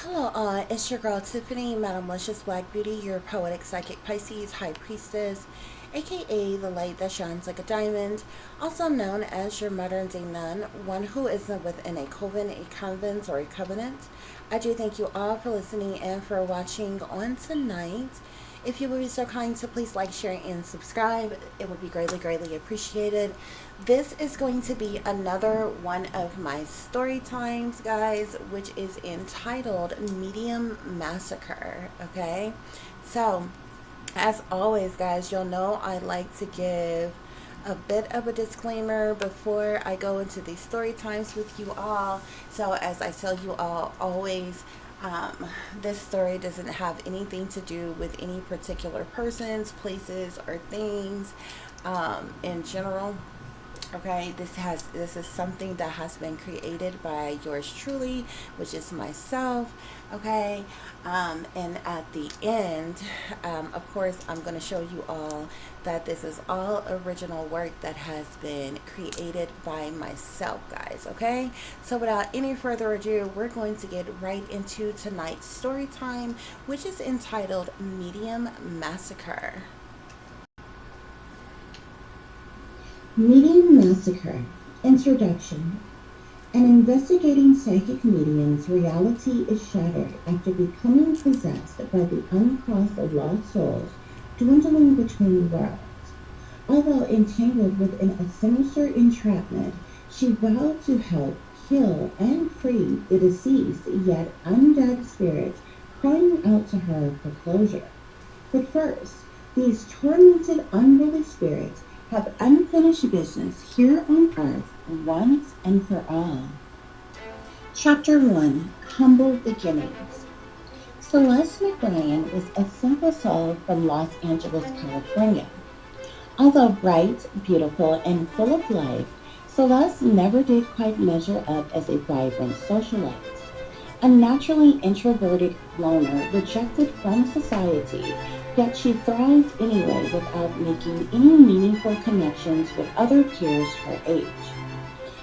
Hello, it's your girl Tiffany, Madam Luscious Black Beauty, your Poetic Psychic Pisces HighPriestess, aka the light that shines like a diamond, also known as your modern day nun, one who isn't within a coven, a convent, or a covenant. I do thank you all for listening and for watching on tonight. If you would be so kind to please like, share, and subscribe, it would be greatly, greatly appreciated. This is going to be another one of my story times, guys, which is entitled Medium Massacre. Okay, so as always, guys, you'll know I like to give a bit of a disclaimer before I go into these story times with you all. So, as I tell you all always, this story doesn't have anything to do with any particular persons, places, or things in general. Okay, this is something that has been created by yours truly, which is myself. Okay, and at the end, of course, I'm going to show you all that this is all original work that has been created by myself, guys. Okay, so without any further ado, we're going to get right into tonight's story time, which is entitled Medium Massacre. Medium Massacre. Introduction. An investigating psychic medium's reality is shattered after becoming possessed by the uncrossed lost souls dwindling between worlds. Although entangled within a sinister entrapment, she vowed to help heal and free the deceased yet undead spirits crying out to her for closure. But first, these tormented unruly spirits have unfinished business here on earth once and for all. Chapter 1. Humble Beginnings. Celeste McBrien was a simple soul from Los Angeles, California. Although bright, beautiful, and full of life, Celeste never did quite measure up as a vibrant socialite. A naturally introverted loner rejected from society, yet she thrived anyway without making any meaningful connections with other peers her age.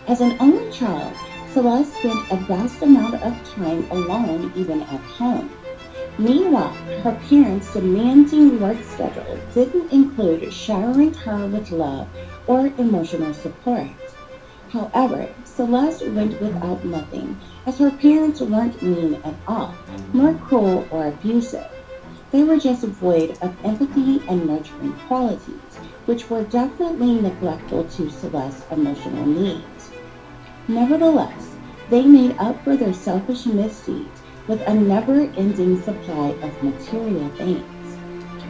As an only child, Celeste spent a vast amount of time alone even at home. Meanwhile, her parents' demanding work schedule didn't include showering her with love or emotional support. However, Celeste went without nothing, as her parents weren't mean at all, nor cruel or abusive. They were just void of empathy and nurturing qualities, which were definitely neglectful to Celeste's emotional needs. Nevertheless, they made up for their selfish misdeeds with a never-ending supply of material things.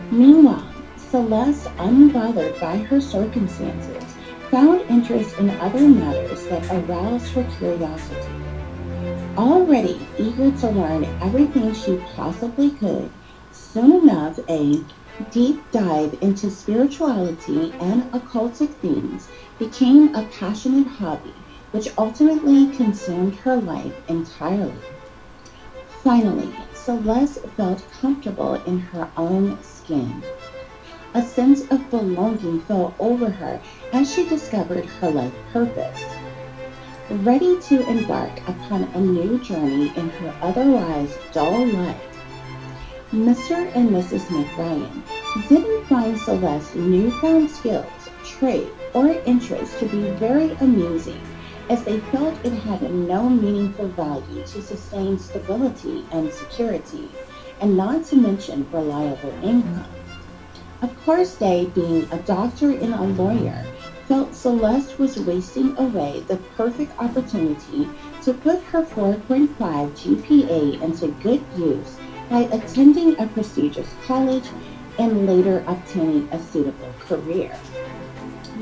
Meanwhile, Celeste, unbothered by her circumstances, found interest in other matters that aroused her curiosity. Already eager to learn everything she possibly could, soon enough a deep dive into spirituality and occultic themes became a passionate hobby which ultimately consumed her life entirely. Finally, Celeste felt comfortable in her own skin. A sense of belonging fell over her as she discovered her life purpose. Ready to embark upon a new journey in her otherwise dull life, Mr. and Mrs. McBrien didn't find Celeste's newfound skills, trait, or interest to be very amusing, as they felt it had no meaningful value to sustain stability and security, and not to mention reliable income. Of course, they, being a doctor and a lawyer, felt Celeste was wasting away the perfect opportunity to put her 4.5 GPA into good use by attending a prestigious college and later obtaining a suitable career.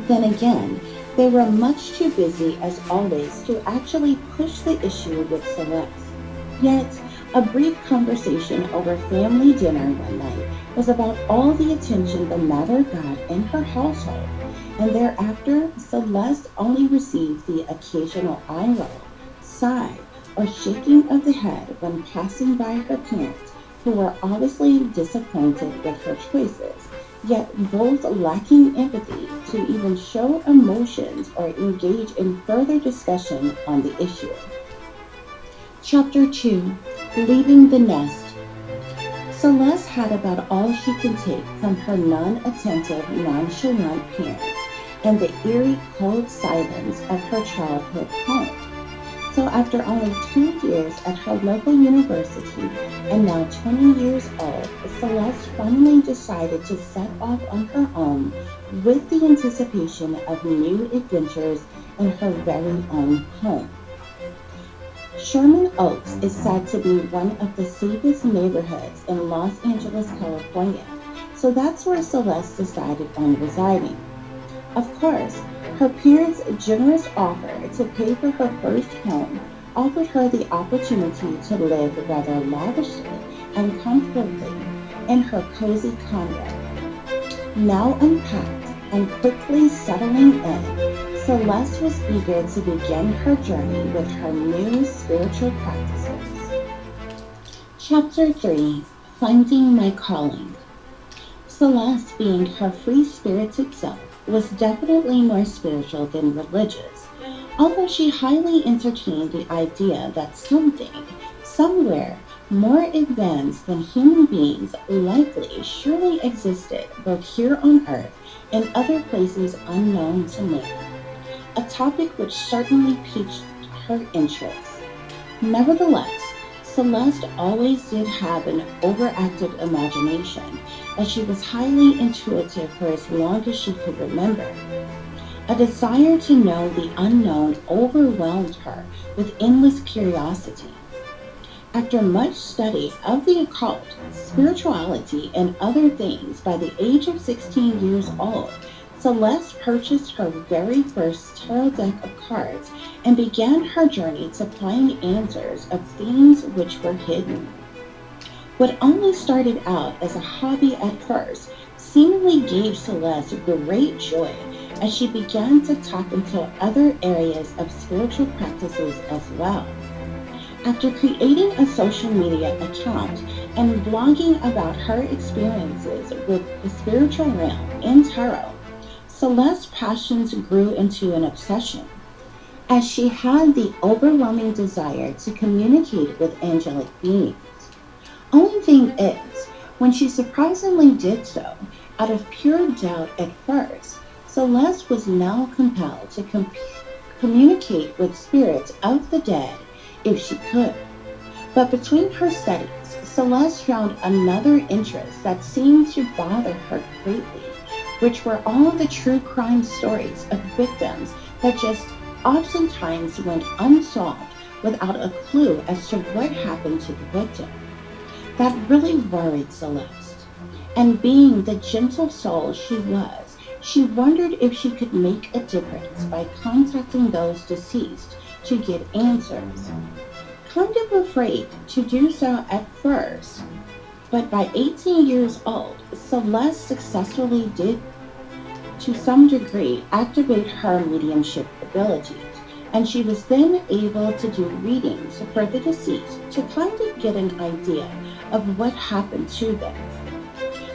Then again, they were much too busy as always to actually push the issue with Celeste. Yet, a brief conversation over family dinner one night was about all the attention the matter got in her household, and thereafter Celeste only received the occasional eye roll, sigh, or shaking of the head when passing by her parents, who were obviously disappointed with her choices, yet both lacking empathy to even show emotions or engage in further discussion on the issue. Chapter 2. Leaving the nest. Celeste had about all she could take from her non-attentive, nonchalant parents and the eerie, cold silence of her childhood home. So after only 2 years at her local university and now 20 years old, Celeste finally decided to set off on her own with the anticipation of new adventures in her very own home. Sherman Oaks is said to be one of the safest neighborhoods in Los Angeles, California, so that's where Celeste decided on residing. Of course, her parents' generous offer to pay for her first home offered her the opportunity to live rather lavishly and comfortably in her cozy condo. Now unpacked and quickly settling in, Celeste was eager to begin her journey with her new spiritual practices. Chapter 3: Finding My Calling. Celeste, being her free-spirited self, was definitely more spiritual than religious, although she highly entertained the idea that something, somewhere, more advanced than human beings likely surely existed both here on Earth and other places unknown to man, a topic which certainly piqued her interest. Nevertheless, Celeste always did have an overactive imagination, as she was highly intuitive for as long as she could remember. A desire to know the unknown overwhelmed her with endless curiosity. After much study of the occult, spirituality, and other things, by the age of 16 years old, Celeste purchased her very first tarot deck of cards and began her journey to find answers of themes which were hidden. What only started out as a hobby at first seemingly gave Celeste great joy as she began to tap into other areas of spiritual practices as well. After creating a social media account and blogging about her experiences with the spiritual realm and tarot, Celeste's passions grew into an obsession, as she had the overwhelming desire to communicate with angelic beings. Only thing is, when she surprisingly did so, out of pure doubt at first, Celeste was now compelled to communicate with spirits of the dead if she could. But between her studies, Celeste found another interest that seemed to bother her greatly, which were all the true crime stories of victims that just oftentimes went unsolved without a clue as to what happened to the victim. That really worried Celeste, and being the gentle soul she was, she wondered if she could make a difference by contacting those deceased to get answers. Kind of afraid to do so at first, but by 18 years old, Celeste successfully did, to some degree, activate her mediumship abilities, and she was then able to do readings for the deceased to kind of get an idea of what happened to them.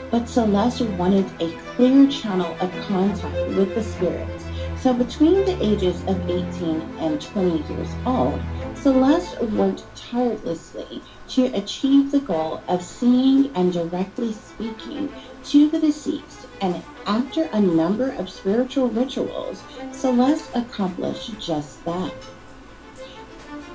But Celeste wanted a clear channel of contact with the spirits, so between the ages of 18 and 20 years old, Celeste worked tirelessly to achieve the goal of seeing and directly speaking to the deceased, and after a number of spiritual rituals, Celeste accomplished just that.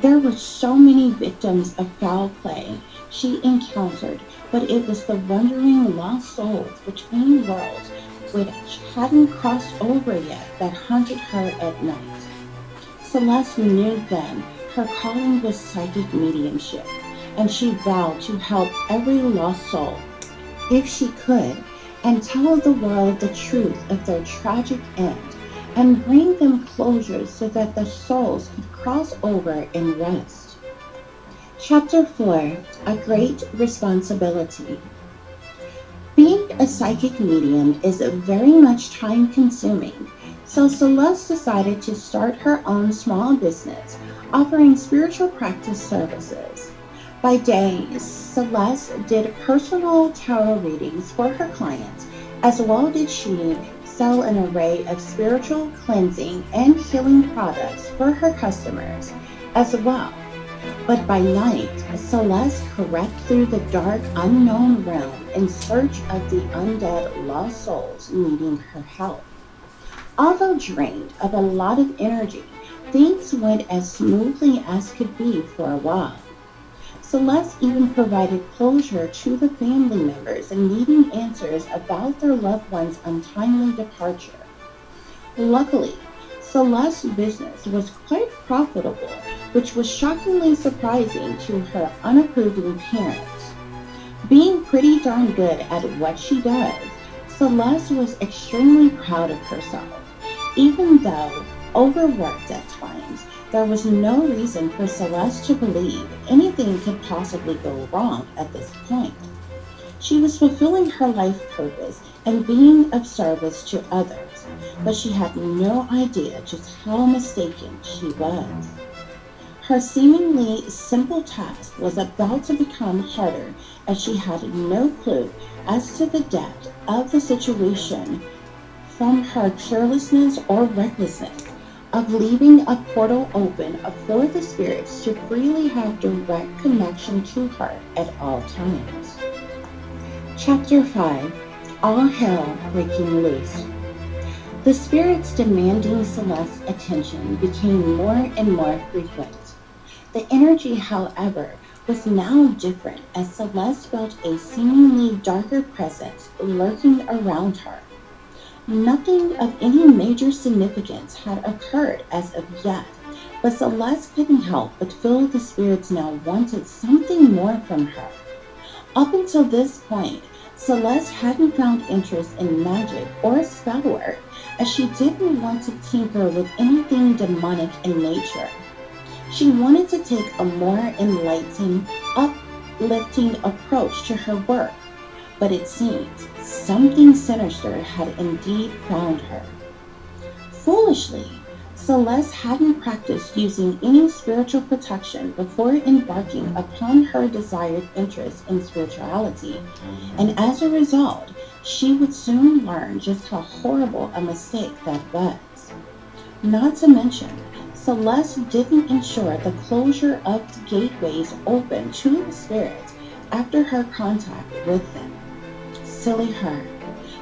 There were so many victims of foul play she encountered, but it was the wandering lost souls between worlds which hadn't crossed over yet that haunted her at night. Celeste knew then her calling was psychic mediumship, and she vowed to help every lost soul, if she could, and tell the world the truth of their tragic end, and bring them closure so that the souls could cross over and rest. Chapter 4: A Great Responsibility. Being a psychic medium is very much time-consuming, so Celeste decided to start her own small business offering spiritual practice services. By day, Celeste did personal tarot readings for her clients, as well did she sell an array of spiritual cleansing and healing products for her customers as well. But by night, Celeste crept through the dark, unknown realm in search of the undead lost souls needing her help. Although drained of a lot of energy, things went as smoothly as could be for a while. Celeste even provided closure to the family members needing answers about their loved one's untimely departure. Luckily, Celeste's business was quite profitable, which was shockingly surprising to her unapproving parents. Being pretty darn good at what she does, Celeste was extremely proud of herself. Even though overworked at times, there was no reason for Celeste to believe anything could possibly go wrong at this point. She was fulfilling her life purpose and being of service to others, but she had no idea just how mistaken she was. Her seemingly simple task was about to become harder as she had no clue as to the depth of the situation from her carelessness or recklessness of leaving a portal open for the spirits to freely have direct connection to her at all times. Chapter 5. All Hell Breaking Loose. The spirits demanding Celeste's attention became more and more frequent. The energy, however, was now different as Celeste felt a seemingly darker presence lurking around her. Nothing of any major significance had occurred as of yet, but Celeste couldn't help but feel the spirits now wanted something more from her. Up until this point, Celeste hadn't found interest in magic or spell work, as she didn't want to tinker with anything demonic in nature. She wanted to take a more enlightening, uplifting approach to her work, but it seems something sinister had indeed found her. Foolishly, Celeste hadn't practiced using any spiritual protection before embarking upon her desired interest in spirituality, and as a result, she would soon learn just how horrible a mistake that was. Not to mention, Celeste didn't ensure the closure of the gateways open to the spirits after her contact with them. Silly her,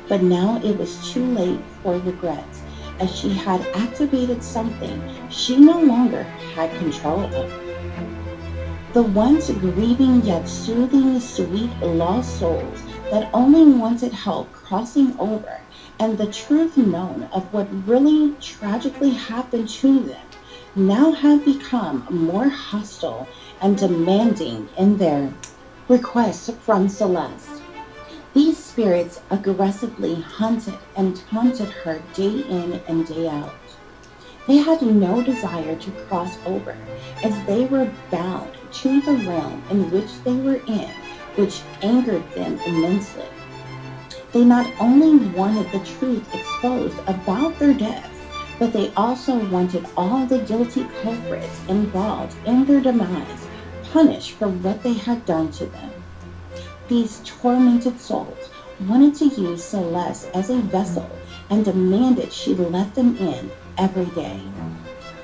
but now it was too late for regrets, as she had activated something she no longer had control of. The once grieving yet soothing, sweet lost souls that only wanted help crossing over, and the truth known of what really tragically happened to them, now have become more hostile and demanding in their requests from Celeste. These spirits aggressively hunted and taunted her day in and day out. They had no desire to cross over, as they were bound to the realm in which they were in, which angered them immensely. They not only wanted the truth exposed about their death, but they also wanted all the guilty culprits involved in their demise punished for what they had done to them. These tormented souls wanted to use Celeste as a vessel and demanded she let them in every day.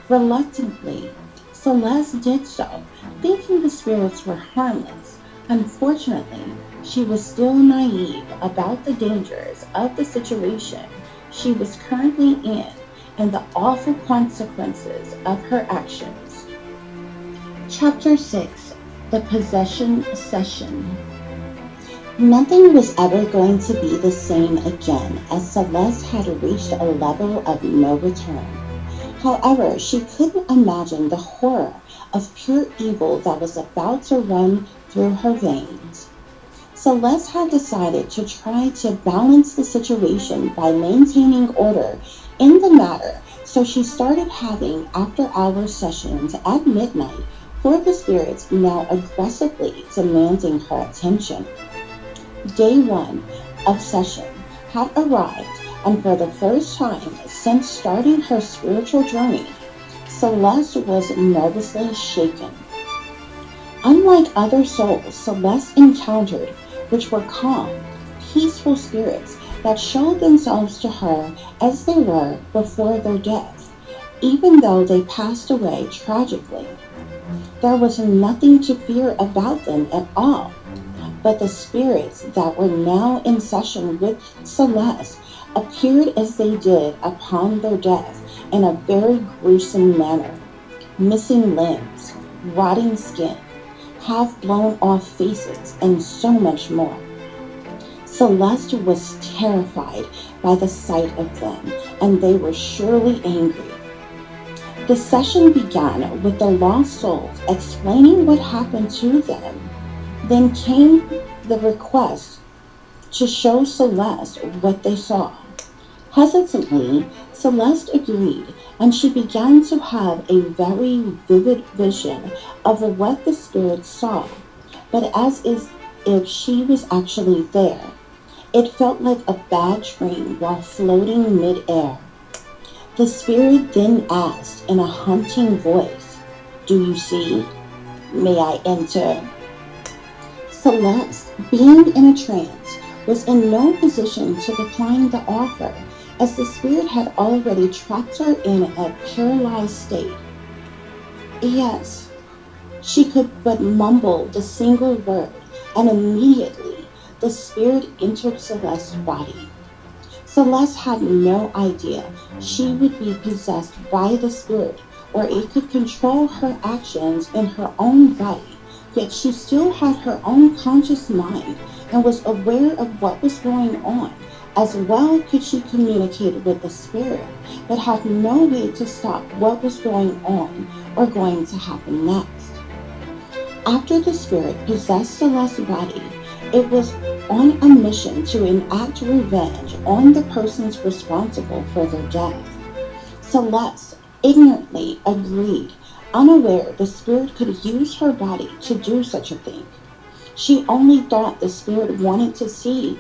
Reluctantly, Celeste did so, thinking the spirits were harmless. Unfortunately, she was still naive about the dangers of the situation she was currently in and the awful consequences of her actions. Chapter 6. The Possession Session. Nothing was ever going to be the same again, as Celeste had reached a level of no return. However, she couldn't imagine the horror of pure evil that was about to run through her veins. Celeste had decided to try to balance the situation by maintaining order in the matter, so she started having after-hours sessions at midnight for the spirits now aggressively demanding her attention. Day 1 of session had arrived, and for the first time since starting her spiritual journey, Celeste was nervously shaken. Unlike other souls Celeste encountered, which were calm, peaceful spirits that showed themselves to her as they were before their death, even though they passed away tragically. There was nothing to fear about them at all, but the spirits that were now in session with Celeste appeared as they did upon their death in a very gruesome manner, missing limbs, rotting skin, half blown off faces, and so much more. Celeste was terrified by the sight of them, and they were surely angry. The session began with the lost souls explaining what happened to them. Then came the request to show Celeste what they saw. Hesitantly, Celeste agreed, and she began to have a very vivid vision of what the spirits saw, but as if she was actually there. It felt like a bad dream while floating mid-air. The spirit then asked in a haunting voice, "Do you see? May I enter?" Celeste, being in a trance, was in no position to decline the offer, as the spirit had already trapped her in a paralyzed state. Yes, she could but mumble the single word, and immediately the spirit entered Celeste's body. Celeste had no idea she would be possessed by the spirit, or it could control her actions in her own body, yet she still had her own conscious mind and was aware of what was going on. As well could she communicate with the spirit, but had no way to stop what was going on or going to happen next. After the spirit possessed Celeste's body, it was on a mission to enact revenge on the persons responsible for their death. Celeste ignorantly agreed, unaware the spirit could use her body to do such a thing. She only thought the spirit wanted to see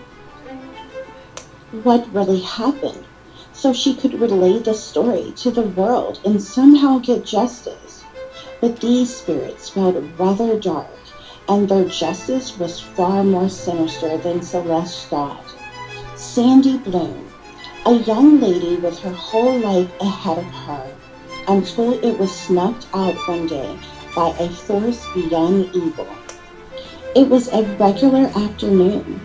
what really happened, so she could relay the story to the world and somehow get justice. But these spirits felt rather dark, and their justice was far more sinister than Celeste thought. Sandy Bloom, a young lady with her whole life ahead of her, until it was snuffed out one day by a force beyond evil. It was a regular afternoon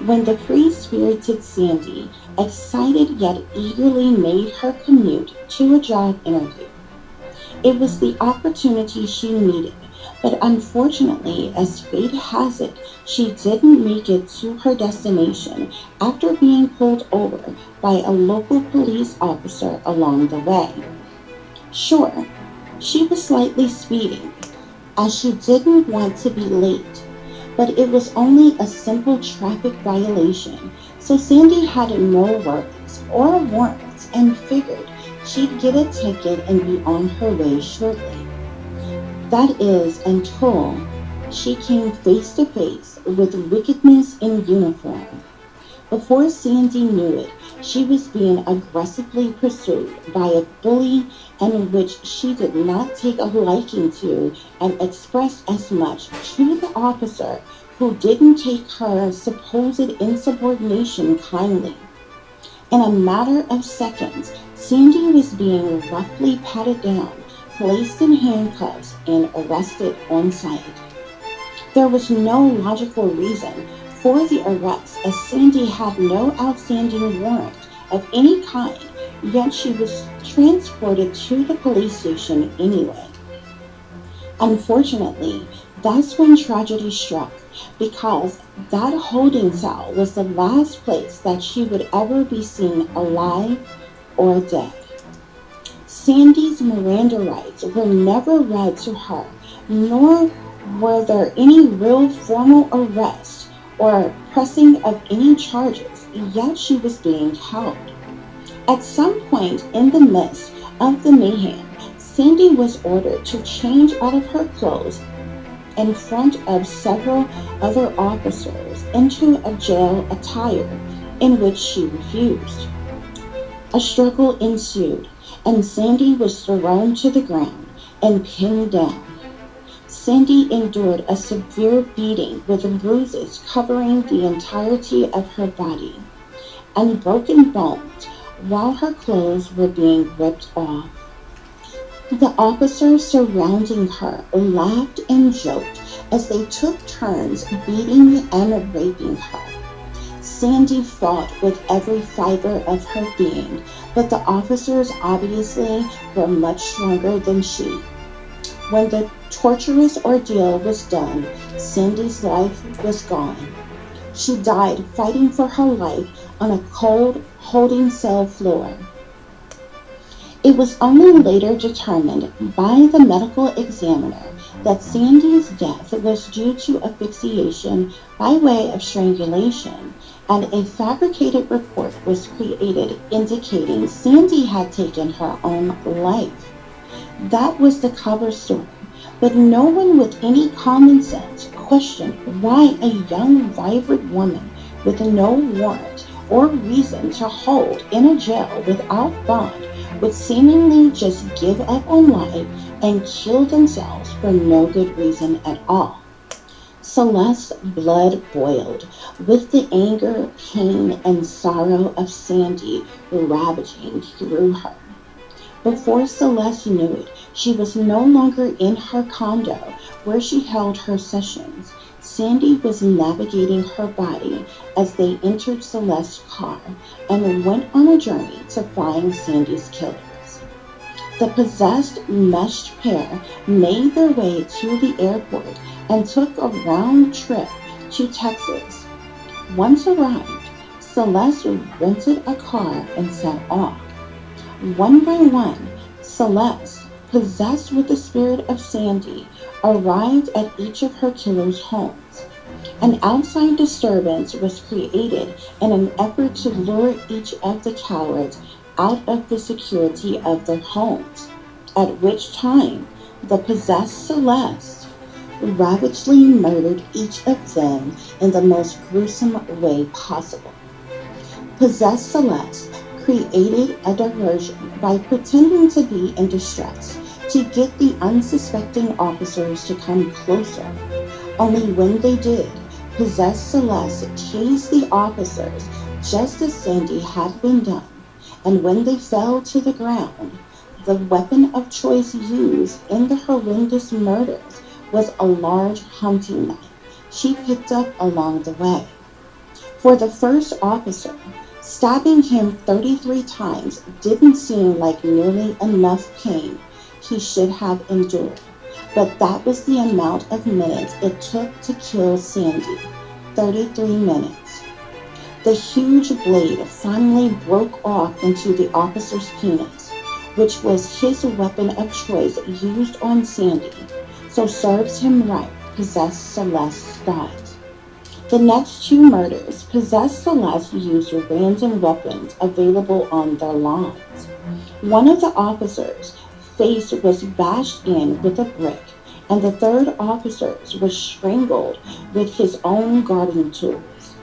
when the free-spirited Sandy, excited yet eagerly, made her commute to a job interview. It was the opportunity she needed, but unfortunately, as fate has it, she didn't make it to her destination after being pulled over by a local police officer along the way. Sure, she was slightly speeding, as she didn't want to be late, but it was only a simple traffic violation, so Sandy had no worries or warrants and figured she'd get a ticket and be on her way shortly. That is, until she came face to face with wickedness in uniform. Before Sandy knew it, she was being aggressively pursued by a bully, in which she did not take a liking to, and expressed as much to the officer, who didn't take her supposed insubordination kindly. In a matter of seconds, Sandy was being roughly patted down, placed in handcuffs, and arrested on sight. There was no logical reason for the arrest, as Sandy had no outstanding warrant of any kind, yet she was transported to the police station anyway. Unfortunately, that's when tragedy struck, because that holding cell was the last place that she would ever be seen alive or dead. Sandy's Miranda rights were never read to her, nor were there any real formal arrest or pressing of any charges, yet she was being held. At some point in the midst of the mayhem, Sandy was ordered to change out of her clothes in front of several other officers into a jail attire, in which she refused. A struggle ensued, and Sandy was thrown to the ground and pinned down. Sandy endured a severe beating with bruises covering the entirety of her body and broken bones while her clothes were being ripped off. The officers surrounding her laughed and joked as they took turns beating and raping her. Sandy fought with every fiber of her being, but the officers obviously were much stronger than she. When the torturous ordeal was done, Sandy's life was gone. She died fighting for her life on a cold holding cell floor. It was only later determined by the medical examiner that Sandy's death was due to asphyxiation by way of strangulation, and a fabricated report was created indicating Sandy had taken her own life. That was the cover story, but no one with any common sense questioned why a young, vibrant woman with no warrant or reason to hold in a jail without bond would seemingly just give up on life and kill themselves for no good reason at all. Celeste's blood boiled with the anger, pain, and sorrow of Sandy ravaging through her. Before Celeste knew it, she was no longer in her condo where she held her sessions. Sandy was navigating her body as they entered Celeste's car and went on a journey to find Sandy's killers. The possessed meshed pair made their way to the airport and took a round trip to Texas. Once arrived, Celeste rented a car and set off. One by one, Celeste, possessed with the spirit of Sandy, arrived at each of her killers' homes. An outside disturbance was created in an effort to lure each of the cowards out of the security of their homes, at which time the possessed Celeste ravagely murdered each of them in the most gruesome way possible. Possessed Celeste created a diversion by pretending to be in distress to get the unsuspecting officers to come closer. Only when they did, possessed Celeste tased the officers just as Sandy had been done, and when they fell to the ground, the weapon of choice used in the horrendous murders was a large hunting knife she picked up along the way. For the first officer, stabbing him 33 times didn't seem like nearly enough pain he should have endured, but that was the amount of minutes it took to kill Sandy, 33 minutes. The huge blade finally broke off into the officer's penis, which was his weapon of choice used on Sandy, so serves him right, possessed Celeste dies. The next two murders, possessed Celeste used random weapons available on their lawns. One of the officers' face was bashed in with a brick, and the third officer was strangled with his own gardening tools.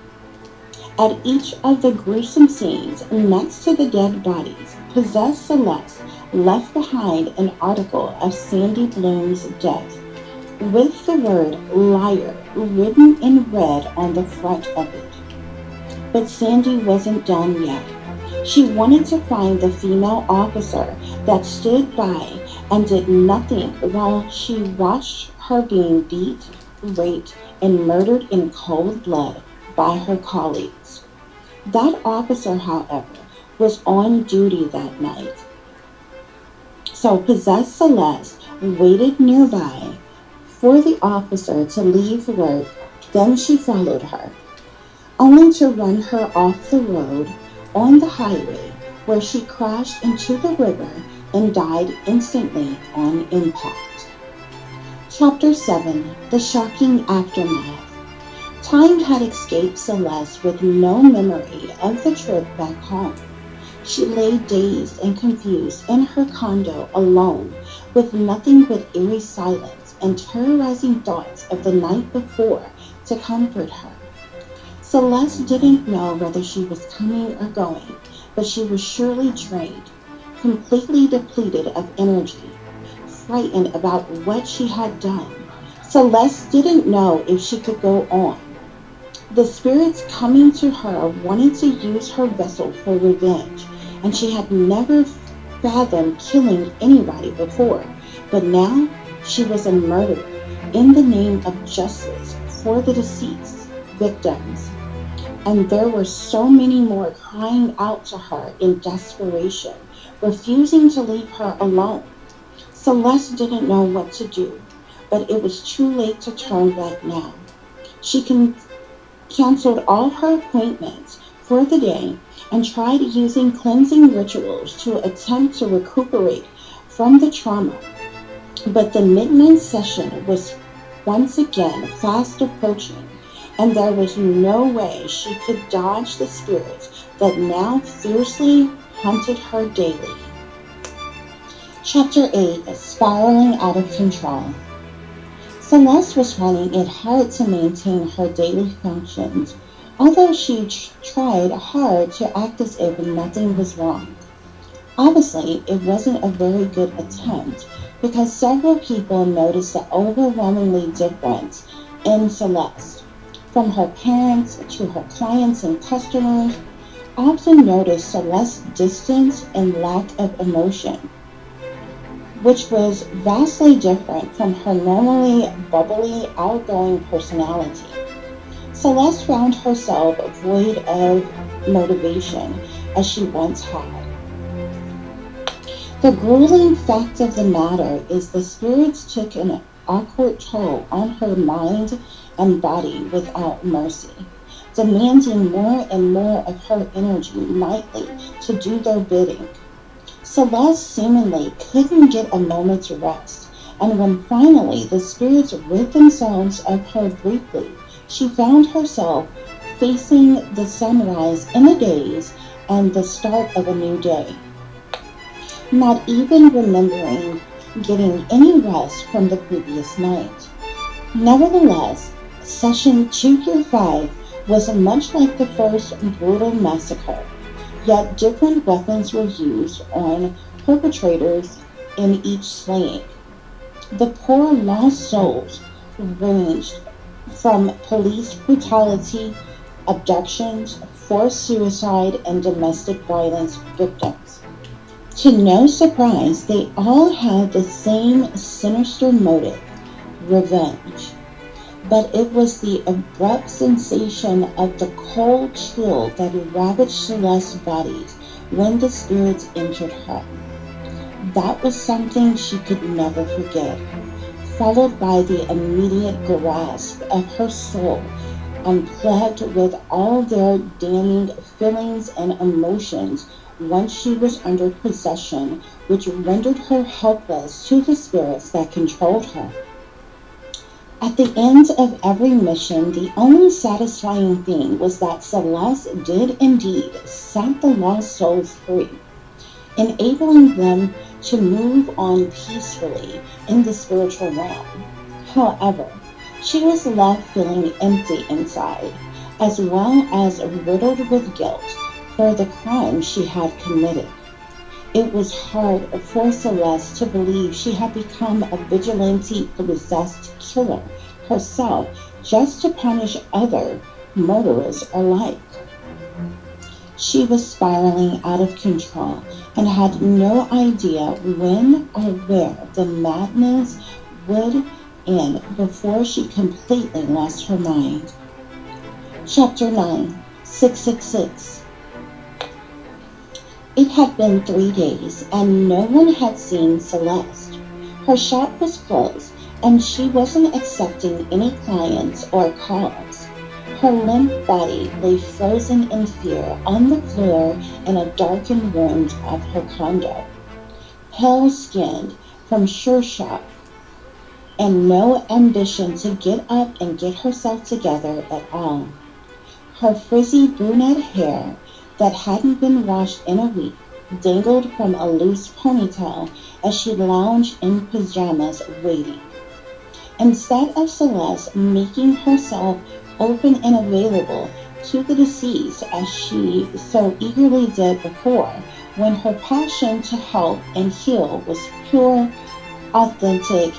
At each of the gruesome scenes next to the dead bodies, possessed Celeste left behind an article of Sandy Bloom's death, with the word liar written in red on the front of it. But Sandy wasn't done yet. She wanted to find the female officer that stood by and did nothing while she watched her being beat, raped, and murdered in cold blood by her colleagues. That officer, however, was on duty that night. So possessed Celeste waited nearby for the officer to leave work, then she followed her, only to run her off the road on the highway, where she crashed into the river and died instantly on impact. Chapter 7. The Shocking Aftermath. Time had escaped Celeste with no memory of the trip back home. She lay dazed and confused in her condo alone, with nothing but eerie silence and terrorizing thoughts of the night before to comfort her. Celeste didn't know whether she was coming or going, but she was surely drained, completely depleted of energy, frightened about what she had done. Celeste didn't know if she could go on. The spirits coming to her wanted to use her vessel for revenge, and she had never fathom killing anybody before, but now she was a murderer in the name of justice for the deceased victims. And there were so many more crying out to her in desperation, refusing to leave her alone. Celeste didn't know what to do, but it was too late to turn back now. She canceled all her appointments for the day and tried using cleansing rituals to attempt to recuperate from the trauma. But the midnight session was once again fast approaching, and there was no way she could dodge the spirits that now fiercely hunted her daily. Chapter 8, Spiraling Out of Control. Celeste was finding it hard to maintain her daily functions, although she tried hard to act as if nothing was wrong. Obviously, it wasn't a very good attempt because several people noticed the overwhelmingly difference in Celeste. From her parents to her clients and customers, often noticed Celeste's distance and lack of emotion, which was vastly different from her normally bubbly, outgoing personality. Celeste found herself void of motivation as she once had. The grueling fact of the matter is the spirits took an awkward toll on her mind and body without mercy, demanding more and more of her energy nightly to do their bidding. Celeste seemingly couldn't get a moment's rest, and when finally the spirits rid themselves of her briefly, she found herself facing the sunrise in a daze and the start of a new day, not even remembering getting any rest from the previous night. Nevertheless, session 2-5 was much like the first brutal massacre, yet different weapons were used on perpetrators in each slaying. The poor lost souls ranged from police brutality, abductions, forced suicide, and domestic violence victims. To no surprise, they all had the same sinister motive: revenge. But it was the abrupt sensation of the cold chill that ravaged Celeste's body when the spirits entered her. That was something she could never forget, followed by the immediate grasp of her soul, unplugged with all their damning feelings and emotions once she was under possession, which rendered her helpless to the spirits that controlled her. At the end of every mission, the only satisfying thing was that Celeste did indeed set the lost souls free, enabling them to move on peacefully in the spiritual realm. However, she was left feeling empty inside, as well as riddled with guilt for the crime she had committed. It was hard for Celeste to believe she had become a vigilante possessed killer herself just to punish other murderers alike. She was spiraling out of control and had no idea when or where the madness would end before she completely lost her mind. Chapter 9, 666. It had been 3 days, and no one had seen Celeste. Her shop was closed, and she wasn't accepting any clients or calls. Her limp body lay frozen in fear on the floor in a darkened room of her condo, pale-skinned from sure shock, and no ambition to get up and get herself together at all. Her frizzy brunette hair that hadn't been washed in a week dangled from a loose ponytail as she lounged in pajamas waiting. Instead of Celeste making herself open and available to the deceased as she so eagerly did before, when her passion to help and heal was pure, authentic,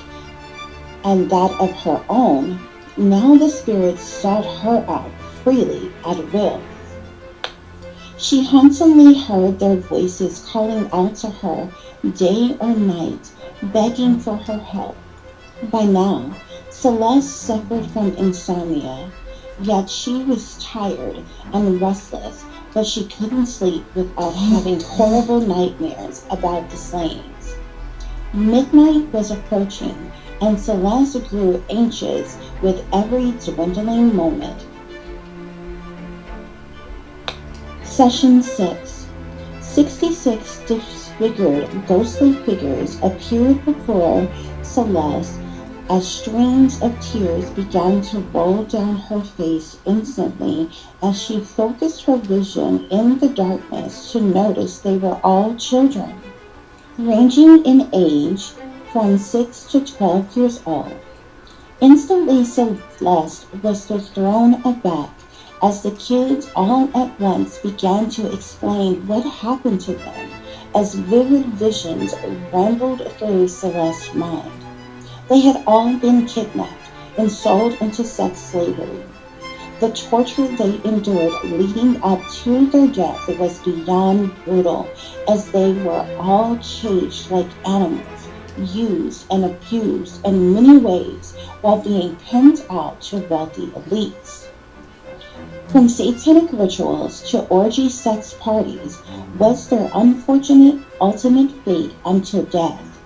and that of her own, now the spirits sought her out freely at will. She hauntingly heard their voices calling out to her day or night, begging for her help. By now, Celeste suffered from insomnia, yet she was tired and restless, but she couldn't sleep without having horrible nightmares about the slayings. Midnight was approaching, and Celeste grew anxious with every dwindling moment. Session 6. 66 disfigured ghostly figures appeared before Celeste as streams of tears began to roll down her face instantly as she focused her vision in the darkness to notice they were all children, ranging in age from 6 to 12 years old. Instantly Celeste was thrown aback as the kids all at once began to explain what happened to them as vivid visions rambled through Celeste's mind. They had all been kidnapped and sold into sex slavery. The torture they endured leading up to their death was beyond brutal, as they were all caged like animals, used and abused in many ways while being pimped out to wealthy elites. From satanic rituals to orgy sex parties was their unfortunate ultimate fate until death.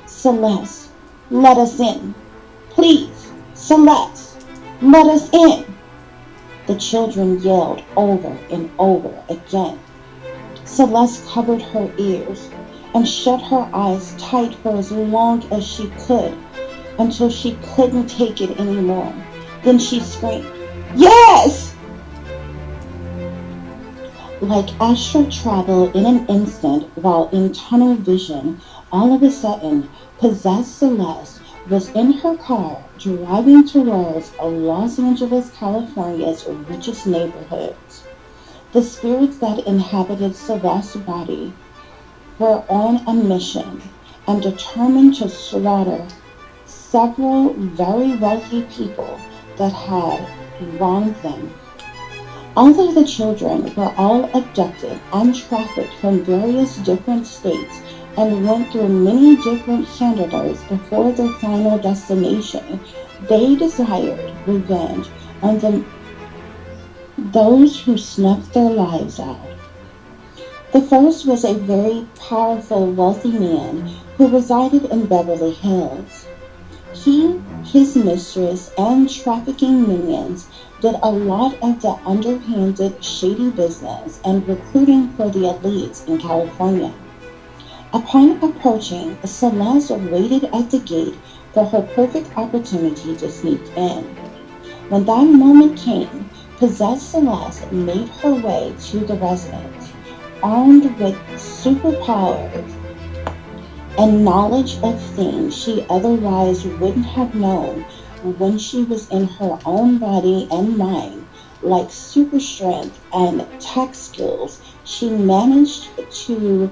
Celeste, let us in. Please, Celeste, let us in. The children yelled over and over again. Celeste covered her ears and shut her eyes tight for as long as she could until she couldn't take it anymore. Then she screamed, "Yes!" Like astral travel in an instant while in tunnel vision, all of a sudden, possessed Celeste was in her car driving towards Los Angeles, California's richest neighborhoods. The spirits that inhabited Celeste's body were on a mission and determined to slaughter several very wealthy people that had wronged them. Although the children were all abducted and trafficked from various different states and went through many different handlers before their final destination, they desired revenge on those who snuffed their lives out. The first was a very powerful, wealthy man who resided in Beverly Hills. He, his mistress, and trafficking minions did a lot of the underhanded, shady business and recruiting for the elites in California. Upon approaching, Celeste waited at the gate for her perfect opportunity to sneak in. When that moment came, possessed Celeste made her way to the residence, armed with superpowers and knowledge of things she otherwise wouldn't have known when she was in her own body and mind. Like super strength and tech skills, she managed to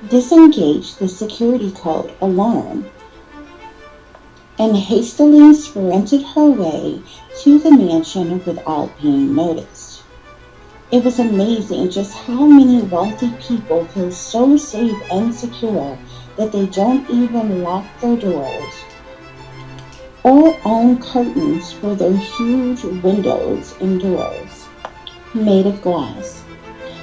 disengage the security code alarm and hastily sprinted her way to the mansion without being noticed. It was amazing just how many wealthy people feel so safe and secure that they don't even lock their doors or own curtains for their huge windows and doors made of glass.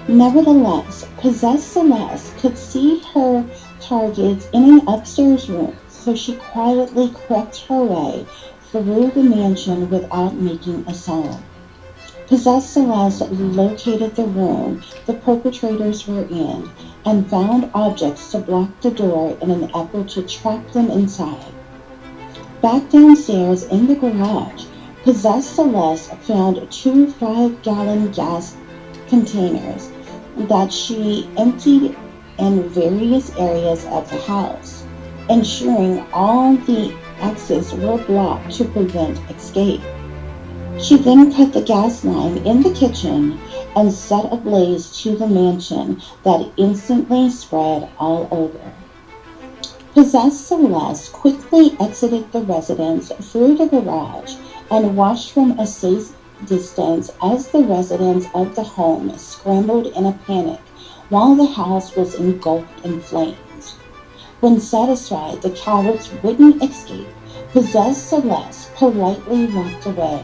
Nevertheless, possessed Celeste could see her targets in an upstairs room, so she quietly crept her way through the mansion without making a sound. Possessed Celeste located the room the perpetrators were in and found objects to block the door in an effort to trap them inside. Back downstairs in the garage, possessed Celeste found 2 5-gallon gas containers that she emptied in various areas of the house, ensuring all the exits were blocked to prevent escape. She then cut the gas line in the kitchen and set ablaze to the mansion that instantly spread all over. Possessed Celeste quickly exited the residence through the garage and watched from a safe distance as the residents of the home scrambled in a panic while the house was engulfed in flames. When satisfied the cowards wouldn't escape, possessed Celeste politely walked away.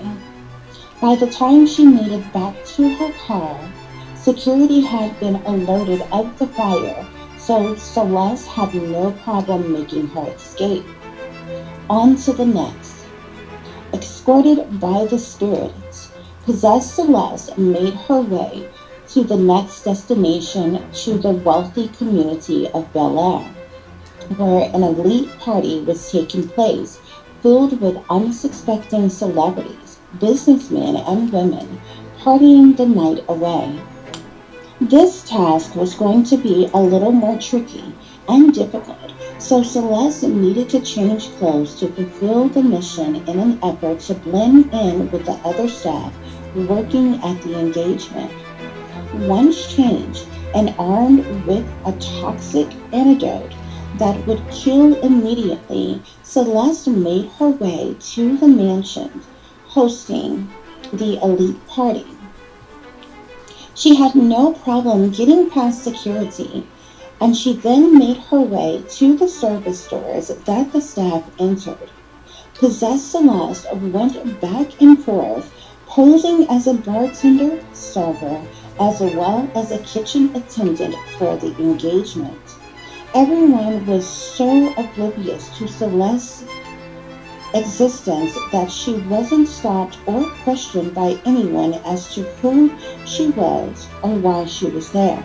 By the time she made it back to her car, security had been alerted of the fire, so Celeste had no problem making her escape. On to the next. Escorted by the spirits, possessed Celeste made her way to the next destination to the wealthy community of Bel Air, where an elite party was taking place filled with unsuspecting celebrities, businessmen, and women partying the night away. This task was going to be a little more tricky and difficult, so Celeste needed to change clothes to fulfill the mission in an effort to blend in with the other staff working at the engagement. Once changed and armed with a toxic antidote that would kill immediately, Celeste made her way to the mansion hosting the elite party. She had no problem getting past security, and she then made her way to the service doors that the staff entered. Possessed Celeste went back and forth, posing as a bartender, server, as well as a kitchen attendant for the engagement. Everyone was so oblivious to Celeste's existence that she wasn't stopped or questioned by anyone as to who she was or why she was there.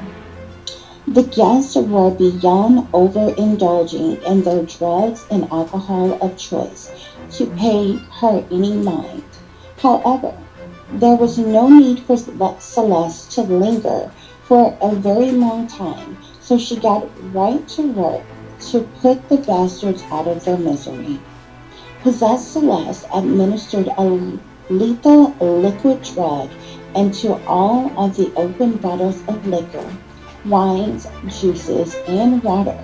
The guests were beyond overindulging in their drugs and alcohol of choice to pay her any mind. However, there was no need for Celeste to linger for a very long time, so she got right to work to put the bastards out of their misery. Possessed Celeste administered a lethal liquid drug into all of the open bottles of liquor, wines, juices, and water,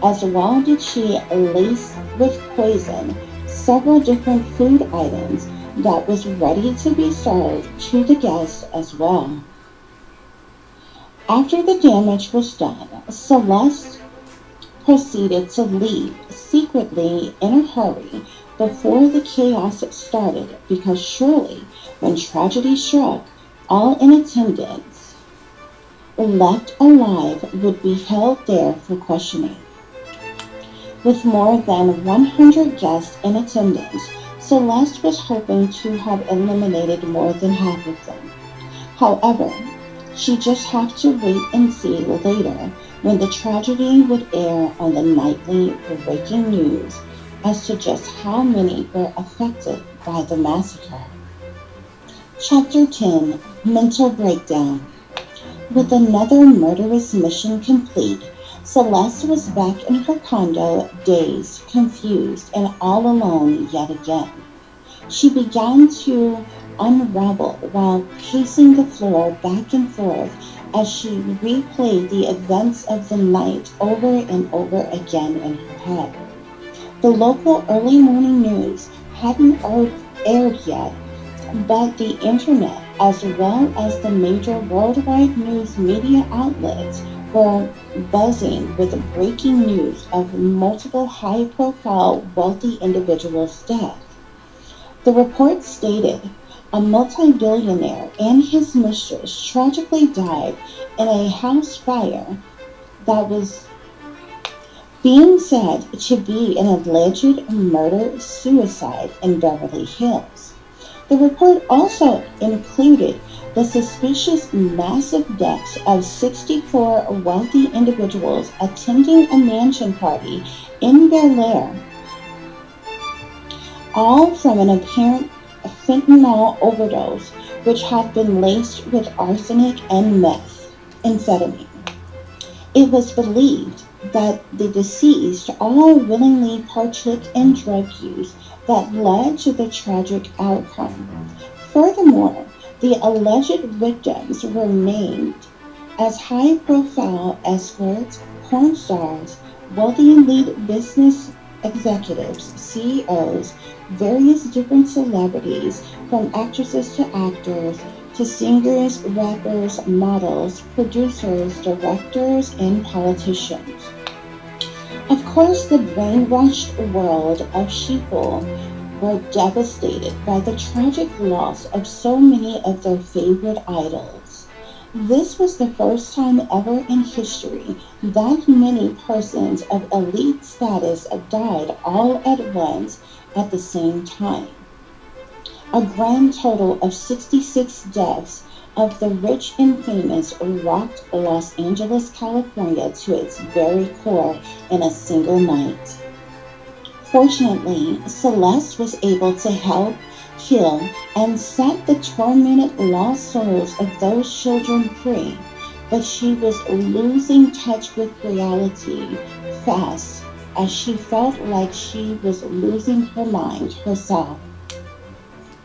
as well did she lace with poison several different food items that was ready to be served to the guests as well. After the damage was done, Celeste proceeded to leave secretly in a hurry before the chaos started, because surely when tragedy struck, all in attendance left alive would be held there for questioning. With more than 100 guests in attendance, Celeste was hoping to have eliminated more than half of them. However, she just had to wait and see later when the tragedy would air on the nightly breaking news as to just how many were affected by the massacre. Chapter 10, Mental Breakdown. With another murderous mission complete, Celeste was back in her condo, dazed, confused, and all alone yet again. She began to unravel while pacing the floor back and forth as she replayed the events of the night over and over again in her head. The local early morning news hadn't aired yet, but the internet, as well as the major worldwide news media outlets, were buzzing with breaking news of multiple high-profile wealthy individuals' deaths. The report stated a multi-billionaire and his mistress tragically died in a house fire that was being said to be an alleged murder-suicide in Beverly Hills. The report also included the suspicious massive deaths of 64 wealthy individuals attending a mansion party in Bel Air, all from an apparent fentanyl overdose which had been laced with arsenic and methamphetamine. It was believed that the deceased all willingly partook in drug use that led to the tragic outcome. Furthermore, the alleged victims were named as high-profile escorts, porn stars, wealthy elite business executives, CEOs, various different celebrities, from actresses to actors, to singers, rappers, models, producers, directors, and politicians. Of course, the brainwashed world of sheeple were devastated by the tragic loss of so many of their favorite idols. This was the first time ever in history that many persons of elite status died all at once at the same time. A grand total of 66 deaths of the rich and famous rocked Los Angeles, California to its very core in a single night. Fortunately, Celeste was able to help, heal, and set the tormented lost souls of those children free, but she was losing touch with reality fast as she felt like she was losing her mind herself.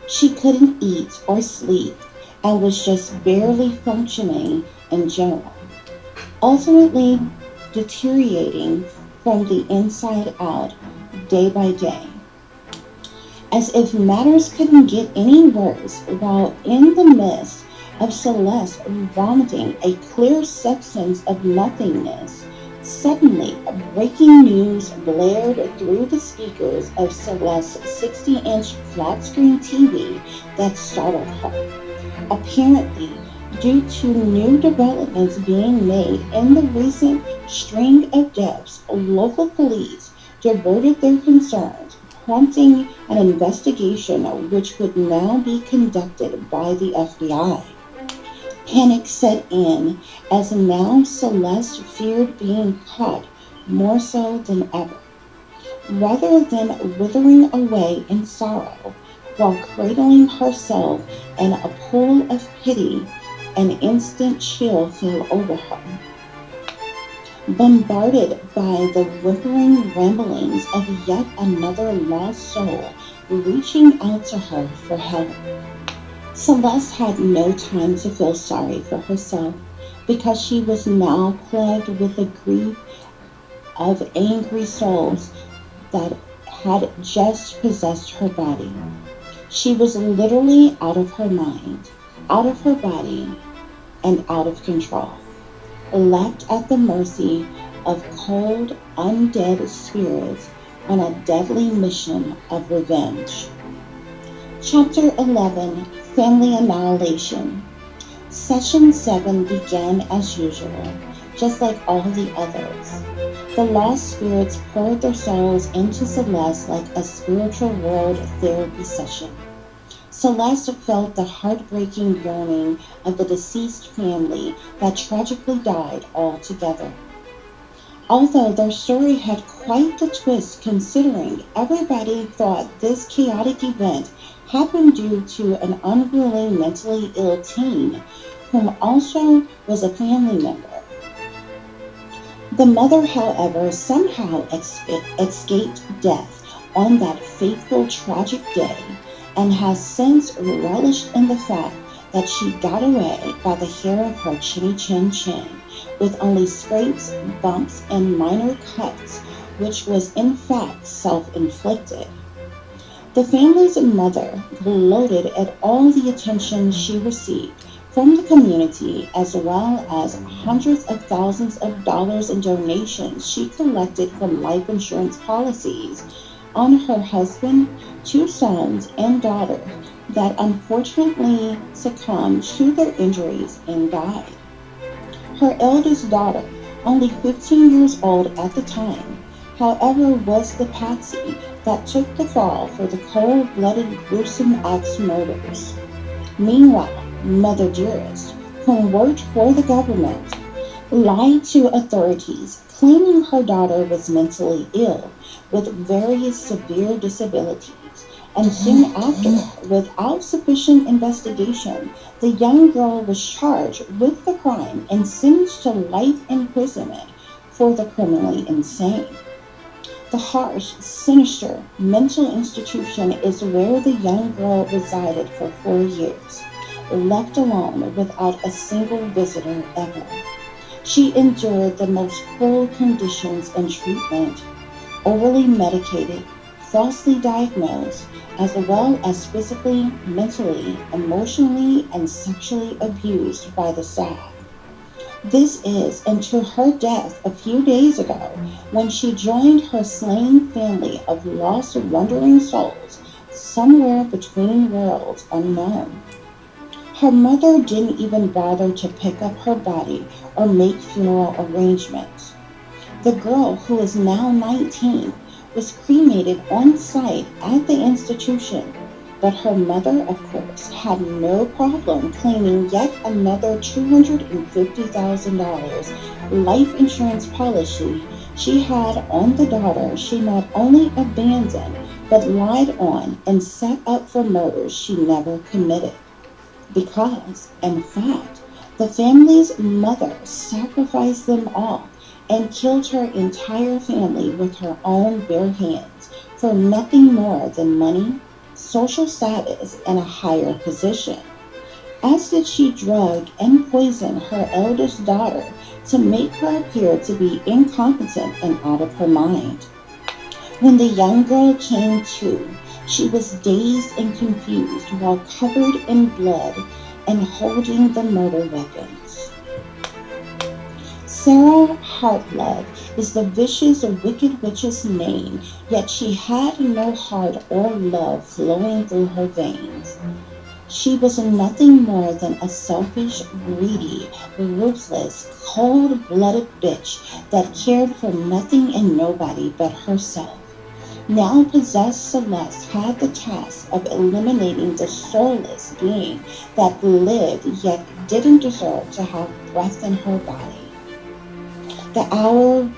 She couldn't eat or sleep and was just barely functioning in general, ultimately deteriorating from the inside out day by day. As if matters couldn't get any worse, while in the midst of Celeste vomiting a clear substance of nothingness, suddenly breaking news blared through the speakers of Celeste's 60-inch flat screen TV that startled her. Apparently, due to new developments being made in the recent string of deaths, local police diverted their concerns, prompting an investigation which would now be conducted by the FBI. Panic set in as now Celeste feared being caught more so than ever. Rather than withering away in sorrow while cradling herself in a pool of pity, an instant chill fell over her. Bombarded by the whimpering ramblings of yet another lost soul reaching out to her for help, Celeste had no time to feel sorry for herself because she was now plagued with the grief of angry souls that had just possessed her body. She was literally out of her mind, out of her body, and out of control, left at the mercy of cold, undead spirits on a deadly mission of revenge. Chapter 11, Family Annihilation. Session 7 began as usual, just like all the others. The lost spirits poured their souls into Celeste like a spiritual world therapy session. Celeste felt the heartbreaking yearning of the deceased family that tragically died altogether. Although their story had quite the twist considering everybody thought this chaotic event happened due to an unruly mentally ill teen whom also was a family member. The mother, however, somehow escaped death on that fateful tragic day and has since relished in the fact that she got away by the hair of her chinny chin chin, with only scrapes, bumps, and minor cuts, which was in fact self-inflicted. The family's mother gloated at all the attention she received from the community, as well as hundreds of thousands of dollars in donations she collected from life insurance policies on her husband, two sons, and daughter that unfortunately succumbed to their injuries and died. Her eldest daughter, only 15 years old at the time, however, was the patsy that took the fall for the cold-blooded gruesome axe murders. Meanwhile, Mother Dearest, whom worked for the government, lied to authorities, claiming her daughter was mentally ill with various severe disabilities. And soon after, without sufficient investigation, the young girl was charged with the crime and sentenced to life imprisonment for the criminally insane. The harsh, sinister mental institution is where the young girl resided for 4 years, left alone without a single visitor ever. She endured the most cruel conditions and treatment, overly medicated, falsely diagnosed, as well as physically, mentally, emotionally, and sexually abused by the staff. This is until her death a few days ago, when she joined her slain family of lost wandering souls somewhere between worlds unknown. Her mother didn't even bother to pick up her body or make funeral arrangements. The girl, who is now 19, was cremated on site at the institution, but her mother, of course, had no problem claiming yet another $250,000 life insurance policy she had on the daughter she not only abandoned, but lied on and set up for murders she never committed. Because, in fact, the family's mother sacrificed them all and killed her entire family with her own bare hands for nothing more than money, social status, and a higher position. As did she drug and poison her eldest daughter to make her appear to be incompetent and out of her mind. When the young girl came to, she was dazed and confused while covered in blood and holding the murder weapons. Sarah Heartblood is the vicious, wicked witch's name, yet she had no heart or love flowing through her veins. She was nothing more than a selfish, greedy, ruthless, cold-blooded bitch that cared for nothing and nobody but herself. Now possessed Celeste had the task of eliminating the soulless being that lived yet didn't deserve to have breath in her body. The hour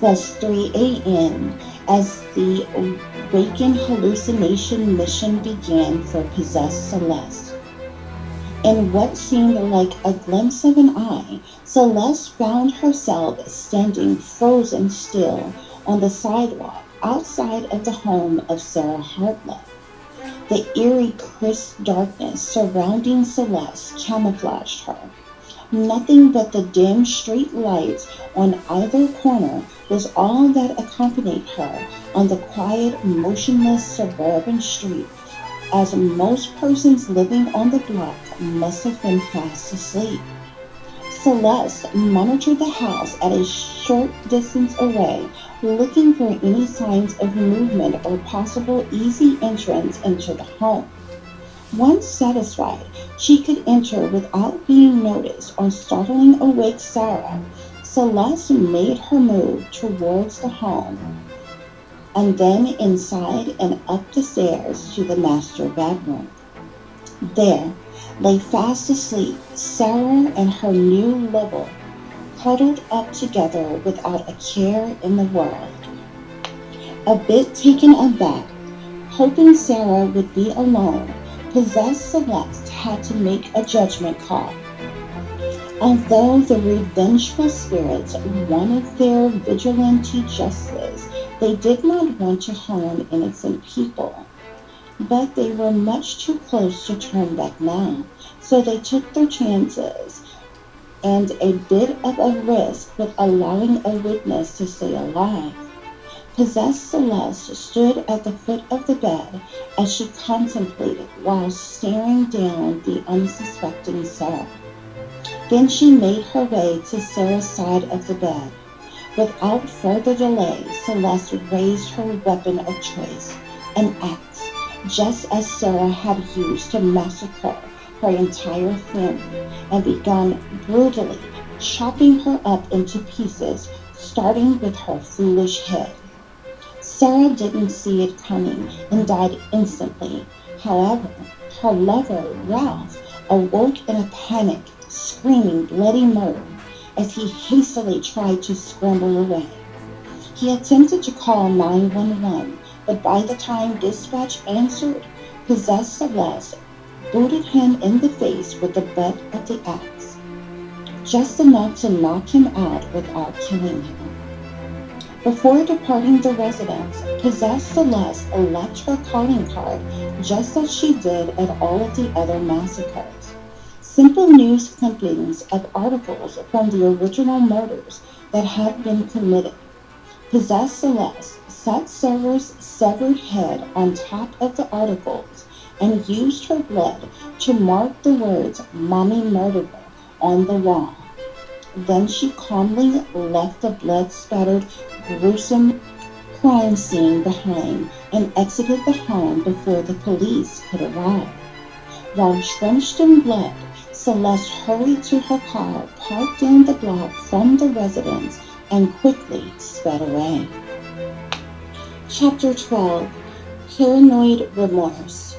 was 3 a.m. as the Waken hallucination mission began for possessed Celeste. In what seemed like a glimpse of an eye, Celeste found herself standing frozen still on the sidewalk outside of the home of Sarah Heartblood. The eerie, crisp darkness surrounding Celeste camouflaged her. Nothing but the dim street lights on either corner was all that accompanied her on the quiet, motionless suburban street, as most persons living on the block must have been fast asleep. Celeste monitored the house at a short distance away, looking for any signs of movement or possible easy entrance into the home. Once satisfied she could enter without being noticed or startling awake Sarah, Celeste made her move towards the home, and then inside and up the stairs to the master bedroom. There lay fast asleep Sarah and her new lover, cuddled up together without a care in the world. A bit taken aback, hoping Sarah would be alone, possessed Celeste had to make a judgment call. Although the revengeful spirits wanted their vigilante justice, they did not want to harm innocent people. But they were much too close to turn back now, so they took their chances and a bit of a risk with allowing a witness to stay alive. Possessed Celeste stood at the foot of the bed as she contemplated while staring down the unsuspecting Sarah. Then she made her way to Sarah's side of the bed. Without further delay, Celeste raised her weapon of choice, an axe, just as Sarah had used to massacre her entire family, and begun brutally chopping her up into pieces, starting with her foolish head. Sarah didn't see it coming and died instantly. However, her lover, Ralph, awoke in a panic, screaming bloody murder as he hastily tried to scramble away. He attempted to call 911, but by the time dispatch answered, possessed Celeste booted him in the face with the butt of the axe, just enough to knock him out without killing him. Before departing the residence, possessed Celeste left her calling card just as she did at all of the other massacres. Simple news clippings of articles from the original murders that had been committed. Possessed Celeste set Sarah's severed head on top of the articles and used her blood to mark the words "Mommy murdered her" on the wall. Then she calmly left the blood-spattered, gruesome crime scene behind and exited the home before the police could arrive. While drenched in blood, Celeste hurried to her car, parked down the block from the residence, and quickly sped away. Chapter 12. Paranoid Remorse.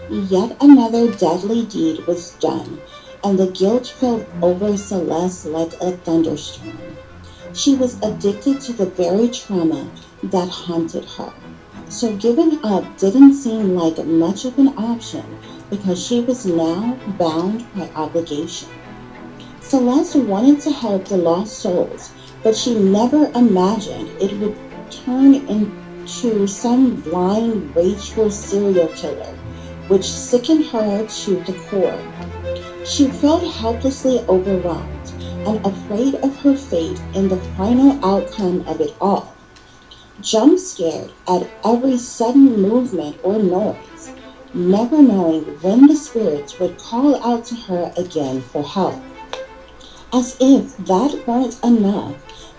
Yet another deadly deed was done, and the guilt filled over Celeste like a thunderstorm. She was addicted to the very trauma that haunted her, so giving up didn't seem like much of an option because she was now bound by obligation. Celeste wanted to help the lost souls, but she never imagined it would turn into some blind, rageful serial killer, which sickened her to the core. She felt helplessly overwhelmed and afraid of her fate and the final outcome of it all. Jump scared at every sudden movement or noise, never knowing when the spirits would call out to her again for help. As if that weren't enough,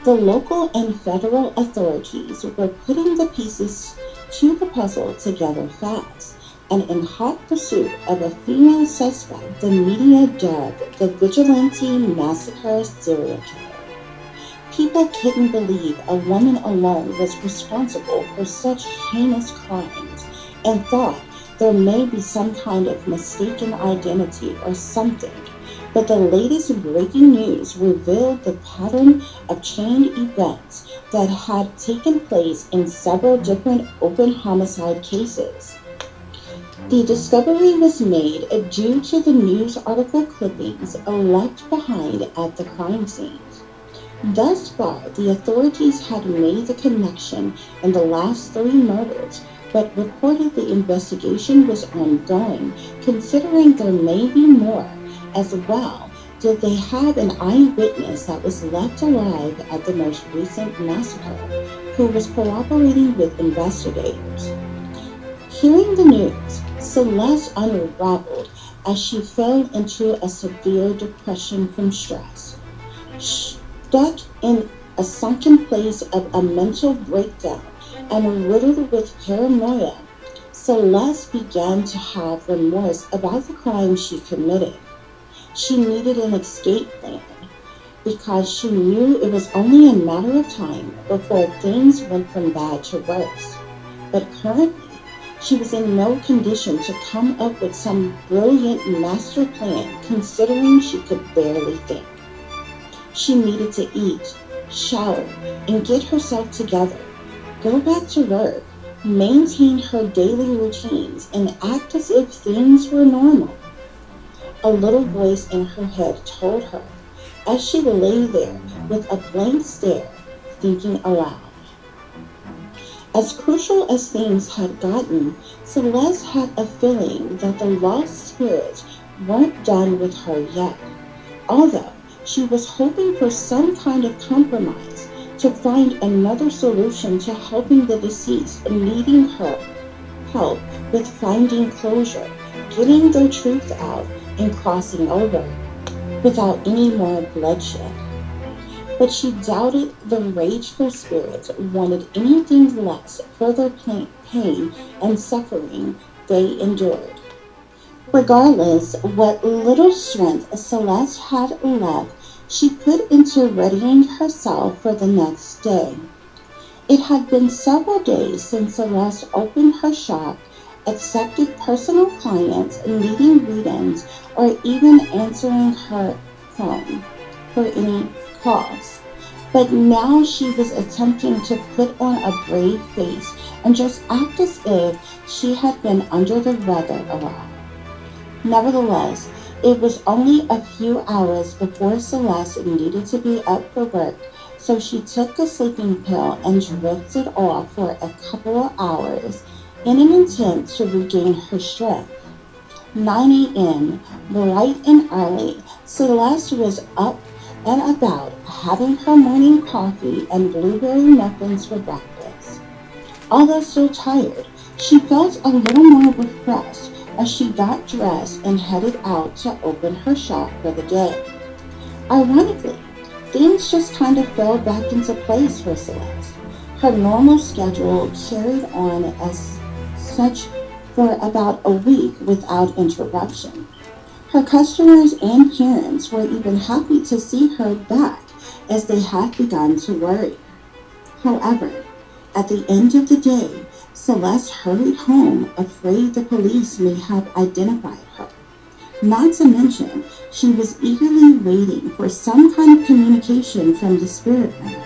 the local and federal authorities were putting the pieces to the puzzle together fast, and in hot pursuit of a female suspect the media dubbed the vigilante massacre serial killer. People couldn't believe a woman alone was responsible for such heinous crimes and thought there may be some kind of mistaken identity or something. But the latest breaking news revealed the pattern of chained events that had taken place in several different open homicide cases. The discovery was made due to the news article clippings left behind at the crime scene. Thus far, the authorities had made the connection in the last 3 murders, but reported the investigation was ongoing, considering there may be more. As well, did they have an eyewitness that was left alive at the most recent massacre, who was cooperating with investigators. Hearing the news, Celeste unraveled as she fell into a severe depression from stress. Stuck in a sunken place of a mental breakdown and riddled with paranoia, Celeste began to have remorse about the crime she committed. She needed an escape plan because she knew it was only a matter of time before things went from bad to worse. But currently, she was in no condition to come up with some brilliant master plan considering she could barely think. She needed to eat, shower, and get herself together, go back to work, maintain her daily routines, and act as if things were normal. A little voice in her head told her, as she lay there with a blank stare, thinking aloud. As crucial as things had gotten, Celeste had a feeling that the lost spirits weren't done with her yet, although she was hoping for some kind of compromise to find another solution to helping the deceased needing her help with finding closure, getting their truth out, and crossing over without any more bloodshed. But she doubted the rageful spirits wanted anything less further pain and suffering they endured. Regardless what little strength Celeste had left, she put into readying herself for the next day. It had been several days since Celeste opened her shop, accepted personal clients needing readings, or even answering her phone for any calls. But now she was attempting to put on a brave face and just act as if she had been under the weather a while. Nevertheless, it was only a few hours before Celeste needed to be up for work, so she took a sleeping pill and drifted off for a couple of hours in an attempt to regain her strength. 9 a.m., bright and early, Celeste was up and about having her morning coffee and blueberry muffins for breakfast. Although still tired, she felt a little more refreshed as she got dressed and headed out to open her shop for the day. Ironically, things just kind of fell back into place for Celeste. Her normal schedule carried on as such for about a week without interruption. Her customers and parents were even happy to see her back as they had begun to worry. However, at the end of the day, Celeste hurried home afraid the police may have identified her. Not to mention, she was eagerly waiting for some kind of communication from the spirit realm.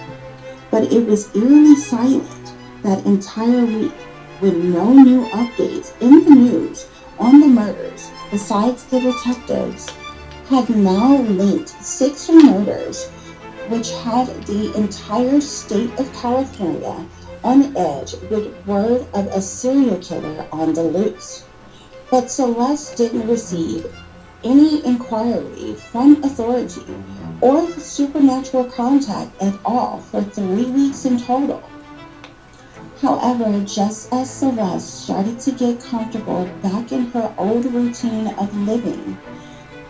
But it was eerily silent that entire week, with no new updates in the news on the murders, besides the detectives had now linked 6 murders, which had the entire state of California on edge with word of a serial killer on the loose. But Celeste didn't receive any inquiry from authority or supernatural contact at all for 3 weeks in total. However, just as Celeste started to get comfortable back in her old routine of living,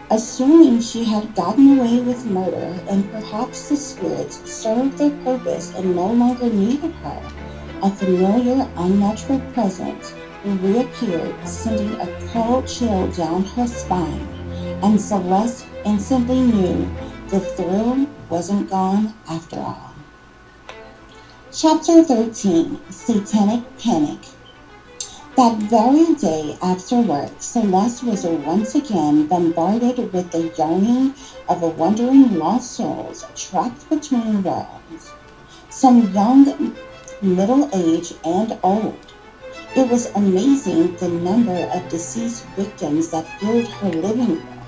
assuming she had gotten away with murder and perhaps the spirits served their purpose and no longer needed her, a familiar, unnatural presence reappeared, sending a cold chill down her spine, and Celeste instantly knew the thrill wasn't gone after all. Chapter 13, Satanic Panic. That very day after work, Celeste was once again bombarded with the yearning of a wandering lost souls trapped between worlds. Some young, middle-aged, and old. It was amazing the number of deceased victims that filled her living room.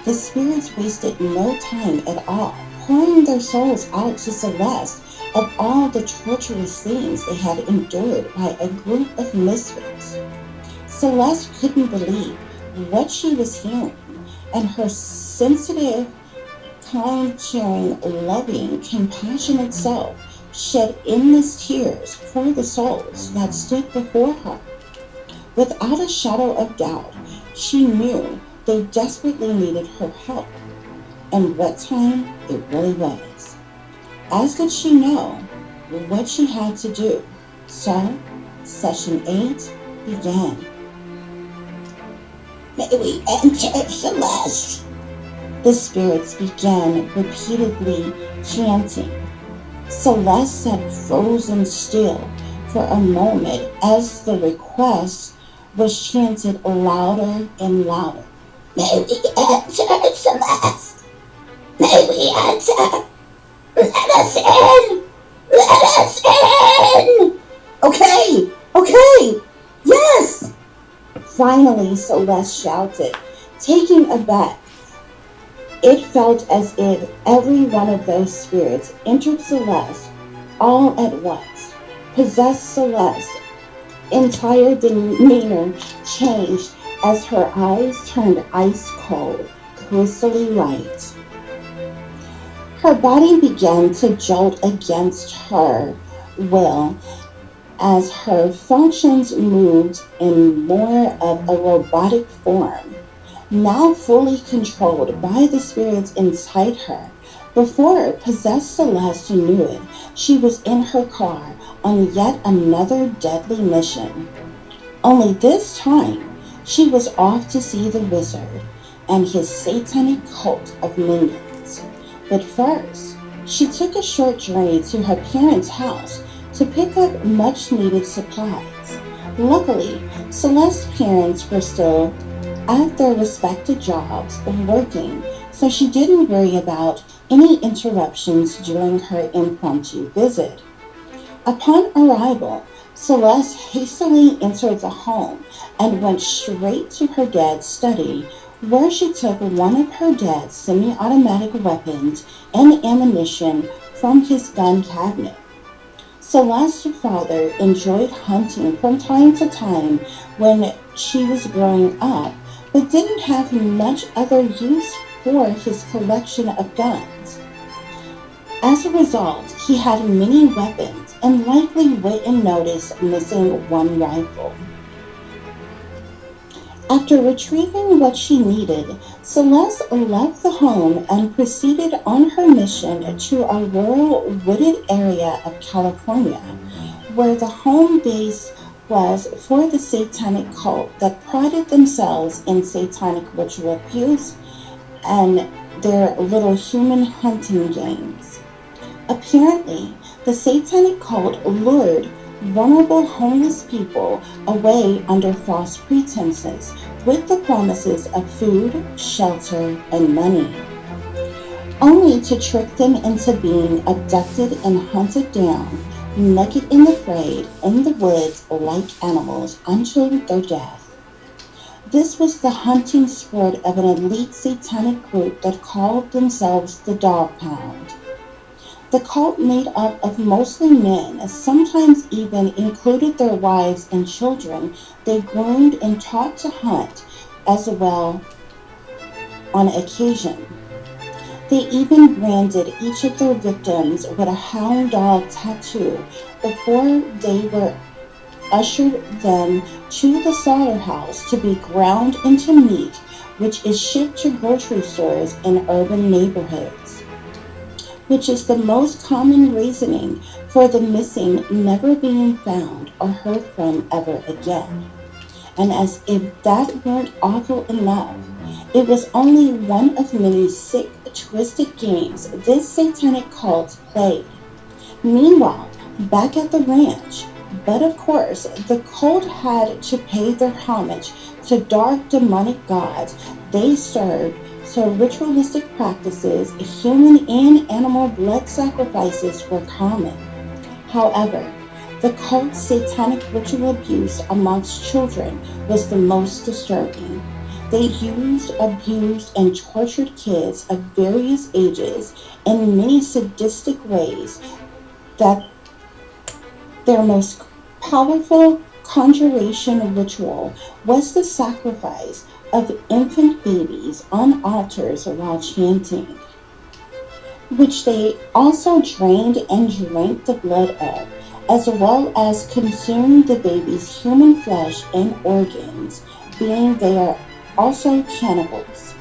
The spirits wasted no time at all, pouring their souls out to Celeste of all the torturous things they had endured by a group of misfits. Celeste couldn't believe what she was hearing, and her sensitive, kind, caring, loving, compassionate self shed endless tears for the souls that stood before her. Without a shadow of doubt, she knew they desperately needed her help, and what time it really was. As did she know what she had to do. So, Session 8 began. May we enter, Celeste? The spirits began repeatedly chanting. Celeste sat frozen still for a moment as the request was chanted louder and louder. May we enter, Celeste? May we enter? Let us in! Let us in! Okay, yes! Finally, Celeste shouted, taking aback. It felt as if every one of those spirits entered Celeste all at once, possessed Celeste. Entire demeanor changed as her eyes turned ice cold, crystally white. Her body began to jolt against her will as her functions moved in more of a robotic form, now fully controlled by the spirits inside her. Before possessed Celeste knew it, she was in her car on yet another deadly mission. Only this time, she was off to see the wizard and his satanic cult of minions. But first, she took a short journey to her parents' house to pick up much-needed supplies. Luckily, Celeste's parents were still at their respective jobs working, so she didn't worry about any interruptions during her impromptu visit. Upon arrival, Celeste hastily entered the home and went straight to her dad's study, where she took one of her dad's semi-automatic weapons and ammunition from his gun cabinet. Celeste's father enjoyed hunting from time to time when she was growing up, but didn't have much other use for his collection of guns. As a result, he had many weapons and likely wouldn't notice missing one rifle. After retrieving what she needed, Celeste left the home and proceeded on her mission to a rural wooded area of California, where the home base was for the satanic cult that prided themselves in satanic ritual abuse and their little human hunting games. Apparently, the satanic cult lured vulnerable homeless people away under false pretenses with the promises of food, shelter, and money, only to trick them into being abducted and hunted down, naked and afraid, in the woods like animals until their death. This was the hunting sport of an elite satanic group that called themselves the Dog Pound. The cult, made up of mostly men, sometimes even included their wives and children they groomed and taught to hunt as well on occasion. They even branded each of their victims with a hound dog tattoo before they were ushered them to the slaughterhouse to be ground into meat, which is shipped to grocery stores in urban neighborhoods, which is the most common reasoning for the missing never being found or heard from ever again. And as if that weren't awful enough, it was only one of many sick, twisted games this satanic cult played. Meanwhile, back at the ranch, but of course, the cult had to pay their homage to dark demonic gods they served, so ritualistic practices, human and animal blood sacrifices were common. However, the cult's satanic ritual abuse amongst children was the most disturbing. They used, abused, and tortured kids of various ages in many sadistic ways. That their most powerful conjuration ritual was the sacrifice of infant babies on altars while chanting, which they also drained and drank the blood of, as well as consumed the baby's human flesh and organs, being they are also cannibals.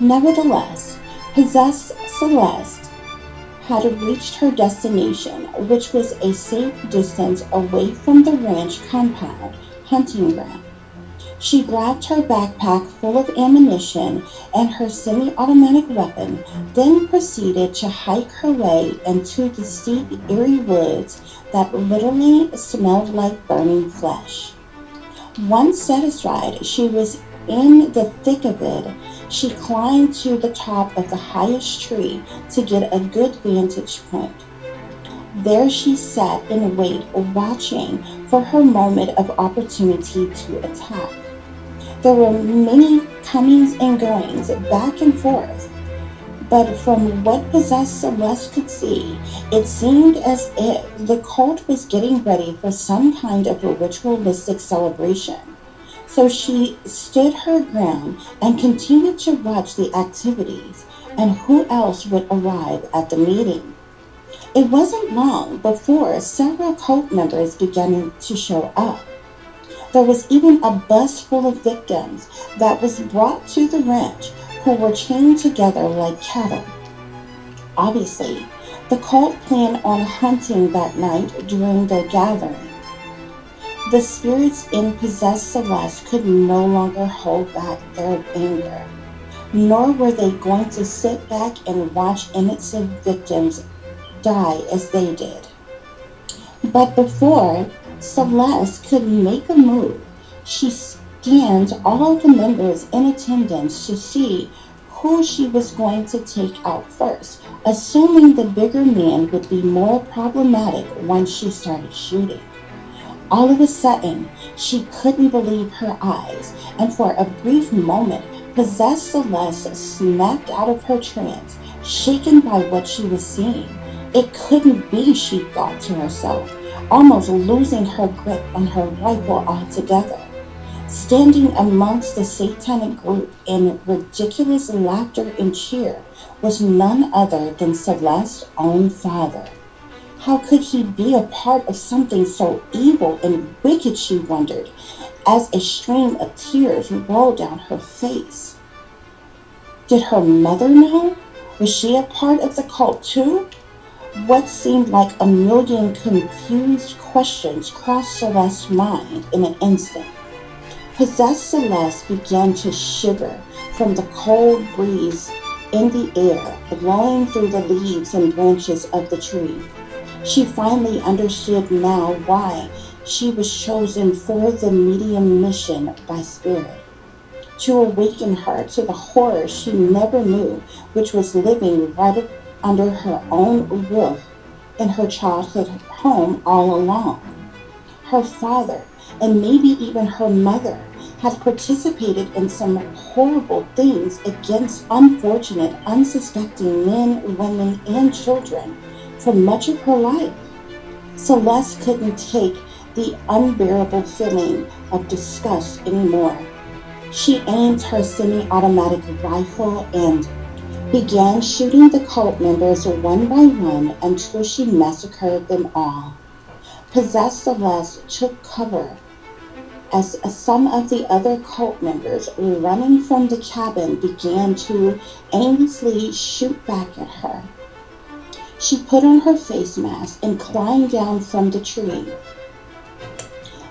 Nevertheless, possessed Celeste had reached her destination, which was a safe distance away from the ranch compound hunting ground. She grabbed her backpack full of ammunition and her semi-automatic weapon, then proceeded to hike her way into the steep, eerie woods that literally smelled like burning flesh. Once satisfied she was in the thick of it, she climbed to the top of the highest tree to get a good vantage point. There she sat in wait, watching for her moment of opportunity to attack. There were many comings and goings, back and forth, but from what possessed Celeste could see, it seemed as if the cult was getting ready for some kind of a ritualistic celebration. So she stood her ground and continued to watch the activities and who else would arrive at the meeting. It wasn't long before several cult members began to show up. There was even a bus full of victims that was brought to the ranch who were chained together like cattle. Obviously, the cult planned on hunting that night during their gathering. The spirits in possessed Celeste could no longer hold back their anger, nor were they going to sit back and watch innocent victims die as they did. But before Celeste could make a move, she scanned all of the members in attendance to see who she was going to take out first, assuming the bigger man would be more problematic once she started shooting. All of a sudden, she couldn't believe her eyes, and for a brief moment, possessed Celeste snapped out of her trance, shaken by what she was seeing. It couldn't be, she thought to herself, almost losing her grip on her rifle altogether. Standing amongst the satanic group in ridiculous laughter and cheer was none other than Celeste's own father. How could he be a part of something so evil and wicked, she wondered, as a stream of tears rolled down her face. Did her mother know? Was she a part of the cult too? What seemed like a million confused questions crossed Celeste's mind in an instant. Possessed Celeste began to shiver from the cold breeze in the air, blowing through the leaves and branches of the tree. She finally understood now why she was chosen for the medium mission by Spirit, to awaken her to the horror she never knew, which was living right under her own roof in her childhood home all along. Her father, and maybe even her mother, had participated in some horrible things against unfortunate, unsuspecting men, women, and children for much of her life. Celeste couldn't take the unbearable feeling of disgust anymore. She aimed her semi-automatic rifle and began shooting the cult members one by one until she massacred them all. Possessed Celeste took cover as some of the other cult members running from the cabin began to aimlessly shoot back at her. She put on her face mask and climbed down from the tree,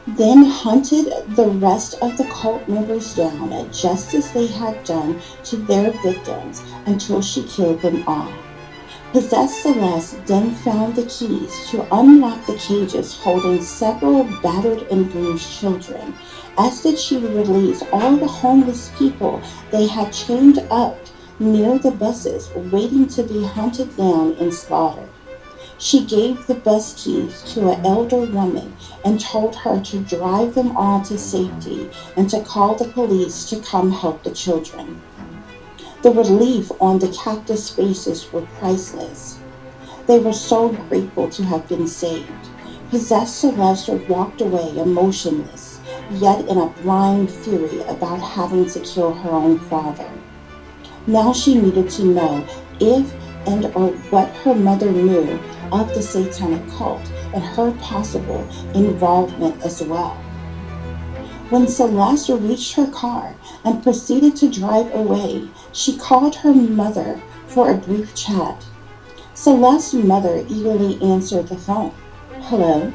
then hunted the rest of the cult members down just as they had done to their victims until she killed them all. Possessed Celeste then found the keys to unlock the cages holding several battered and bruised children, as did she release all the homeless people they had chained up near the buses, waiting to be hunted down and slaughtered. She gave the bus keys to an elder woman and told her to drive them all to safety and to call the police to come help the children. The relief on the cactus faces were priceless. They were so grateful to have been saved. Possessed Celeste walked away emotionless, yet in a blind fury about having to kill her own father. Now she needed to know if and or what her mother knew of the satanic cult and her possible involvement as well. When Celeste reached her car and proceeded to drive away, she called her mother for a brief chat. Celeste's mother eagerly answered the phone. Hello?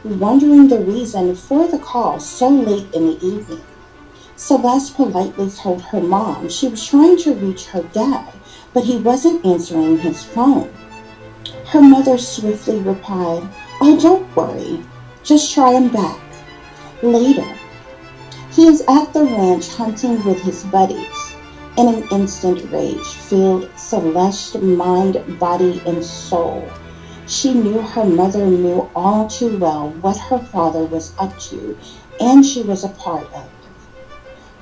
Wondering the reason for the call so late in the evening, Celeste politely told her mom she was trying to reach her dad, but he wasn't answering his phone. Her mother swiftly replied, Oh, don't worry. Just try him back. Later, he is at the ranch hunting with his buddies. In an instant, rage filled Celeste's mind, body, and soul. She knew her mother knew all too well what her father was up to, and she was a part of it.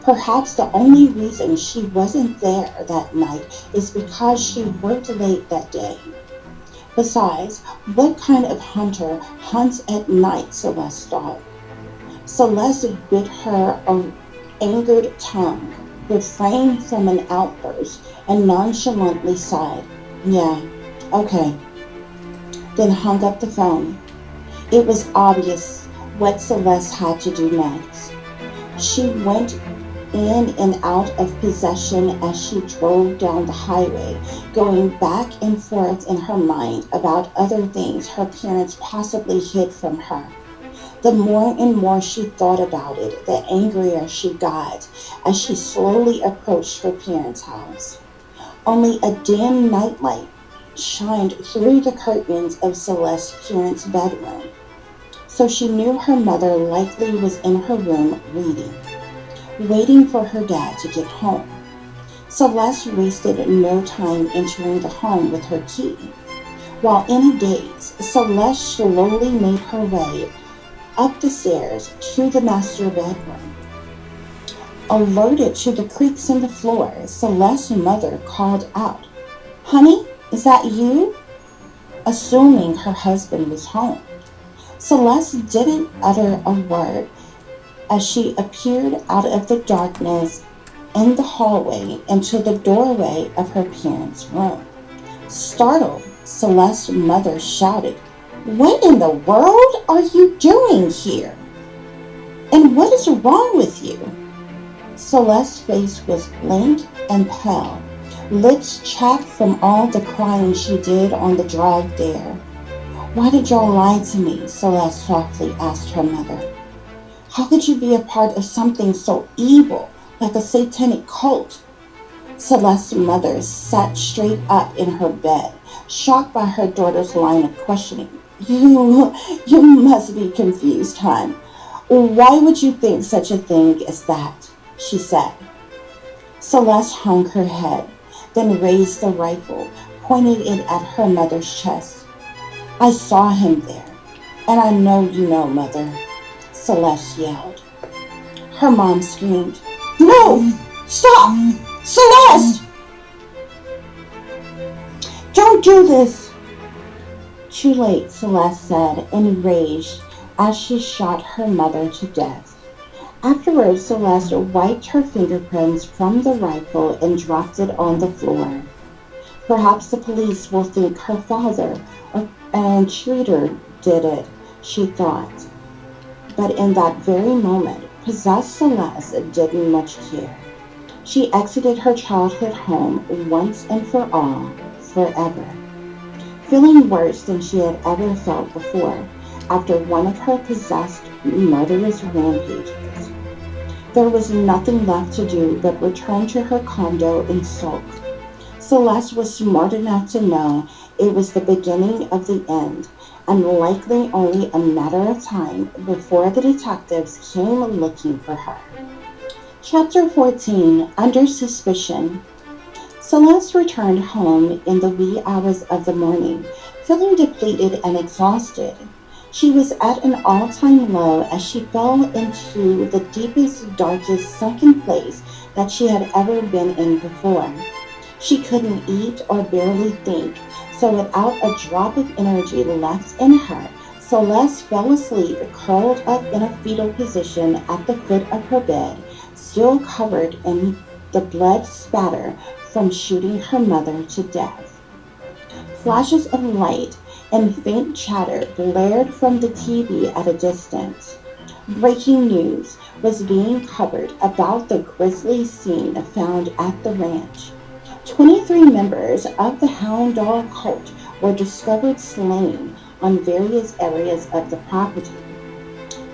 Perhaps the only reason she wasn't there that night is because she worked late that day. Besides, what kind of hunter hunts at night, Celeste thought. Celeste bit her angered tongue, refrained from an outburst, and nonchalantly sighed. Yeah, okay. Then hung up the phone. It was obvious what Celeste had to do next. She went in and out of possession as she drove down the highway, going back and forth in her mind about other things her parents possibly hid from her. The more and more she thought about it, the angrier she got as she slowly approached her parents' house. Only a dim nightlight shined through the curtains of Celeste's parents' bedroom, so she knew her mother likely was in her room reading, waiting for her dad to get home. Celeste wasted no time entering the home with her key. While in a daze, Celeste slowly made her way up the stairs to the master bedroom. Alerted to the creaks in the floor, Celeste's mother called out, Honey, is that you? Assuming her husband was home. Celeste didn't utter a word as she appeared out of the darkness in the hallway into the doorway of her parents' room. Startled, Celeste's mother shouted, "What in the world are you doing here? And what is wrong with you?" Celeste's face was blank and pale, lips chapped from all the crying she did on the drive there. "Why did y'all lie to me?" Celeste softly asked her mother. "How could you be a part of something so evil, like a satanic cult?" Celeste's mother sat straight up in her bed, shocked by her daughter's line of questioning. You must be confused, hon. Why would you think such a thing as that?" she said. Celeste hung her head, then raised the rifle, pointed it at her mother's chest. "I saw him there, and I know you know, Mother," Celeste yelled. Her mom screamed, "No! Stop! Celeste! Don't do this!" "Too late," Celeste said, enraged as she shot her mother to death. Afterwards, Celeste wiped her fingerprints from the rifle and dropped it on the floor. "Perhaps the police will think her father or an intruder did it," she thought. But in that very moment, possessed Celeste didn't much care. She exited her childhood home once and for all, forever, feeling worse than she had ever felt before after one of her possessed, murderous rampages. There was nothing left to do but return to her condo and sulk. Celeste was smart enough to know it was the beginning of the end, and likely only a matter of time before the detectives came looking for her. Chapter 14, Under Suspicion. Celeste returned home in the wee hours of the morning, feeling depleted and exhausted. She was at an all-time low as she fell into the deepest, darkest, sunken place that she had ever been in before. She couldn't eat or barely think, so without a drop of energy left in her, Celeste fell asleep, curled up in a fetal position at the foot of her bed, still covered in the blood spatter from shooting her mother to death. Flashes of light and faint chatter blared from the TV at a distance. Breaking news was being covered about the grisly scene found at the ranch. 23 members of the Hound Dog cult were discovered slain on various areas of the property.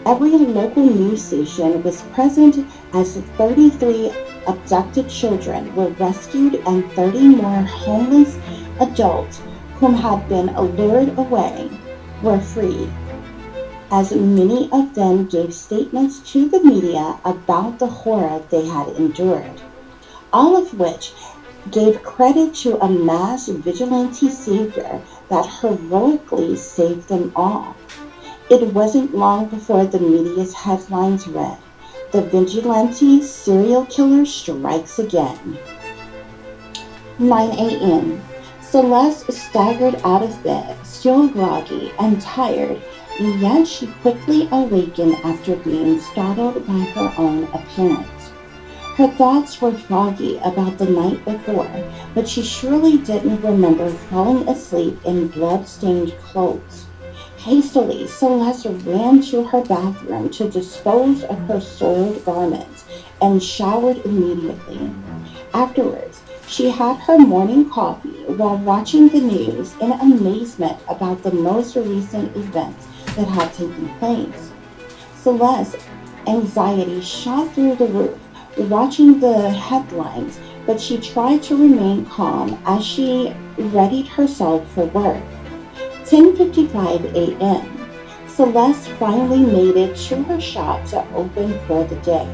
Every local news station was present as 33 abducted children were rescued and 30 more homeless adults whom had been lured away were freed, as many of them gave statements to the media about the horror they had endured, all of which gave credit to a mass vigilante savior that heroically saved them all. It wasn't long before the media's headlines read, "The vigilante serial killer strikes again." 9 a.m. Celeste staggered out of bed, still groggy and tired, yet she quickly awakened after being startled by her own appearance. Her thoughts were foggy about the night before, but she surely didn't remember falling asleep in blood-stained clothes. Hastily, Celeste ran to her bathroom to dispose of her soiled garments and showered immediately. Afterwards, she had her morning coffee while watching the news in amazement about the most recent events that had taken place. Celeste's anxiety shot through the roof watching the headlines, but she tried to remain calm as she readied herself for work. 10:55 a.m. Celeste finally made it to her shop to open for the day.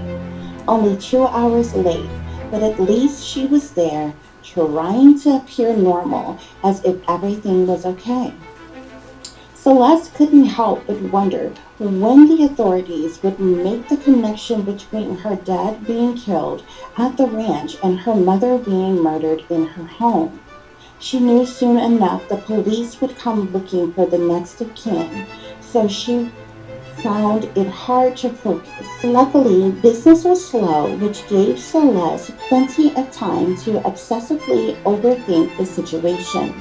Only 2 hours late, but at least she was there, trying to appear normal as if everything was okay. Celeste couldn't help but wonder when the authorities would make the connection between her dad being killed at the ranch and her mother being murdered in her home. She knew soon enough the police would come looking for the next of kin, so she found it hard to focus. Luckily, business was slow, which gave Celeste plenty of time to obsessively overthink the situation.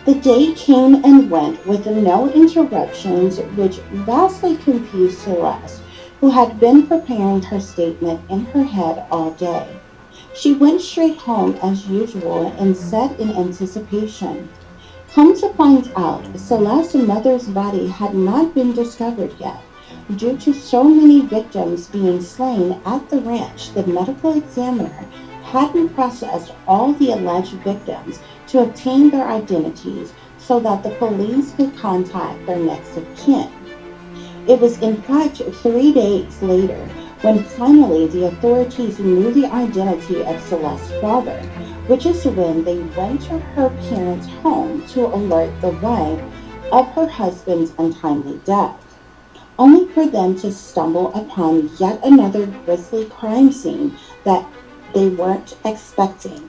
The day came and went with no interruptions, which vastly confused Celeste, who had been preparing her statement in her head all day. She went straight home as usual and sat in anticipation. Come to find out, Celeste's mother's body had not been discovered yet. Due to so many victims being slain at the ranch, the medical examiner hadn't processed all the alleged victims to obtain their identities so that the police could contact their next of kin. It was in fact 3 days later when finally the authorities knew the identity of Celeste's father, which is when they went to her parents' home to alert the wife of her husband's untimely death, only for them to stumble upon yet another grisly crime scene that they weren't expecting.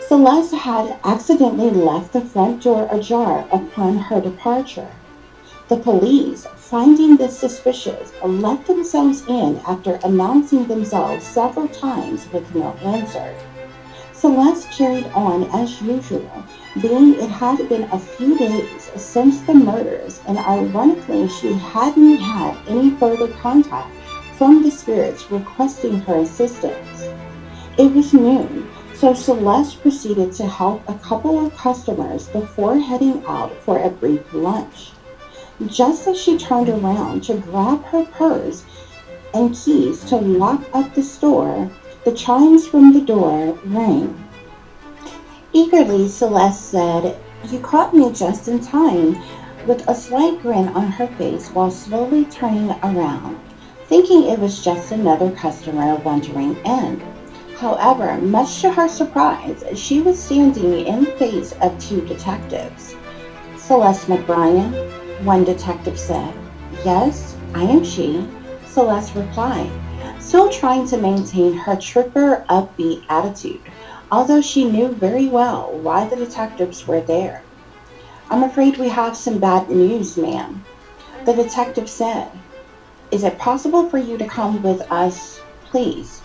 Celeste had accidentally left the front door ajar upon her departure. The police, finding this suspicious, let themselves in after announcing themselves several times with no answer. Celeste carried on as usual, being it had been a few days since the murders, and ironically she hadn't had any further contact from the spirits requesting her assistance. It was noon, so Celeste proceeded to help a couple of customers before heading out for a brief lunch. Just as she turned around to grab her purse and keys to lock up the store, the chimes from the door rang. Eagerly, Celeste said, "You caught me just in time," with a slight grin on her face while slowly turning around, thinking it was just another customer wandering in. However, much to her surprise, she was standing in the face of two detectives. "Celeste McBrien," one detective said. "Yes, I am she," Celeste replied, still trying to maintain her chipper, upbeat attitude, although she knew very well why the detectives were there. "I'm afraid we have some bad news, ma'am," the detective said. "Is it possible for you to come with us, please?"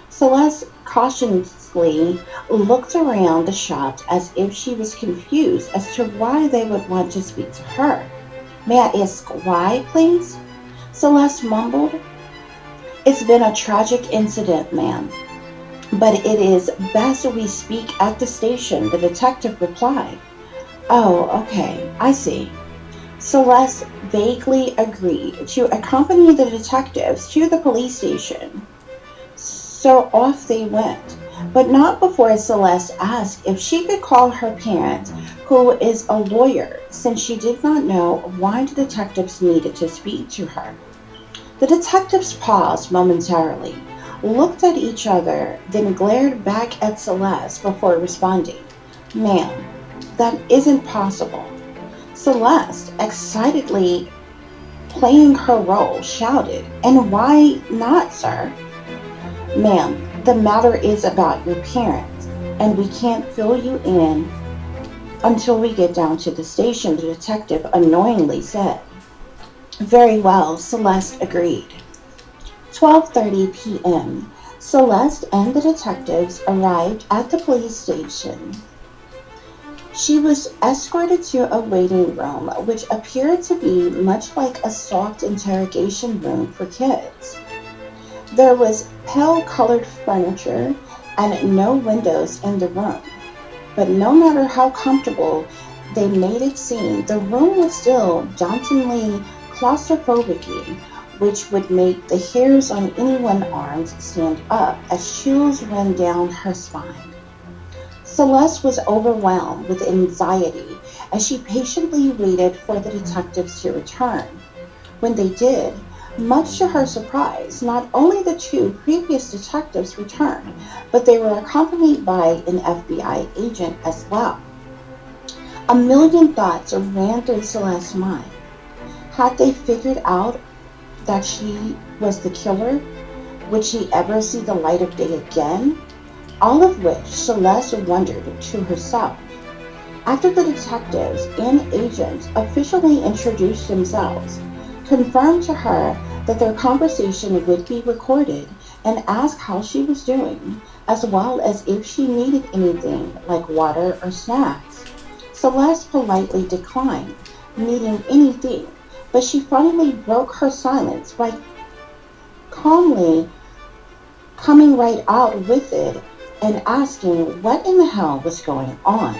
Celeste cautiously looked around the shop as if she was confused as to why they would want to speak to her. "May I ask why, please?" Celeste mumbled. "It's been a tragic incident, ma'am, but it is best we speak at the station," the detective replied. "Oh, okay, I see." Celeste vaguely agreed to accompany the detectives to the police station. So off they went, but not before Celeste asked if she could call her parent, who is a lawyer, since she did not know why the detectives needed to speak to her. The detectives paused momentarily, looked at each other, then glared back at Celeste before responding. "Ma'am, that isn't possible." Celeste, excitedly playing her role, shouted, "And why not, sir?" "Ma'am, the matter is about your parents, and we can't fill you in until we get down to the station," the detective annoyingly said. "Very well," Celeste agreed. 12:30 p.m. Celeste and the detectives arrived at the police station. She was escorted to a waiting room, which appeared to be much like a soft interrogation room for kids. There was pale-colored furniture and no windows in the room, but no matter how comfortable they made it seem, the room was still dauntingly claustrophobic, which would make the hairs on anyone's arms stand up as chills ran down her spine. Celeste was overwhelmed with anxiety as she patiently waited for the detectives to return. When they did, much to her surprise, not only the two previous detectives returned, but they were accompanied by an FBI agent as well. A million thoughts ran through Celeste's mind. Had they figured out that she was the killer? Would she ever see the light of day again? All of which Celeste wondered to herself. After the detectives and agents officially introduced themselves, confirmed to her that their conversation would be recorded, and asked how she was doing, as well as if she needed anything like water or snacks, Celeste politely declined needing anything, but she finally broke her silence by calmly coming right out with it and asking what in the hell was going on.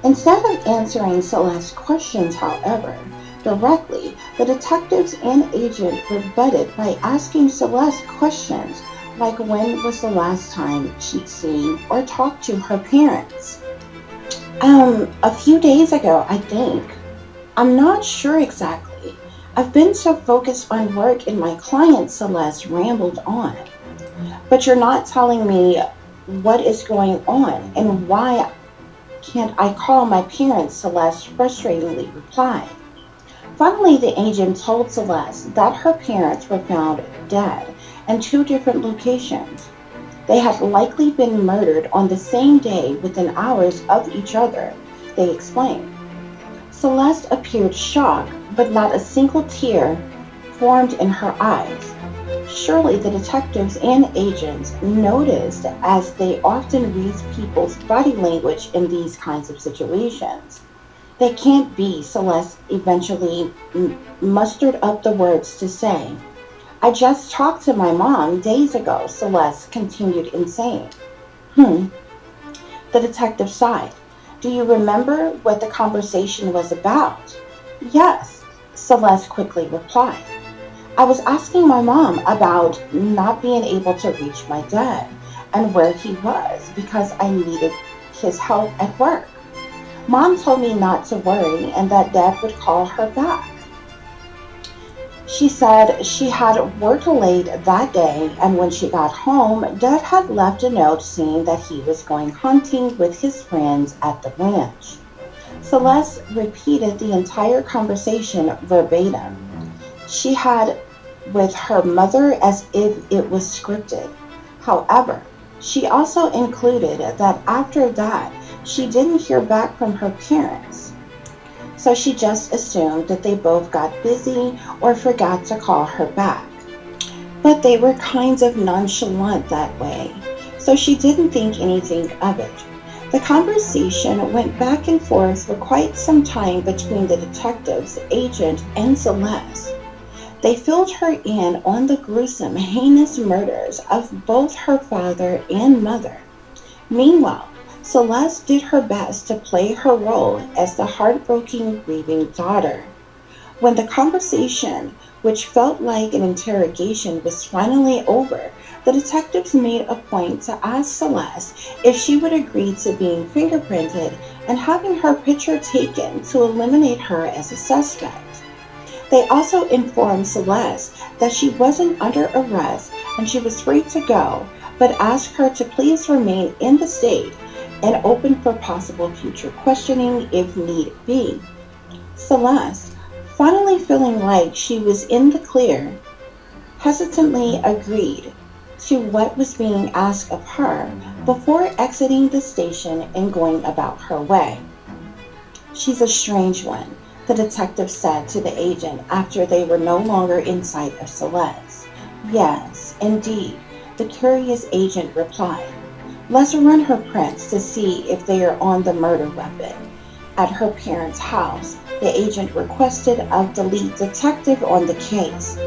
Instead of answering Celeste's questions, however, directly, the detectives and agent rebutted by asking Celeste questions like when was the last time she'd seen or talked to her parents. A few days ago, I think. I'm not sure exactly. I've been so focused on work and my client, Celeste rambled on. But you're not telling me what is going on and why can't I call my parents, Celeste frustratingly replied. Finally, the agent told Celeste that her parents were found dead in two different locations. They had likely been murdered on the same day within hours of each other, they explained. Celeste appeared shocked, but not a single tear formed in her eyes. Surely the detectives and agents noticed, as they often read people's body language in these kinds of situations. They can't be, Celeste eventually mustered up the words to say. I just talked to my mom days ago, Celeste continued in saying. Hmm, the detective sighed. Do you remember what the conversation was about? Yes, Celeste quickly replied. I was asking my mom about not being able to reach my dad and where he was because I needed his help at work. Mom told me not to worry and that Dad would call her back. She said she had worked late that day, and when she got home, Dad had left a note saying that he was going hunting with his friends at the ranch. Celeste repeated the entire conversation verbatim. She had with her mother as if it was scripted. However, she also included that after that, she didn't hear back from her parents. So she just assumed that they both got busy or forgot to call her back. But they were kind of nonchalant that way, so she didn't think anything of it. The conversation went back and forth for quite some time between the detectives, agent, and Celeste. They filled her in on the gruesome, heinous murders of both her father and mother. Meanwhile, Celeste did her best to play her role as the heartbroken, grieving daughter. When the conversation, which felt like an interrogation, was finally over, the detectives made a point to ask Celeste if she would agree to being fingerprinted and having her picture taken to eliminate her as a suspect. They also informed Celeste that she wasn't under arrest and she was free to go, but asked her to please remain in the state and open for possible future questioning if need be. Celeste, finally feeling like she was in the clear, hesitantly agreed to what was being asked of her before exiting the station and going about her way. She's a strange one, the detective said to the agent after they were no longer in sight of Celeste. Yes, indeed, the curious agent replied. Let's run her prints to see if they are on the murder weapon. At her parents' house, the agent requested of the lead detective on the case,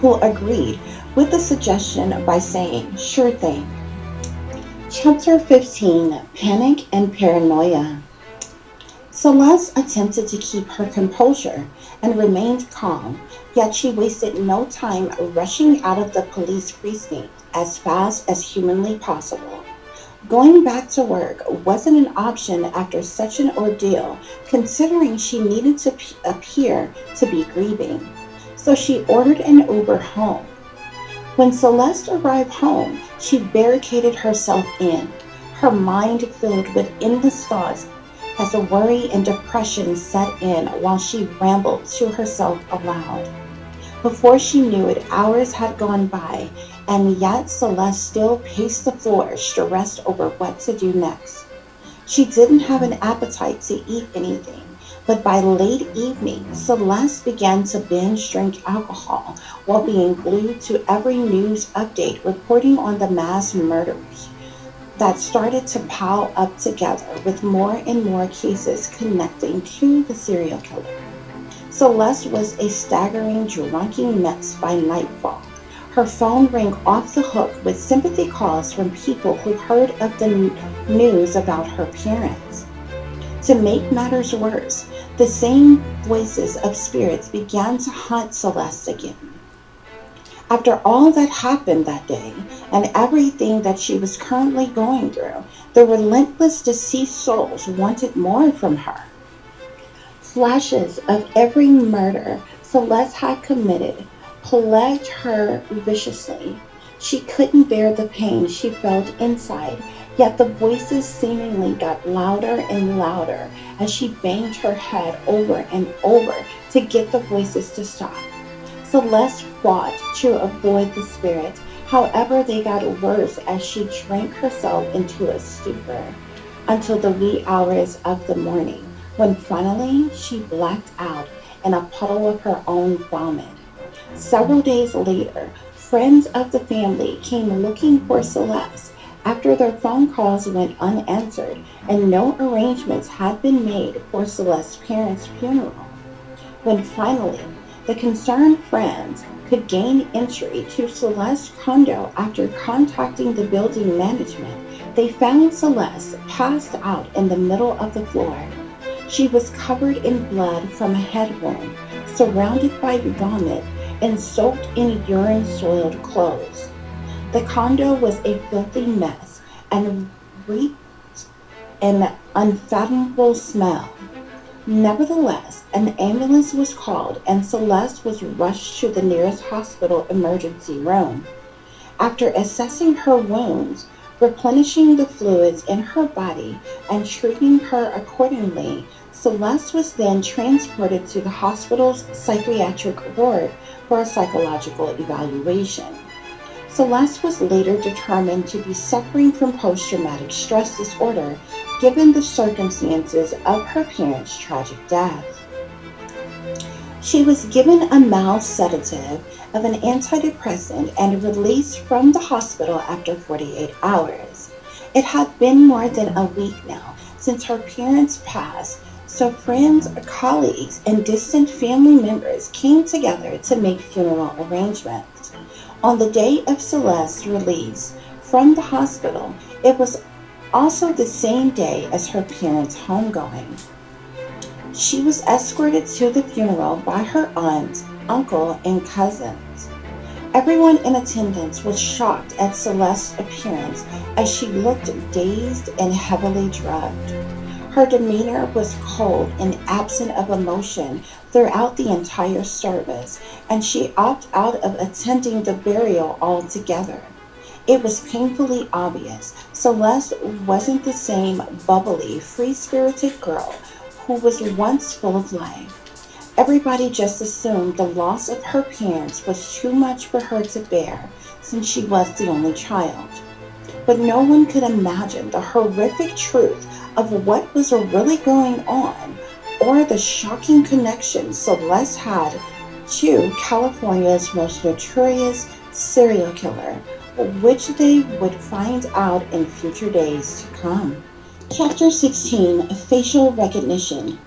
who agreed with the suggestion by saying, sure thing. Chapter 15, Panic and Paranoia. Celeste attempted to keep her composure and remained calm, yet she wasted no time rushing out of the police precinct as fast as humanly possible. Going back to work wasn't an option after such an ordeal, considering she needed to appear to be grieving. So she ordered an Uber home. When Celeste arrived home, she barricaded herself in, her mind filled with endless thoughts as the worry and depression set in while she rambled to herself aloud. Before she knew it, hours had gone by, and yet Celeste still paced the floor, stressed over what to do next. She didn't have an appetite to eat anything, but by late evening, Celeste began to binge drink alcohol while being glued to every news update reporting on the mass murders that started to pile up together with more and more cases connecting to the serial killer. Celeste was a staggering, drunken mess by nightfall. Her phone rang off the hook with sympathy calls from people who heard of the news about her parents. To make matters worse, the same voices of spirits began to haunt Celeste again. After all that happened that day, and everything that she was currently going through, the relentless deceased souls wanted more from her. Flashes of every murder Celeste had committed plagued her viciously. She couldn't bear the pain she felt inside, yet the voices seemingly got louder and louder as she banged her head over and over to get the voices to stop. Celeste fought to avoid the spirits, however they got worse as she drank herself into a stupor until the wee hours of the morning, when finally she blacked out in a puddle of her own vomit. Several days later, friends of the family came looking for Celeste after their phone calls went unanswered and no arrangements had been made for Celeste's parents' funeral. When finally the concerned friends could gain entry to Celeste's condo after contacting the building management, they found Celeste passed out in the middle of the floor. She was covered in blood from a head wound, surrounded by vomit, and soaked in urine-soiled clothes. The condo was a filthy mess and reeked an unfathomable smell. Nevertheless, an ambulance was called and Celeste was rushed to the nearest hospital emergency room. After assessing her wounds, replenishing the fluids in her body, and treating her accordingly, Celeste was then transported to the hospital's psychiatric ward for a psychological evaluation. Celeste was later determined to be suffering from post-traumatic stress disorder given the circumstances of her parents' tragic death. She was given a mild sedative of an antidepressant and released from the hospital after 48 hours. It had been more than a week now since her parents passed, so friends, colleagues, and distant family members came together to make funeral arrangements. On the day of Celeste's release from the hospital, it was also the same day as her parents' homegoing. She was escorted to the funeral by her aunt, uncle, and cousins. Everyone in attendance was shocked at Celeste's appearance as she looked dazed and heavily drugged. Her demeanor was cold and absent of emotion throughout the entire service, and she opted out of attending the burial altogether. It was painfully obvious Celeste wasn't the same bubbly, free-spirited girl who was once full of life. Everybody just assumed the loss of her parents was too much for her to bear since she was the only child. But no one could imagine the horrific truth of what was really going on or the shocking connection Celeste had to California's most notorious serial killer, which they would find out in future days to come. Chapter 16, Facial Recognition.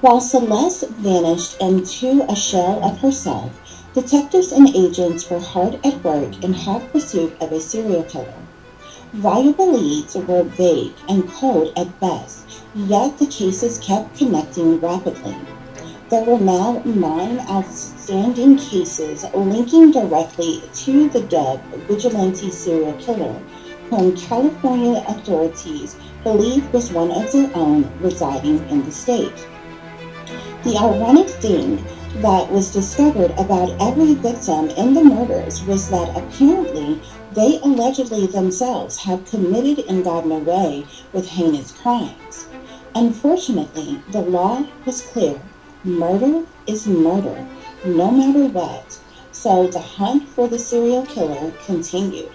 While Celeste vanished into a shell of herself, detectives and agents were hard at work in hot pursuit of a serial killer. Valuable leads were vague and cold at best, yet the cases kept connecting rapidly. There were now 9 outstanding cases linking directly to the dubbed vigilante serial killer, whom California authorities believed was one of their own residing in the state. The ironic thing that was discovered about every victim in the murders was that apparently they allegedly themselves had committed and gotten away with heinous crimes. Unfortunately, the law was clear. Murder is murder, no matter what. So the hunt for the serial killer continued.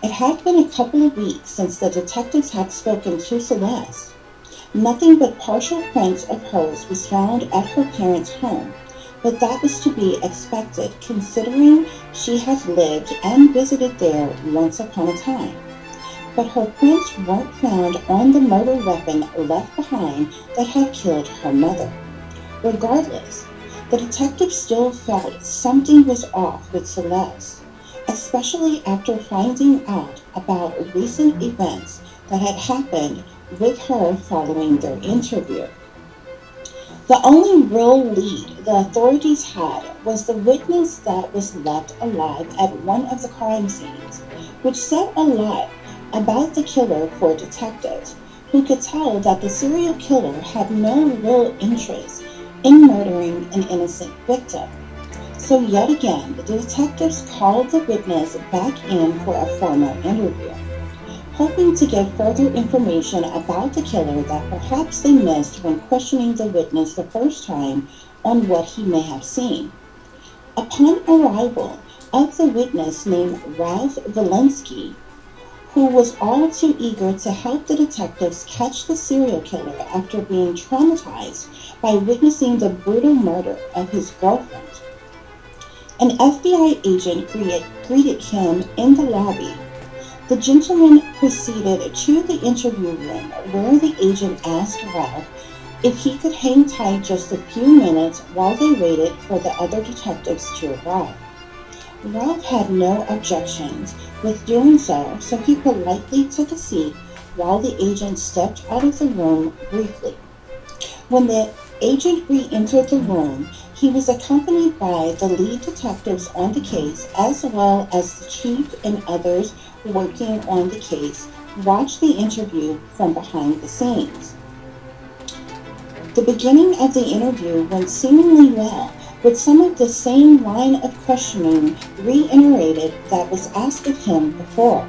It had been a couple of weeks since the detectives had spoken to Celeste. Nothing but partial prints of hers was found at her parents' home, but that was to be expected considering she had lived and visited there once upon a time. But her prints weren't found on the murder weapon left behind that had killed her mother. Regardless, the detective still felt something was off with Celeste, especially after finding out about recent events that had happened with her following their interview. The only real lead the authorities had was the witness that was left alive at one of the crime scenes, which said a lot about the killer for detectives, who could tell that the serial killer had no real interest in murdering an innocent victim. So yet again, the detectives called the witness back in for a formal interview, hoping to get further information about the killer that perhaps they missed when questioning the witness the first time on what he may have seen. Upon arrival of the witness named Ralph Walensky, who was all too eager to help the detectives catch the serial killer after being traumatized by witnessing the brutal murder of his girlfriend. An FBI agent greeted him in the lobby. The gentleman proceeded to the interview room where the agent asked Ralph if he could hang tight just a few minutes while they waited for the other detectives to arrive. Ralph had no objections with doing so, so he politely took a seat while the agent stepped out of the room briefly. When the agent re-entered the room, he was accompanied by the lead detectives on the case, as well as the chief and others working on the case watched the interview from behind the scenes. The beginning of the interview went seemingly well, with some of the same line of questioning reiterated that was asked of him before.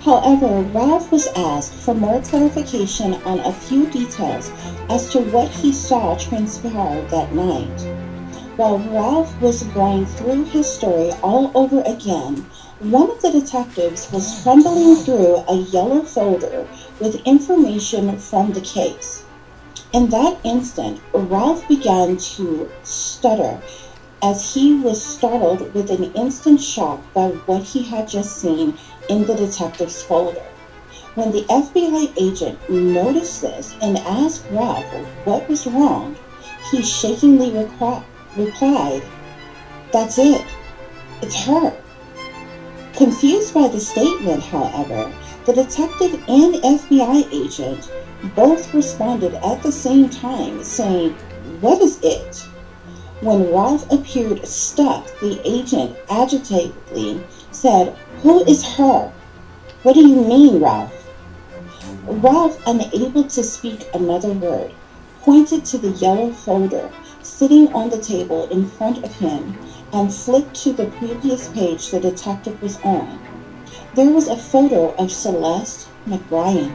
However, Ralph was asked for more clarification on a few details as to what he saw transpire that night. While Ralph was going through his story all over again, one of the detectives was fumbling through a yellow folder with information from the case. In that instant, Ralph began to stutter as he was startled with an instant shock by what he had just seen in the detective's folder. When the FBI agent noticed this and asked Ralph what was wrong, he shakingly replied, "That's it. It's her." Confused by the statement, however, the detective and FBI agent both responded at the same time, saying, "What is it?" When Ralph appeared stuck, the agent agitatedly said, "Who is her? What do you mean, Ralph?" Ralph, unable to speak another word, pointed to the yellow folder sitting on the table in front of him and flipped to the previous page the detective was on. There was a photo of Celeste McBrien.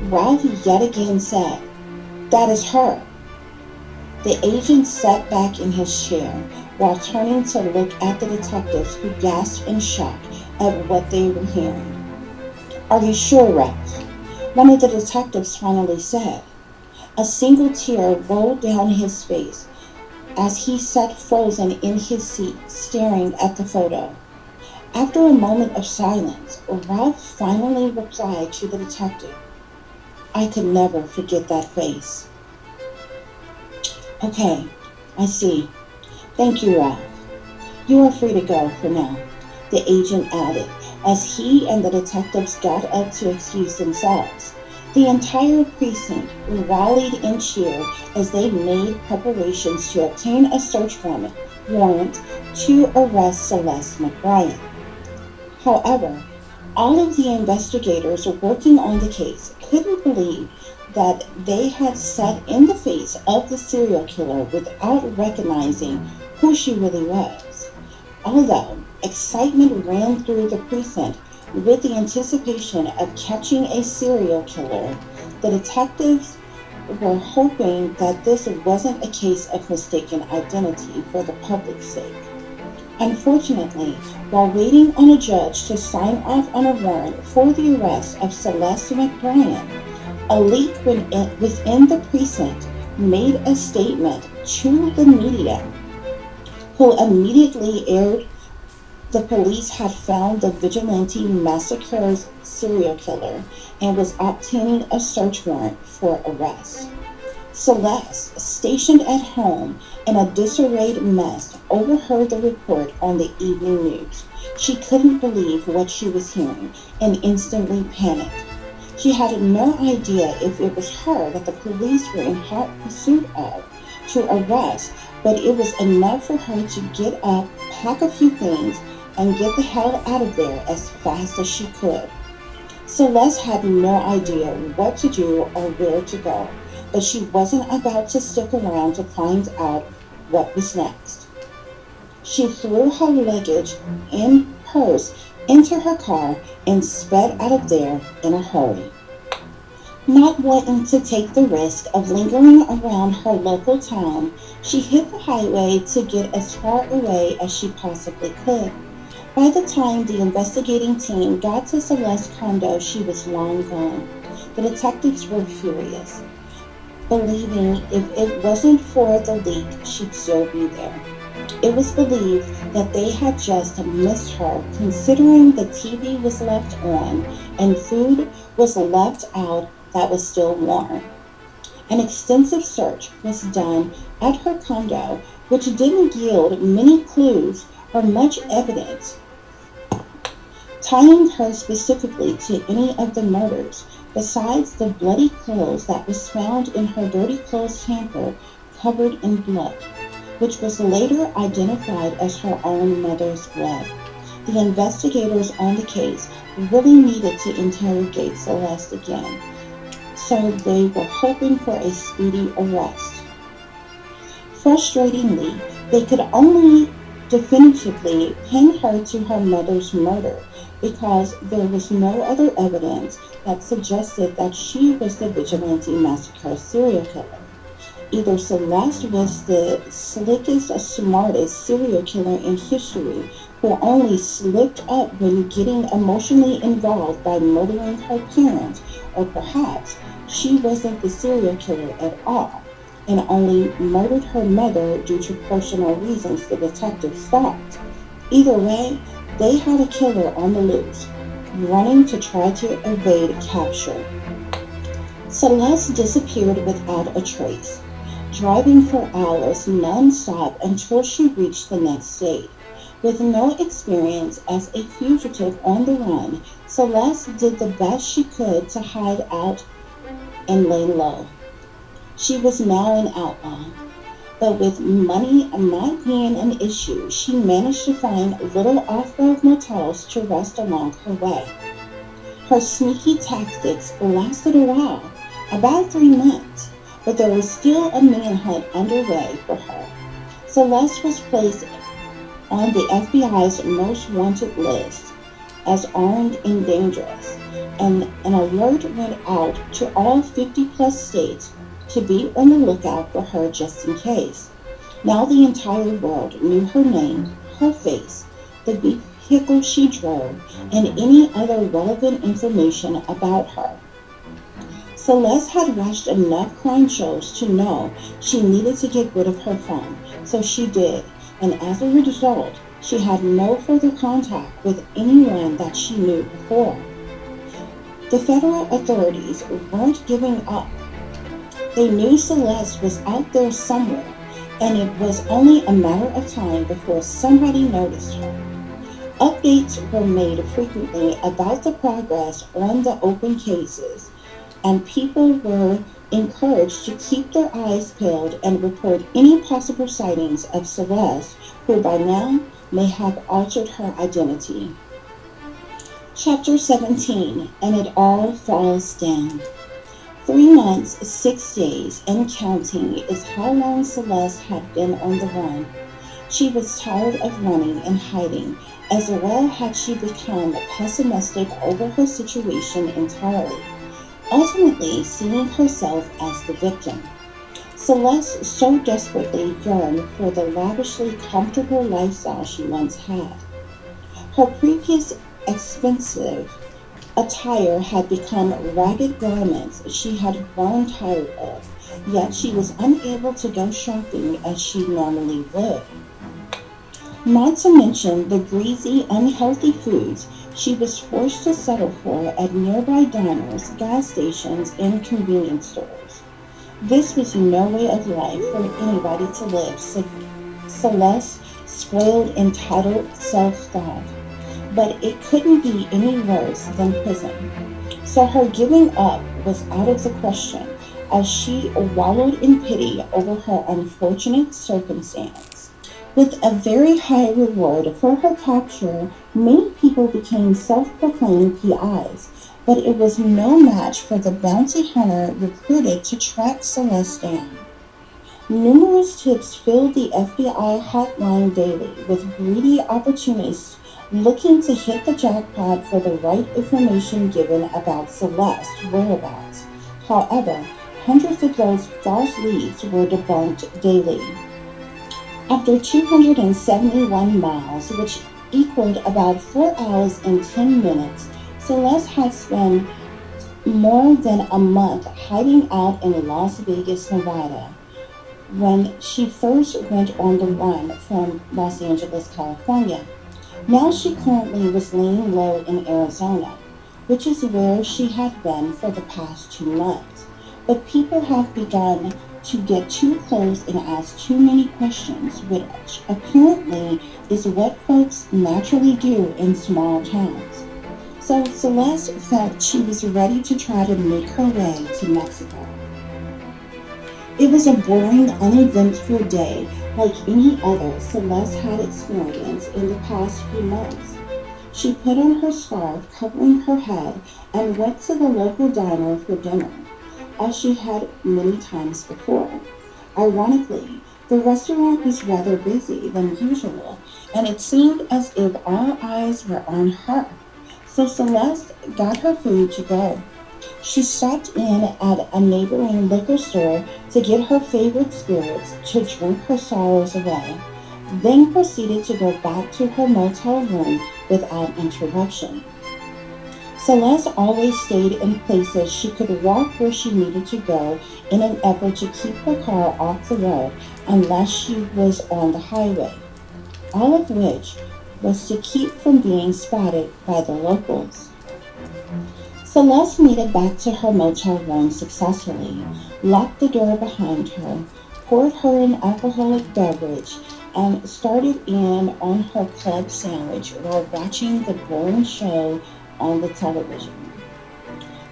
Ralph yet again said, "That is her." The agent sat back in his chair while turning to look at the detectives, who gasped in shock at what they were hearing. "Are you sure, Ralph?" one of the detectives finally said. A single tear rolled down his face as he sat frozen in his seat, staring at the photo. After a moment of silence, Ralph finally replied to the detective, "I could never forget that face." "Okay, I see. Thank you, Ralph. You are free to go for now," the agent added as he and the detectives got up to excuse themselves. The entire precinct rallied and cheered as they made preparations to obtain a search warrant to arrest Celeste McBrien. However, all of the investigators working on the case couldn't believe that they had sat in the face of the serial killer without recognizing who she really was. Although excitement ran through the precinct with the anticipation of catching a serial killer, the detectives were hoping that this wasn't a case of mistaken identity for the public's sake. Unfortunately, while waiting on a judge to sign off on a warrant for the arrest of Celeste McBrien, a leak within the precinct made a statement to the media, who immediately aired the police had found the vigilante MASSACRE's serial killer and was obtaining a search warrant for arrest. Celeste, stationed at home in a disarrayed mess, overheard the report on the evening news. She couldn't believe what she was hearing and instantly panicked. She had no idea if it was her that the police were in hot pursuit of to arrest, but it was enough for her to get up, pack a few things, and get the hell out of there as fast as she could. Celeste had no idea what to do or where to go, but she wasn't about to stick around to find out what was next. She threw her luggage and purse into her car and sped out of there in a hurry. Not wanting to take the risk of lingering around her local town, she hit the highway to get as far away as she possibly could. By the time the investigating team got to Celeste's condo, she was long gone. The detectives were furious, believing if it wasn't for the leak, she'd still be there. It was believed that they had just missed her, considering the TV was left on and food was left out that was still warm. An extensive search was done at her condo, which didn't yield many clues or much evidence tying her specifically to any of the murders, besides the bloody clothes that was found in her dirty clothes hamper covered in blood, which was later identified as her own mother's blood. The investigators on the case really needed to interrogate Celeste again, so they were hoping for a speedy arrest. Frustratingly, they could only definitively pin her to her mother's murder because there was no other evidence that suggested that she was the vigilante massacre serial killer. Either Celeste was the slickest, smartest serial killer in history who only slipped up when getting emotionally involved by murdering her parents, or perhaps she wasn't the serial killer at all and only murdered her mother due to personal reasons, the detectives thought. Either way, they had a killer on the loose, running to try to evade capture. Celeste disappeared without a trace, driving for hours non-stop until she reached the next state. With no experience as a fugitive on the run, Celeste did the best she could to hide out and lay low. She was now an outlaw, but with money not being an issue, she managed to find little off-road motels to rest along her way. Her sneaky tactics lasted a while, about 3 months, but there was still a manhunt underway for her. Celeste was placed on the FBI's most wanted list as armed and dangerous, and an alert went out to all 50-plus states to be on the lookout for her just in case. Now the entire world knew her name, her face, the vehicle she drove, and any other relevant information about her. Celeste had watched enough crime shows to know she needed to get rid of her phone, so she did, and as a result, she had no further contact with anyone that she knew before. The federal authorities weren't giving up. They knew Celeste was out there somewhere, and it was only a matter of time before somebody noticed her. Updates were made frequently about the progress on the open cases, and people were encouraged to keep their eyes peeled and report any possible sightings of Celeste, who by now may have altered her identity. Chapter 17, and it all falls down. 3 months, 6 days, and counting is how long Celeste had been on the run. She was tired of running and hiding, as well had she become pessimistic over her situation entirely, ultimately seeing herself as the victim. Celeste so desperately yearned for the lavishly comfortable lifestyle she once had. Her previous expensive attire had become ragged garments she had grown tired of, yet she was unable to go shopping as she normally would. Not to mention the greasy, unhealthy foods she was forced to settle for at nearby diners, gas stations, and convenience stores. This was no way of life for anybody to live, Celeste's spoiled, entitled self thought. But it couldn't be any worse than prison. So her giving up was out of the question as she wallowed in pity over her unfortunate circumstance. With a very high reward for her capture, many people became self-proclaimed PIs, but it was no match for the bounty hunter recruited to track Celeste down. Numerous tips filled the FBI hotline daily with greedy opportunists looking to hit the jackpot for the right information given about Celeste's whereabouts. However, hundreds of those false leads were debunked daily. After 271 miles, which equaled about 4 hours and 10 minutes, Celeste had spent more than a month hiding out in Las Vegas, Nevada, when she first went on the run from Los Angeles, California. Now she currently was laying low in Arizona, which is where she had been for the past 2 months. But people have begun to get too close and ask too many questions, which apparently is what folks naturally do in small towns. So Celeste felt she was ready to try to make her way to Mexico. It was a boring, uneventful day like any other Celeste had experienced in the past few months. She put on her scarf covering her head and went to the local diner for dinner, as she had many times before. Ironically, the restaurant was rather busy than usual, and it seemed as if all eyes were on her. So Celeste got her food to go. She stopped in at a neighboring liquor store to get her favorite spirits to drink her sorrows away, then proceeded to go back to her motel room without interruption. Celeste always stayed in places she could walk where she needed to go in an effort to keep her car off the road unless she was on the highway, all of which was to keep from being spotted by the locals. Celeste made it back to her motel room successfully, locked the door behind her, poured her an alcoholic beverage, and started in on her club sandwich while watching the boring show on the television.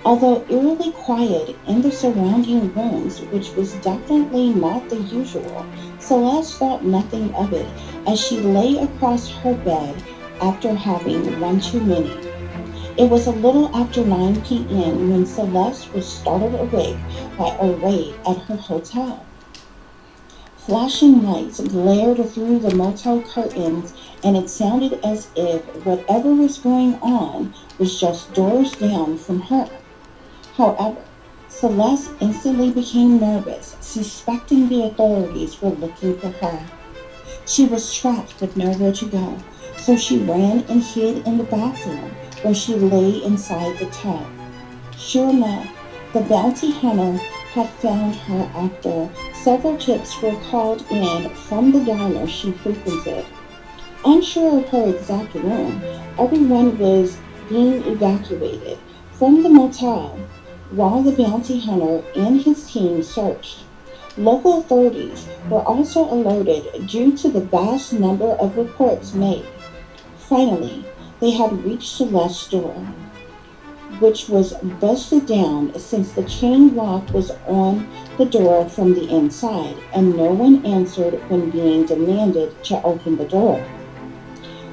Although eerily quiet in the surrounding rooms, which was definitely not the usual, Celeste thought nothing of it as she lay across her bed after having one too many. It was a little after 9 p.m. when Celeste was startled awake by a raid at her hotel. Flashing lights glared through the motel curtains, and it sounded as if whatever was going on was just doors down from her. However, Celeste instantly became nervous, suspecting the authorities were looking for her. She was trapped with nowhere to go, so she ran and hid in the bathroom, where she lay inside the tub. Sure enough, the bounty hunter had found her after several tips were called in from the diner she frequented. Unsure of her exact room, everyone was being evacuated from the motel while the bounty hunter and his team searched. Local authorities were also alerted due to the vast number of reports made. Finally, they had reached Celeste's door, which was busted down since the chain lock was on the door from the inside, and no one answered when being demanded to open the door.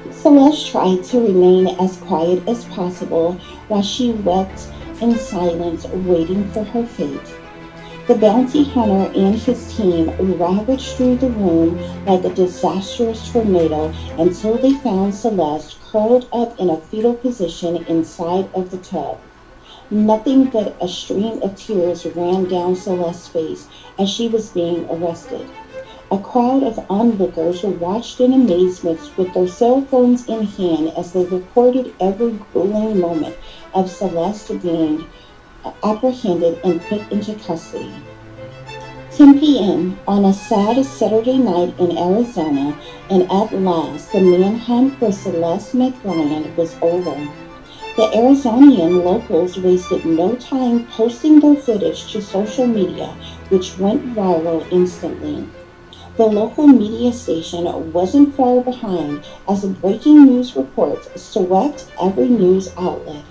Celeste tried to remain as quiet as possible while she wept in silence, waiting for her fate. The bounty hunter and his team ravaged through the room like a disastrous tornado until they found Celeste curled up in a fetal position inside of the tub. Nothing but a stream of tears ran down Celeste's face as she was being arrested. A crowd of onlookers watched in amazement with their cell phones in hand as they recorded every grueling moment of Celeste being apprehended and put into custody. 10 p.m. on a sad Saturday night in Arizona, and at last the manhunt for Celeste McBrien was over. The Arizonian locals wasted no time posting their footage to social media, which went viral instantly. The local media station wasn't far behind as breaking news reports swept every news outlet.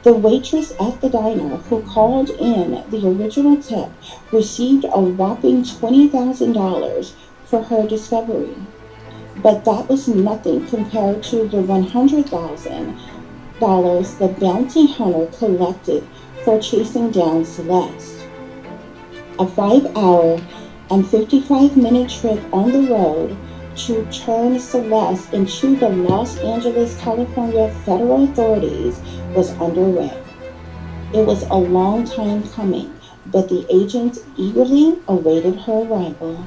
The waitress at the diner who called in the original tip received a whopping $20,000 for her discovery. But that was nothing compared to the $100,000 the bounty hunter collected for chasing down Celeste. A 5-hour and 55-minute trip on the road to turn Celeste into the Los Angeles, California federal authorities was underway. It was a long time coming, but the agents eagerly awaited her arrival.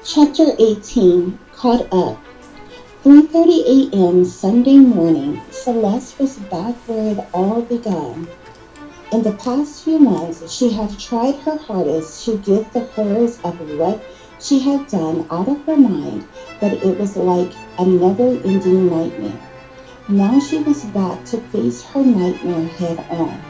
Chapter 18, Caught Up. 3:30 a.m. Sunday morning, Celeste was back where it all began. In the past few months, she had tried her hardest to get the horrors of what she had done out of her mind, but it was like a never-ending nightmare. Now she was back to face her nightmare head-on.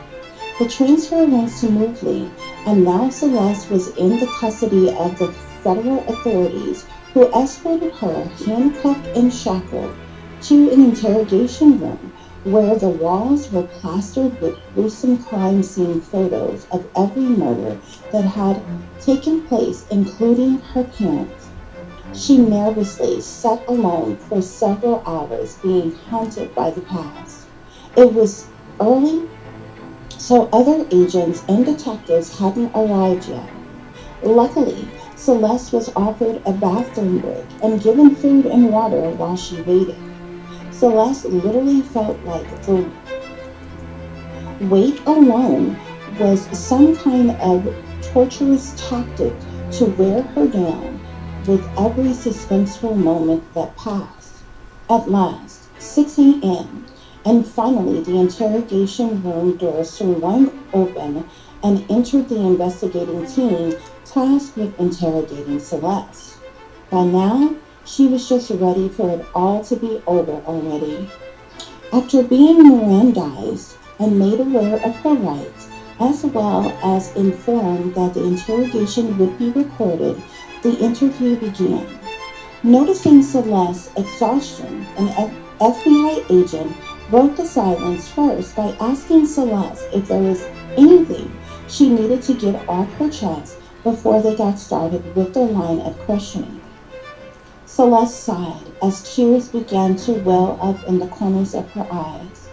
The transfer went smoothly, and now Celeste was in the custody of the federal authorities, who escorted her, handcuffed and shackled, to an interrogation room where the walls were plastered with gruesome crime scene photos of every murder that had taken place, including her parents. She nervously sat alone for several hours, being haunted by the past. It was early, so other agents and detectives hadn't arrived yet. Luckily, Celeste was offered a bathroom break and given food and water while she waited. Celeste literally felt like the wait alone was some kind of torturous tactic to wear her down with every suspenseful moment that passed. At last, 6 a.m., and finally the interrogation room door swung open and entered the investigating team tasked with interrogating Celeste. By now, she was just ready for it all to be over already. After being Mirandized and made aware of her rights, as well as informed that the interrogation would be recorded, the interview began. Noticing Celeste's exhaustion, an FBI agent broke the silence first by asking Celeste if there was anything she needed to get off her chest before they got started with their line of questioning. Celeste sighed as tears began to well up in the corners of her eyes.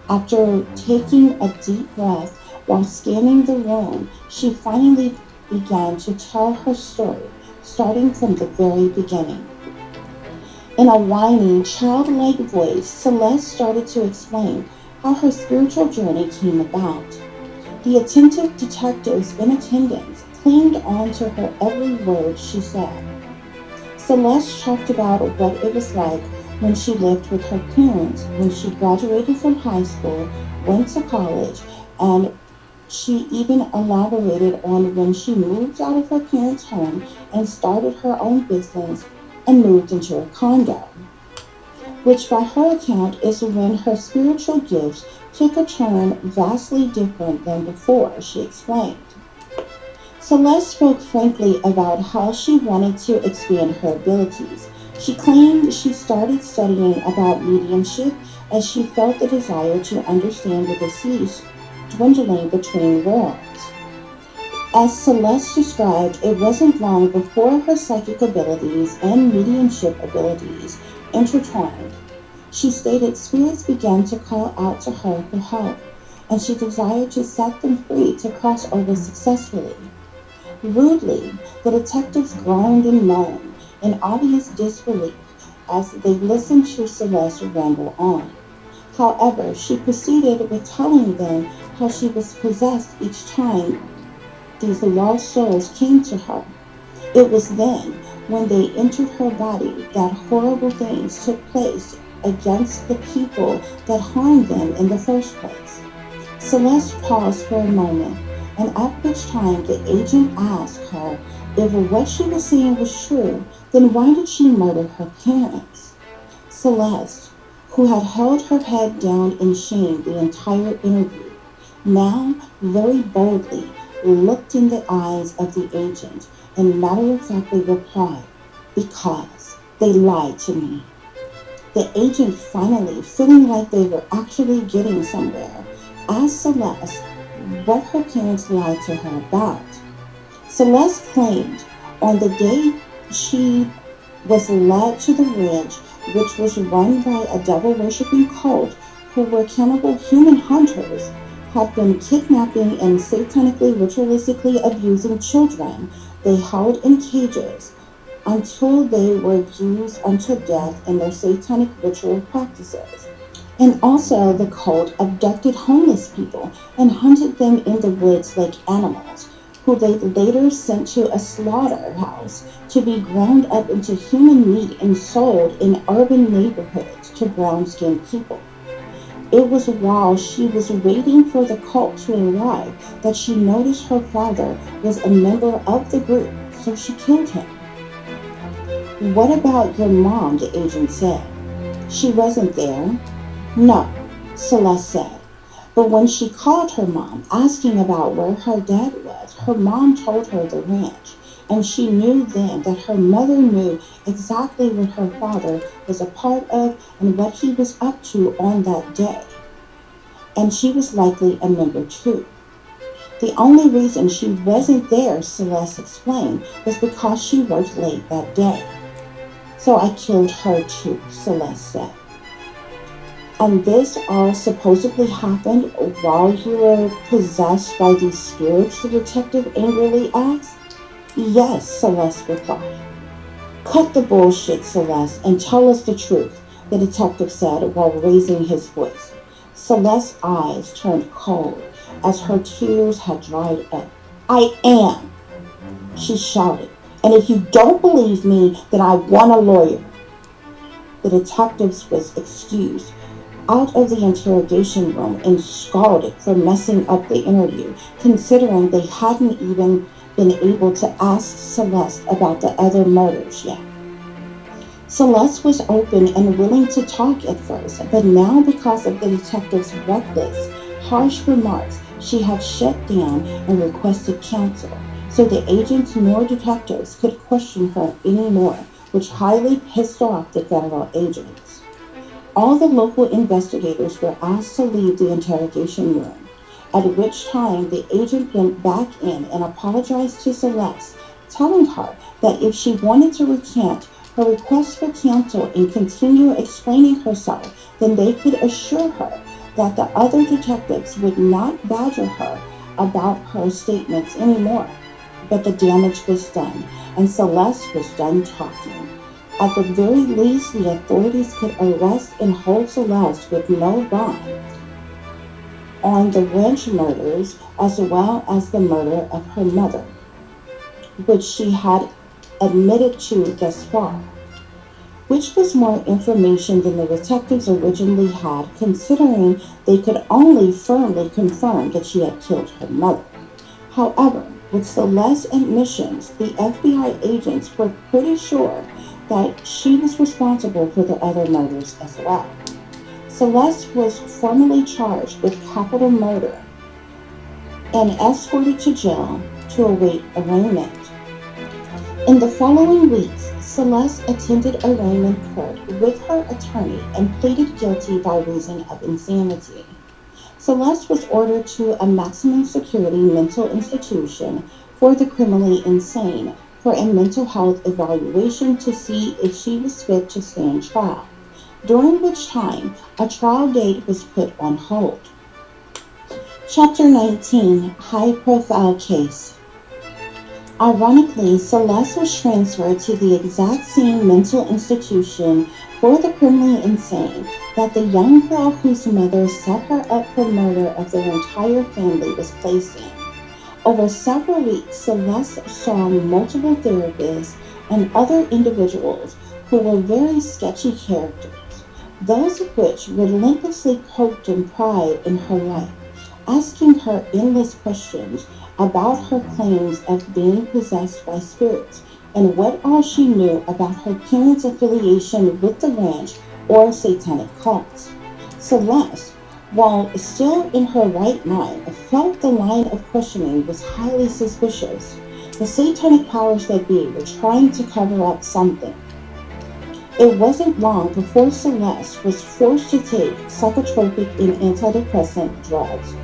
After taking a deep breath while scanning the room, she finally began to tell her story, starting from the very beginning. In a whiny, childlike voice, Celeste started to explain how her spiritual journey came about. The attentive detectives in attendance clinged on to her every word she said. Celeste talked about what it was like when she lived with her parents, when she graduated from high school, went to college, and she even elaborated on when she moved out of her parents' home and started her own business and moved into a condo, which by her account is when her spiritual gifts took a turn vastly different than before, she explained. Celeste spoke frankly about how she wanted to expand her abilities. She claimed she started studying about mediumship as she felt the desire to understand the deceased dwindling between worlds. As Celeste described, it wasn't long before her psychic abilities and mediumship abilities intertwined. She stated spirits began to call out to her for help, and she desired to set them free to cross over successfully. Rudely, the detectives groaned and moaned in obvious disbelief as they listened to Celeste ramble on. However, she proceeded with telling them how she was possessed each time these lost souls came to her. It was then, when they entered her body, that horrible things took place against the people that harmed them in the first place. Celeste paused for a moment, and at which time the agent asked her if what she was saying was true, then why did she murder her parents? Celeste, who had held her head down in shame the entire interview, now very boldly looked in the eyes of the agent and matter-of-factly replied, "Because they lied to me." The agent finally, feeling like they were actually getting somewhere, asked Celeste what her parents lied to her about. Celeste claimed on the day she was led to the ranch, which was run by a devil-worshipping cult who were cannibal human hunters, had been kidnapping and satanically ritualistically abusing children they held in cages until they were used unto death in their satanic ritual practices. And also, the cult abducted homeless people and hunted them in the woods like animals, who they later sent to a slaughterhouse to be ground up into human meat and sold in urban neighborhoods to brown-skinned people. It was while she was waiting for the cult to arrive that she noticed her father was a member of the group, so she killed him. "What about your mom?" the agent said. "She wasn't there." "No," Celeste said. But when she called her mom, asking about where her dad was, her mom told her the ranch, and she knew then that her mother knew exactly what her father was a part of and what he was up to on that day. And she was likely a member too. The only reason she wasn't there, Celeste explained, was because she worked late that day. "So I killed her too," Celeste said. "And this all supposedly happened while you were possessed by these spirits?" the detective angrily asked. "Yes," Celeste replied. "Cut the bullshit, Celeste, and tell us the truth," the detective said while raising his voice. Celeste's eyes turned cold as her tears had dried up. "I am," she shouted, "and if you don't believe me, then I want a lawyer." The detective was excused out of the interrogation room and scalded for messing up the interview, considering they hadn't even been able to ask Celeste about the other murders yet. Celeste was open and willing to talk at first, but now because of the detective's reckless, harsh remarks, she had shut down and requested counsel, so the agents nor detectives could question her anymore, which highly pissed off the federal agents. All the local investigators were asked to leave the interrogation room, at which time the agent went back in and apologized to Celeste, telling her that if she wanted to recant her request for counsel and continue explaining herself, then they could assure her that the other detectives would not badger her about her statements anymore. But the damage was done, and Celeste was done talking. At the very least, the authorities could arrest and hold Celeste with no bond on the ranch murders as well as the murder of her mother, which she had admitted to thus far, which was more information than the detectives originally had, considering they could only firmly confirm that she had killed her mother. However, with Celeste's admissions, the FBI agents were pretty sure that she was responsible for the other murders as well. Celeste was formally charged with capital murder and escorted to jail to await arraignment. In the following weeks, Celeste attended arraignment court with her attorney and pleaded guilty by reason of insanity. Celeste was ordered to a maximum security mental institution for the criminally insane for a mental health evaluation to see if she was fit to stand trial, during which time a trial date was put on hold. Chapter 19, High Profile Case. Ironically, Celeste was transferred to the exact same mental institution for the criminally insane that the young girl whose mother set her up for murder of their entire family was placed in. Over several weeks, Celeste saw multiple therapists and other individuals who were very sketchy characters, those of which relentlessly poked and pried in her life, asking her endless questions about her claims of being possessed by spirits and what all she knew about her parents' affiliation with the ranch or satanic cults. Celeste, while still in her right mind, felt the line of questioning was highly suspicious. The satanic powers that be were trying to cover up something. It wasn't long before Celeste was forced to take psychotropic and antidepressant drugs,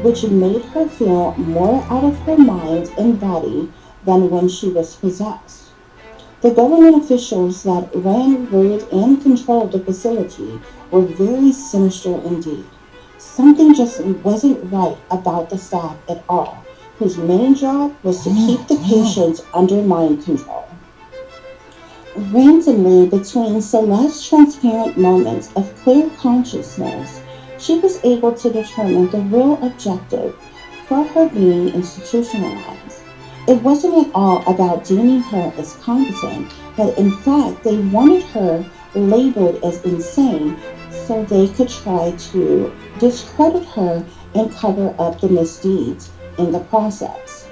which made her feel more out of her mind and body than when she was possessed. The government officials that ran, ruled, and controlled the facility were very sinister indeed. Something just wasn't right about the staff at all, whose main job was to keep the patients under mind control. Randomly, between Celeste's transparent moments of clear consciousness, she was able to determine the real objective for her being institutionalized. It wasn't at all about deeming her as competent, but in fact they wanted her labeled as insane so they could try to discredit her and cover up the misdeeds in the process.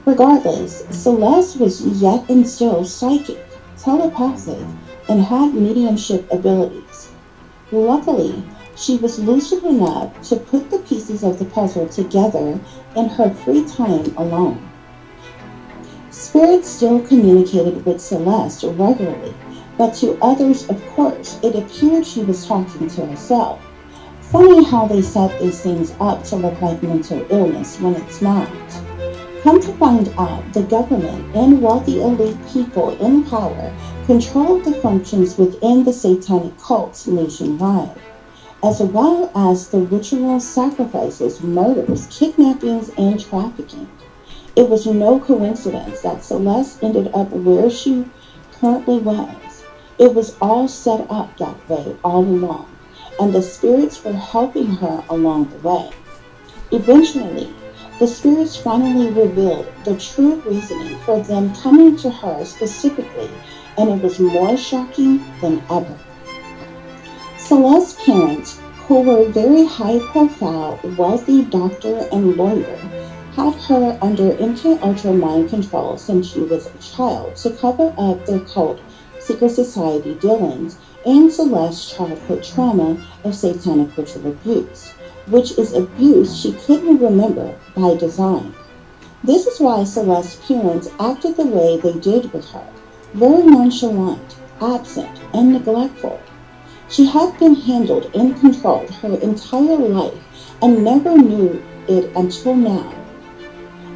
Regardless, Celeste was yet and still psychic, telepathic, and had mediumship abilities. Luckily, she was lucid enough to put the pieces of the puzzle together in her free time alone. Spirit still communicated with Celeste regularly, but to others, of course, it appeared she was talking to herself. Funny how they set these things up to look like mental illness when it's not. Come to find out, the government and wealthy elite people in power controlled the functions within the satanic cults nationwide, as well as the rituals, sacrifices, murders, kidnappings, and trafficking. It was no coincidence that Celeste ended up where she currently was. It was all set up that way all along, and the spirits were helping her along the way. Eventually, the spirits finally revealed the true reasoning for them coming to her specifically, and it was more shocking than ever. Celeste's parents, who were very high-profile, wealthy doctor and lawyer, had her under MK-Ultra mind control since she was a child to cover up their cult secret society dealings and Celeste's childhood trauma of satanic ritual abuse, which is abuse she couldn't remember by design. This is why Celeste's parents acted the way they did with her, very nonchalant, absent, and neglectful. She had been handled and controlled her entire life and never knew it until now.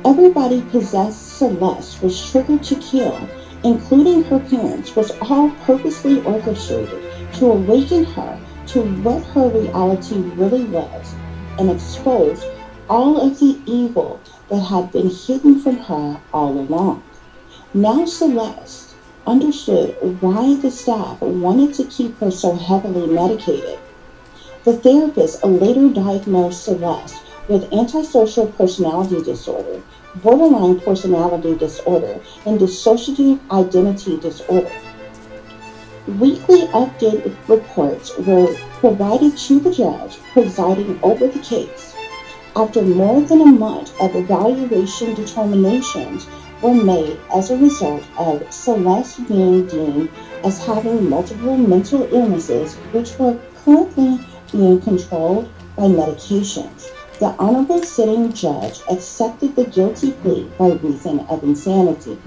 Everybody possessed Celeste was triggered to kill, including her parents, was all purposely orchestrated to awaken her to what her reality really was and expose all of the evil that had been hidden from her all along. Now Celeste understood why the staff wanted to keep her so heavily medicated. The therapist later diagnosed Celeste with antisocial personality disorder, borderline personality disorder, and dissociative identity disorder. Weekly updated reports were provided to the judge presiding over the case. After more than a month of evaluation, determinations were made as a result of Celeste being deemed as having multiple mental illnesses which were currently being controlled by medications. The Honorable Sitting Judge accepted the guilty plea by reason of insanity.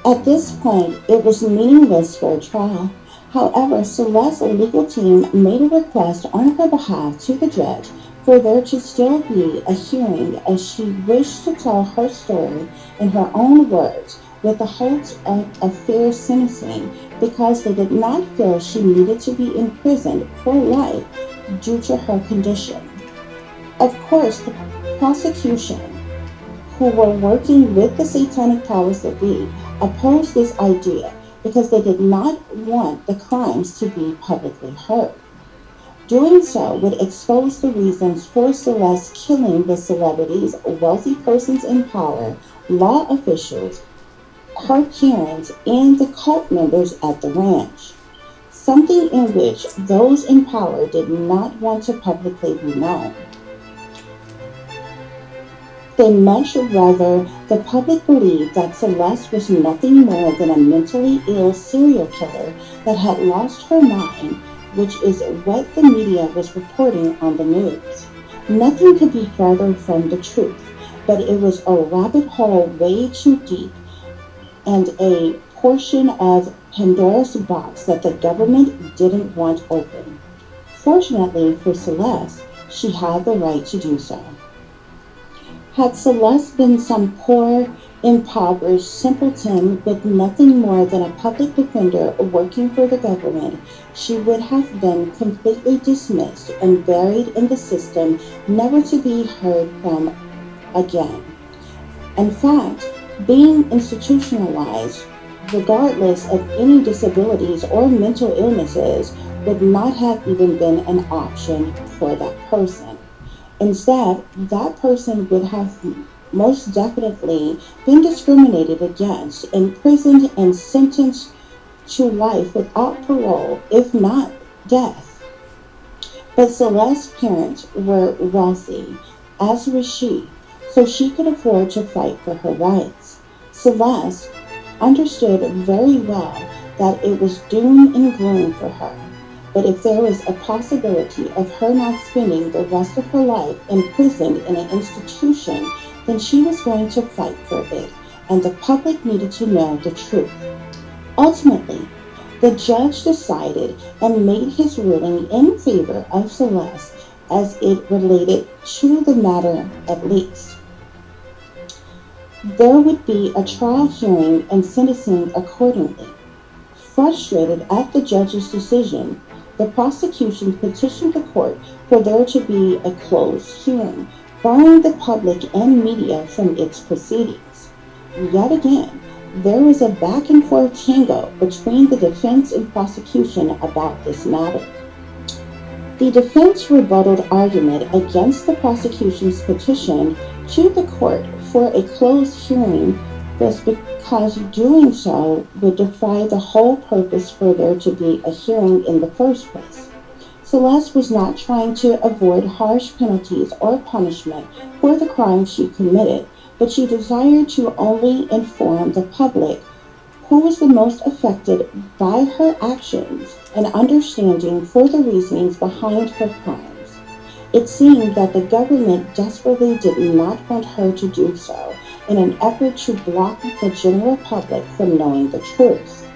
At this point, it was meaningless for a trial. However, Celeste's legal team made a request on her behalf to the judge for there to still be a hearing as she wished to tell her story in her own words with the hopes of a fair sentencing because they did not feel she needed to be imprisoned for life due to her condition. Of course, the prosecution, who were working with the satanic powers that be, opposed this idea, because they did not want the crimes to be publicly heard. Doing so would expose the reasons for Celeste killing the celebrities, wealthy persons in power, law officials, her parents, and the cult members at the ranch, something in which those in power did not want to publicly be known. They much rather the public believed that Celeste was nothing more than a mentally ill serial killer that had lost her mind, which is what the media was reporting on the news. Nothing could be further from the truth, but it was a rabbit hole way too deep and a portion of Pandora's box that the government didn't want open. Fortunately for Celeste, she had the right to do so. Had Celeste been some poor, impoverished simpleton with nothing more than a public defender working for the government, she would have been completely dismissed and buried in the system, never to be heard from again. In fact, being institutionalized, regardless of any disabilities or mental illnesses, would not have even been an option for that person. Instead, that person would have most definitely been discriminated against, imprisoned, and sentenced to life without parole, if not death. But Celeste's parents were wealthy, as was she, so she could afford to fight for her rights. Celeste understood very well that it was doom and gloom for her. But if there was a possibility of her not spending the rest of her life imprisoned in an institution, then she was going to fight for it, and the public needed to know the truth. Ultimately, the judge decided and made his ruling in favor of Celeste as it related to the matter at least. There would be a trial hearing and sentencing accordingly. Frustrated at the judge's decision, the prosecution petitioned the court for there to be a closed hearing, barring the public and media from its proceedings. Yet again, there was a back and forth tango between the defense and prosecution about this matter. The defense rebutted argument against the prosecution's petition to the court for a closed hearing was because doing so would defy the whole purpose for there to be a hearing in the first place. Celeste was not trying to avoid harsh penalties or punishment for the crimes she committed, but she desired to only inform the public who was the most affected by her actions and understanding for the reasonings behind her crimes. It seemed that the government desperately did not want her to do so in an effort to block the general public from knowing the truth,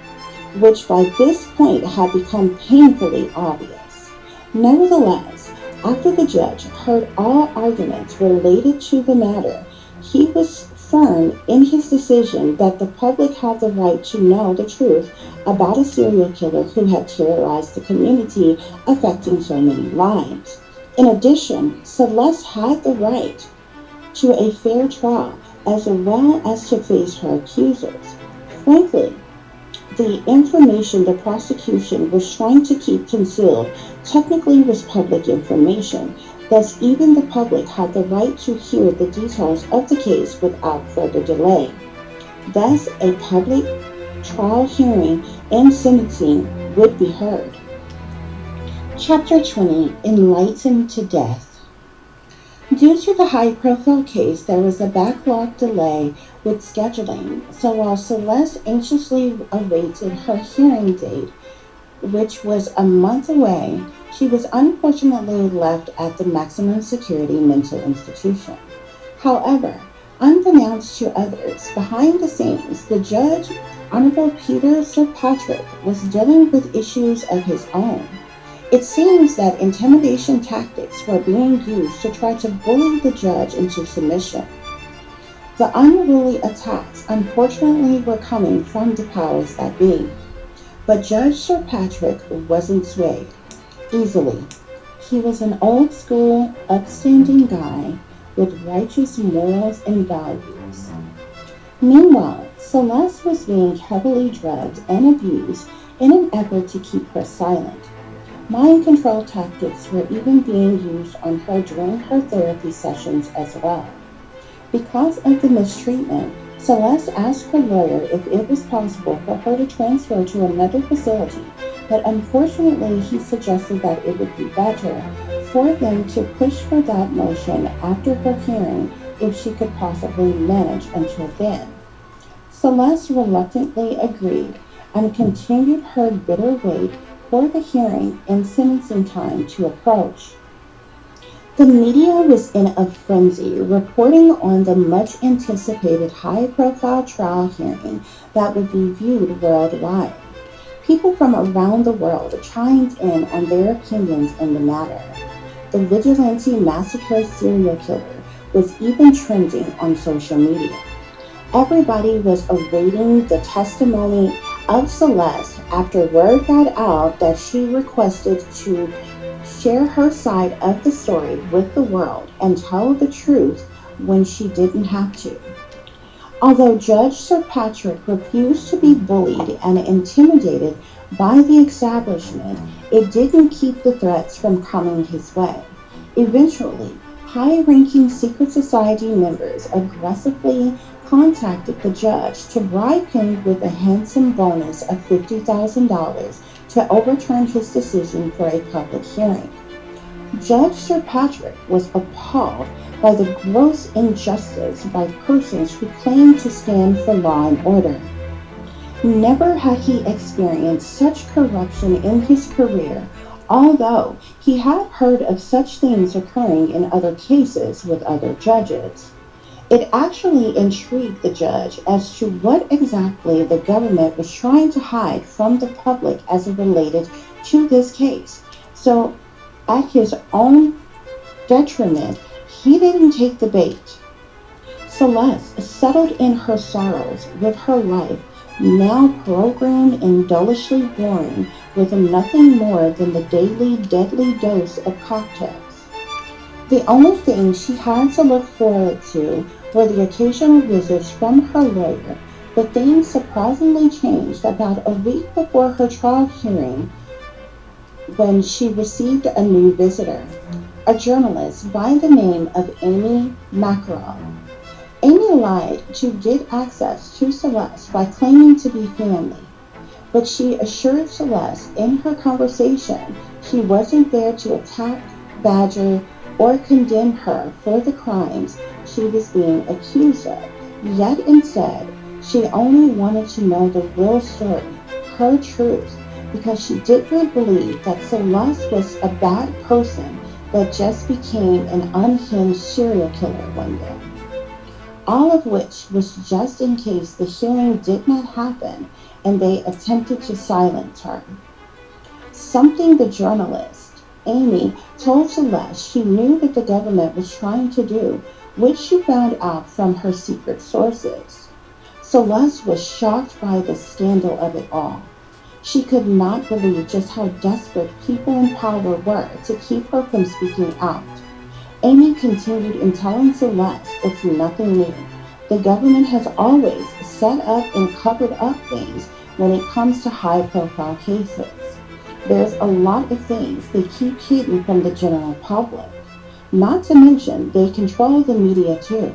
which by this point had become painfully obvious. Nevertheless, after the judge heard all arguments related to the matter, he was firm in his decision that the public had the right to know the truth about a serial killer who had terrorized the community, affecting so many lives. In addition, Celeste had the right to a fair trial as well as to face her accusers. Frankly, the information the prosecution was trying to keep concealed technically was public information. Thus, even the public had the right to hear the details of the case without further delay. Thus, a public trial hearing and sentencing would be heard. Chapter 20, Enlightened to Death. Due to the high-profile case, there was a backlog delay with scheduling, so while Celeste anxiously awaited her hearing date, which was a month away, she was unfortunately left at the maximum security mental institution. However, unbeknownst to others, behind the scenes, the judge, Honorable Peter Sir Patrick, was dealing with issues of his own. It seems that intimidation tactics were being used to try to bully the judge into submission. The unruly attacks unfortunately were coming from the powers that be. But Judge Sir Patrick wasn't swayed easily. He was an old-school, upstanding guy with righteous morals and values. Meanwhile, Celeste was being heavily drugged and abused in an effort to keep her silent. Mind control tactics were even being used on her during her therapy sessions as well. Because of the mistreatment, Celeste asked her lawyer if it was possible for her to transfer to another facility, but unfortunately he suggested that it would be better for them to push for that motion after her hearing if she could possibly manage until then. Celeste reluctantly agreed and continued her bitter wait for the hearing and sentencing time to approach. The media was in a frenzy, reporting on the much anticipated high profile trial hearing that would be viewed worldwide. People from around the world chimed in on their opinions in the matter. The vigilante massacre serial killer was even trending on social media. Everybody was awaiting the testimony of Celeste after word got out that she requested to share her side of the story with the world and tell the truth when she didn't have to. Although Judge Sir Patrick refused to be bullied and intimidated by the establishment, it didn't keep the threats from coming his way. Eventually, high-ranking secret society members aggressively contacted the judge to bribe him with a handsome bonus of $50,000 to overturn his decision for a public hearing. Judge Sir Patrick was appalled by the gross injustice by persons who claimed to stand for law and order. Never had he experienced such corruption in his career, although he had heard of such things occurring in other cases with other judges. It actually intrigued the judge as to what exactly the government was trying to hide from the public as it related to this case. So, at his own detriment, he didn't take the bait. Celeste settled in her sorrows with her life, now programmed and dullishly boring with nothing more than the daily deadly dose of cocktails. The only thing she had to look forward to were the occasional visits from her lawyer, but things surprisingly changed about a week before her trial hearing when she received a new visitor, a journalist by the name of Amy MASSACRE. Amy lied to get access to Celeste by claiming to be family, but she assured Celeste in her conversation she wasn't there to attack, badger, or condemn her for the crimes she was being accused of, yet instead she only wanted to know the real story, her truth, because she didn't believe that Celeste was a bad person that just became an unhinged serial killer one day. All of which was just in case the hearing did not happen and they attempted to silence her. Something the journalist, Amy, told Celeste she knew that the government was trying to do, which she found out from her secret sources. Celeste was shocked by the scandal of it all. She could not believe just how desperate people in power were to keep her from speaking out. Amy continued in telling Celeste it's nothing new. The government has always set up and covered up things when it comes to high-profile cases. There's a lot of things they keep hidden from the general public. Not to mention, they control the media too.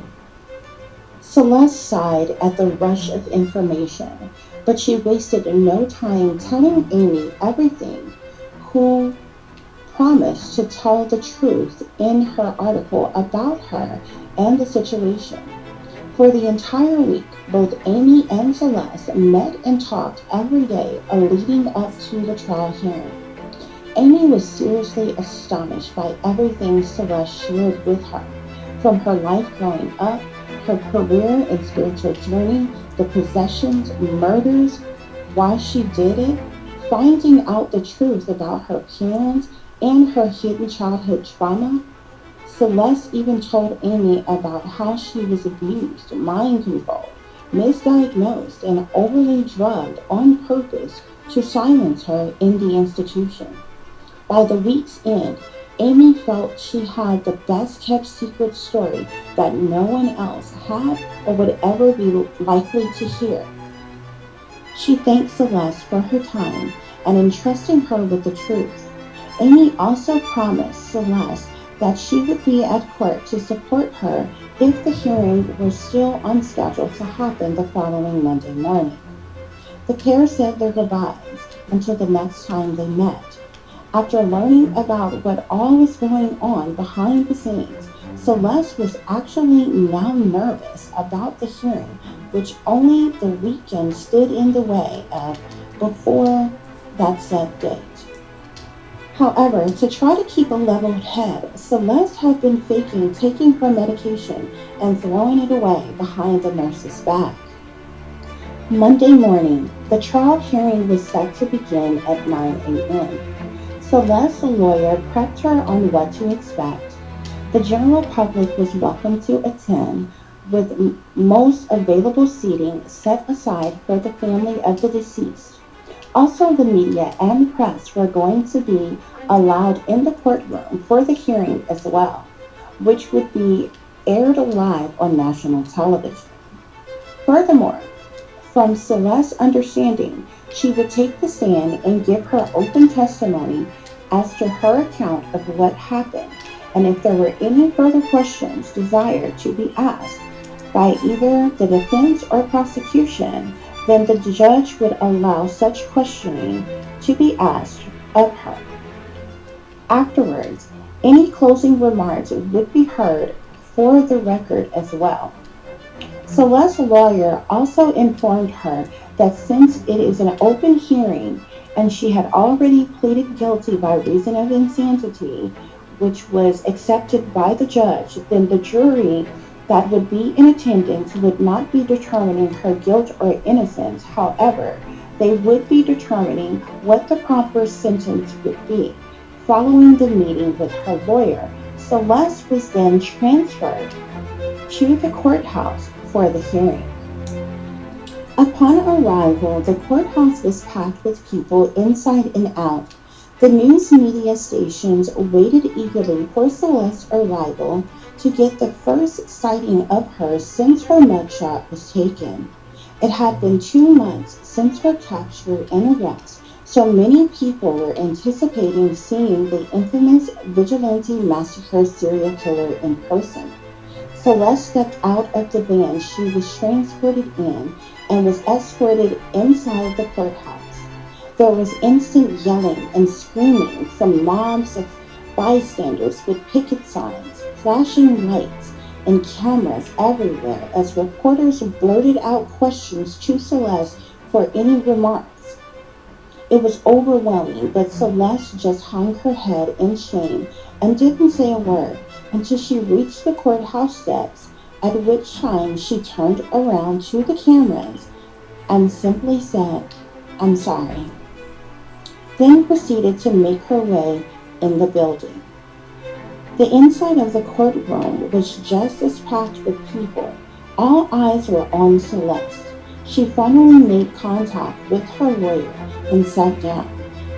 Celeste sighed at the rush of information, but she wasted no time telling Amy everything, who promised to tell the truth in her article about her and the situation. For the entire week, both Amy and Celeste met and talked every day leading up to the trial hearing. Amy was seriously astonished by everything Celeste shared with her, from her life growing up, her career and spiritual journey, the possessions, murders, why she did it, finding out the truth about her parents and her hidden childhood trauma. Celeste even told Amy about how she was abused, mind controlled, misdiagnosed, and overly drugged on purpose to silence her in the institution. By the week's end, Amy felt she had the best kept secret story that no one else had or would ever be likely to hear. She thanked Celeste for her time and entrusting her with the truth. Amy also promised Celeste that she would be at court to support her if the hearing were still on schedule to happen the following Monday morning. The pair said their goodbyes until the next time they met. After learning about what all was going on behind the scenes, Celeste was actually now nervous about the hearing, which only the weekend stood in the way of before that set date. However, to try to keep a level head, Celeste had been faking taking her medication and throwing it away behind the nurse's back. Monday morning, the trial hearing was set to begin at 9 a.m. Celeste's lawyer prepped her on what to expect. The general public was welcome to attend, with most available seating set aside for the family of the deceased. Also, the media and press were going to be allowed in the courtroom for the hearing as well, which would be aired live on national television. Furthermore, from Celeste's understanding, she would take the stand and give her open testimony as to her account of what happened, and if there were any further questions desired to be asked by either the defense or prosecution, then the judge would allow such questioning to be asked of her. Afterwards, any closing remarks would be heard for the record as well. Celeste's lawyer also informed her that since it is an open hearing and she had already pleaded guilty by reason of insanity, which was accepted by the judge, then the jury that would be in attendance would not be determining her guilt or innocence. However, they would be determining what the proper sentence would be. Following the meeting with her lawyer, Celeste was then transferred to the courthouse for the hearing. Upon arrival, the courthouse was packed with people inside and out. The news media stations waited eagerly for Celeste's arrival to get the first sighting of her since her mugshot was taken. It had been 2 months since her capture and arrest, so many people were anticipating seeing the infamous vigilante massacre serial killer in person. Celeste stepped out of the van she was transported in and was escorted inside the courthouse. There was instant yelling and screaming from mobs of bystanders with picket signs, flashing lights, and cameras everywhere as reporters blurted out questions to Celeste for any remarks. It was overwhelming, but Celeste just hung her head in shame and didn't say a word until she reached the courthouse steps, at which time she turned around to the cameras and simply said, "I'm sorry," then proceeded to make her way in the building. The inside of the courtroom was just as packed with people. All eyes were on Celeste. She finally made contact with her lawyer and sat down.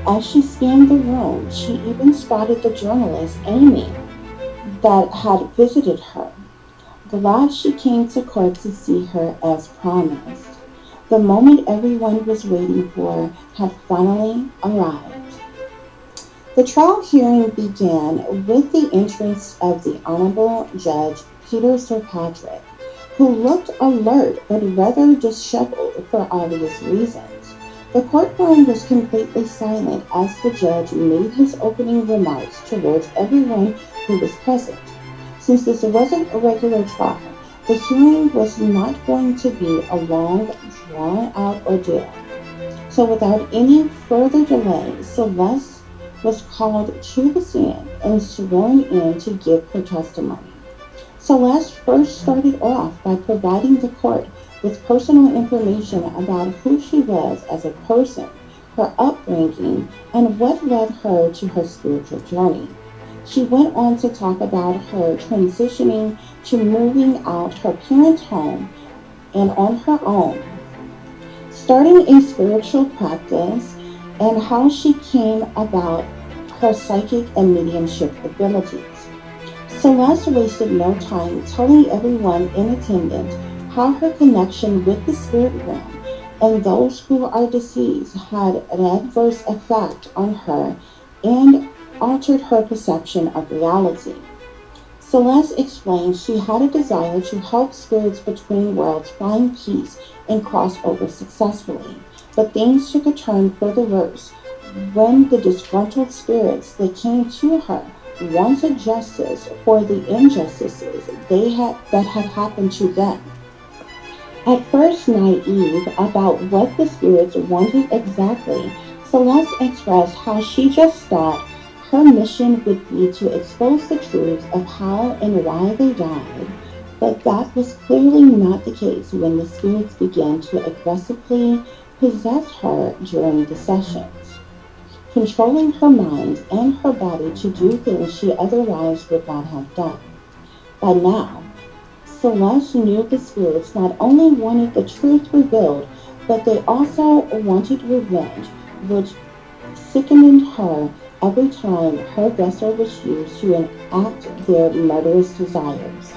As she scanned the room, she even spotted the journalist, Amy, that had visited her. Glad she came to court to see her as promised. The moment everyone was waiting for had finally arrived. The trial hearing began with the entrance of the Honorable Judge Peter Kirkpatrick, who looked alert but rather disheveled for obvious reasons. The courtroom was completely silent as the judge made his opening remarks towards everyone who was present. Since this wasn't a regular trial, the hearing was not going to be a long, drawn-out ordeal. So without any further delay, Celeste was called to the stand and sworn in to give her testimony. Celeste first started off by providing the court with personal information about who she was as a person, her upbringing, and what led her to her spiritual journey. She went on to talk about her transitioning to moving out her parents' home and on her own, starting a spiritual practice, and how she came about her psychic and mediumship abilities. Celeste wasted no time telling everyone in attendance how her connection with the spirit realm and those who are deceased had an adverse effect on her and altered her perception of reality. Celeste explained she had a desire to help spirits between worlds find peace and cross over successfully, but things took a turn for the worse when the disgruntled spirits that came to her wanted justice for the injustices that had happened to them. At first naive about what the spirits wanted exactly, Celeste expressed how she just thought her mission would be to expose the truth of how and why they died, but that was clearly not the case when the spirits began to aggressively possess her during the sessions, controlling her mind and her body to do things she otherwise would not have done. By now, Celeste knew the spirits not only wanted the truth revealed, but they also wanted revenge, which sickened her every time her vessel was used to enact their murderous desires.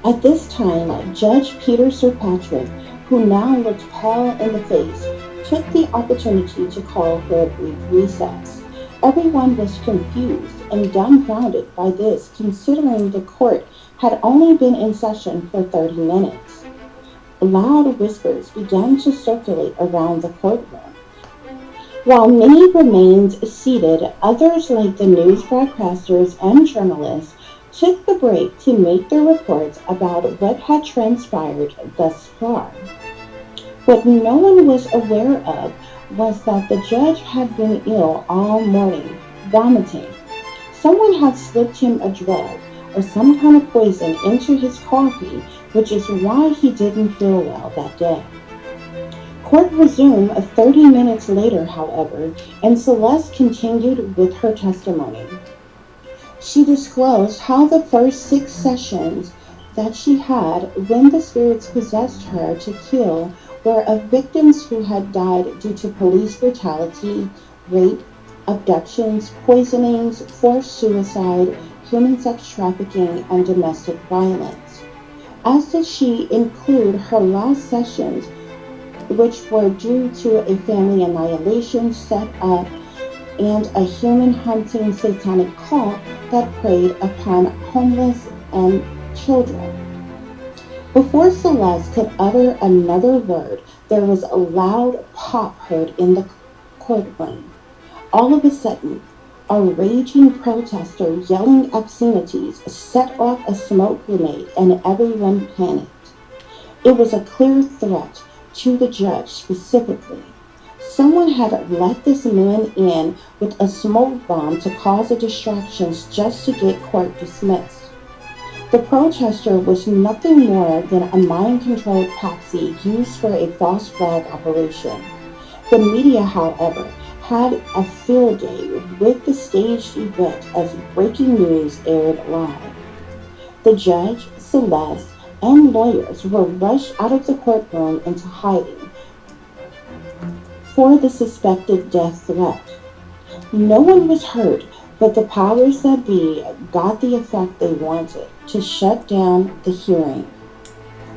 At this time, Judge Peter Sir Patrick, who now looked pale in the face, took the opportunity to call for a brief recess. Everyone was confused and dumbfounded by this, considering the court had only been in session for 30 minutes. Loud whispers began to circulate around the courtroom. While many remained seated, others, like the news broadcasters and journalists, took the break to make their reports about what had transpired thus far. What no one was aware of was that the judge had been ill all morning, vomiting. Someone had slipped him a drug or some kind of poison into his coffee, which is why he didn't feel well that day. Court resumed 30 minutes later, however, and Celeste continued with her testimony. She disclosed how the first 6 sessions that she had when the spirits possessed her to kill were of victims who had died due to police brutality, rape, abductions, poisonings, forced suicide, human sex trafficking, and domestic violence. As did she include her last sessions, which were due to a family annihilation set up and a human hunting satanic cult that preyed upon homeless and children. Before Celeste could utter another word, there was a loud pop heard in the courtroom. All of a sudden, a raging protester yelling obscenities set off a smoke grenade and everyone panicked. It was a clear threat to the judge specifically. Someone had let this man in with a smoke bomb to cause a distraction just to get court dismissed. The protester was nothing more than a mind-controlled patsy used for a false flag operation. The media, however, had a field day with the staged event as breaking news aired live. The judge, Celeste, and lawyers were rushed out of the courtroom into hiding for the suspected death threat. No one was hurt, but the powers that be got the effect they wanted, to shut down the hearing.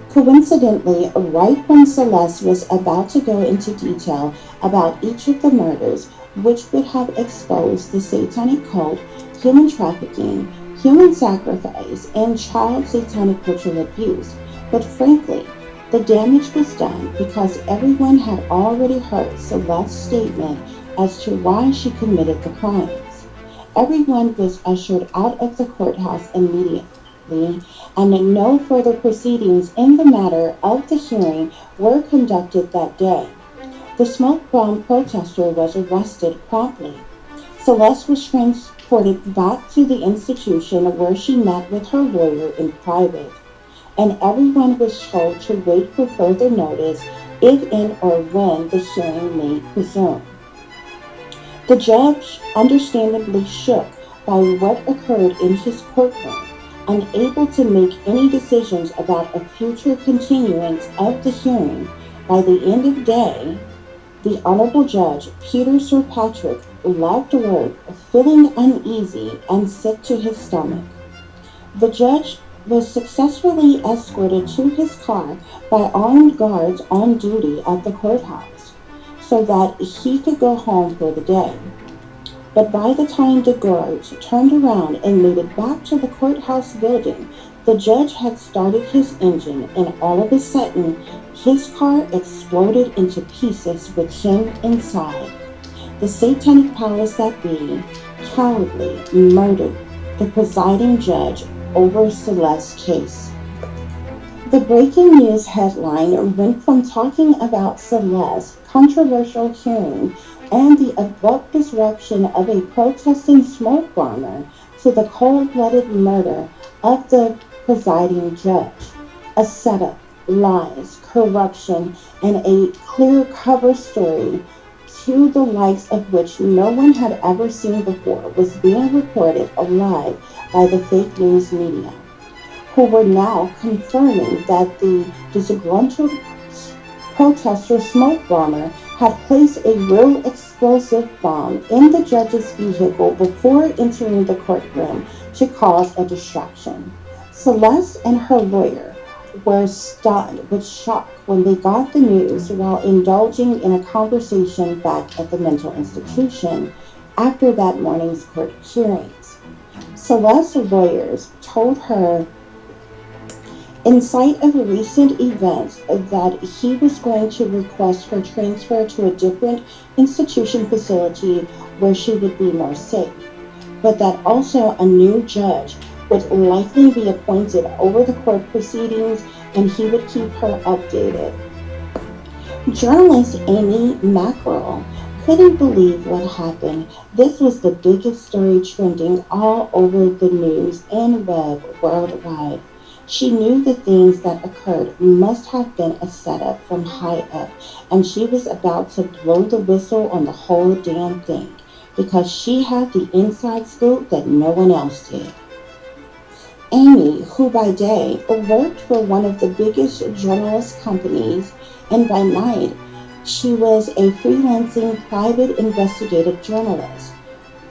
Coincidentally, right when Celeste was about to go into detail about each of the murders, which would have exposed the satanic cult, human trafficking, human sacrifice, and child satanic ritual abuse, but frankly, the damage was done because everyone had already heard Celeste's statement as to why she committed the crimes. Everyone was ushered out of the courthouse immediately, and no further proceedings in the matter of the hearing were conducted that day. The smoke bomb protester was arrested promptly. Celeste was transported back to the institution where she met with her lawyer in private, and everyone was told to wait for further notice if and or when the hearing may resume. The judge, understandably shook by what occurred in his courtroom, unable to make any decisions about a future continuance of the hearing, by the end of the day, The Honorable Judge Peter Sir Patrick left work feeling uneasy and sick to his stomach. The judge was successfully escorted to his car by armed guards on duty at the courthouse so that he could go home for the day. But by the time the guards turned around and made it back to the courthouse building, the judge had started his engine, and all of a sudden, his car exploded into pieces with him inside. The satanic powers that be cowardly murdered the presiding judge over Celeste's case. The breaking news headline went from talking about Celeste's controversial hearing and the abrupt disruption of a protesting smoke bomber to the cold-blooded murder of the presiding judge. A setup, lies, corruption, and a clear cover story to the likes of which no one had ever seen before was being reported live by the fake news media, who were now confirming that the disgruntled protester smoke bomber had placed a real explosive bomb in the judge's vehicle before entering the courtroom to cause a distraction. Celeste and her lawyer were stunned with shock when they got the news while indulging in a conversation back at the mental institution after that morning's court hearings. Celeste's lawyers told her in sight of recent events that he was going to request her transfer to a different institution facility where she would be more safe, but that also a new judge would likely be appointed over the court proceedings and he would keep her updated. Journalist Amy MASSACRE couldn't believe what happened. This was the biggest story trending all over the news and web worldwide. She knew the things that occurred must have been a setup from high up, and she was about to blow the whistle on the whole damn thing, because she had the inside scoop that no one else did. Amy, who by day worked for one of the biggest journalist companies, and by night she was a freelancing private investigative journalist,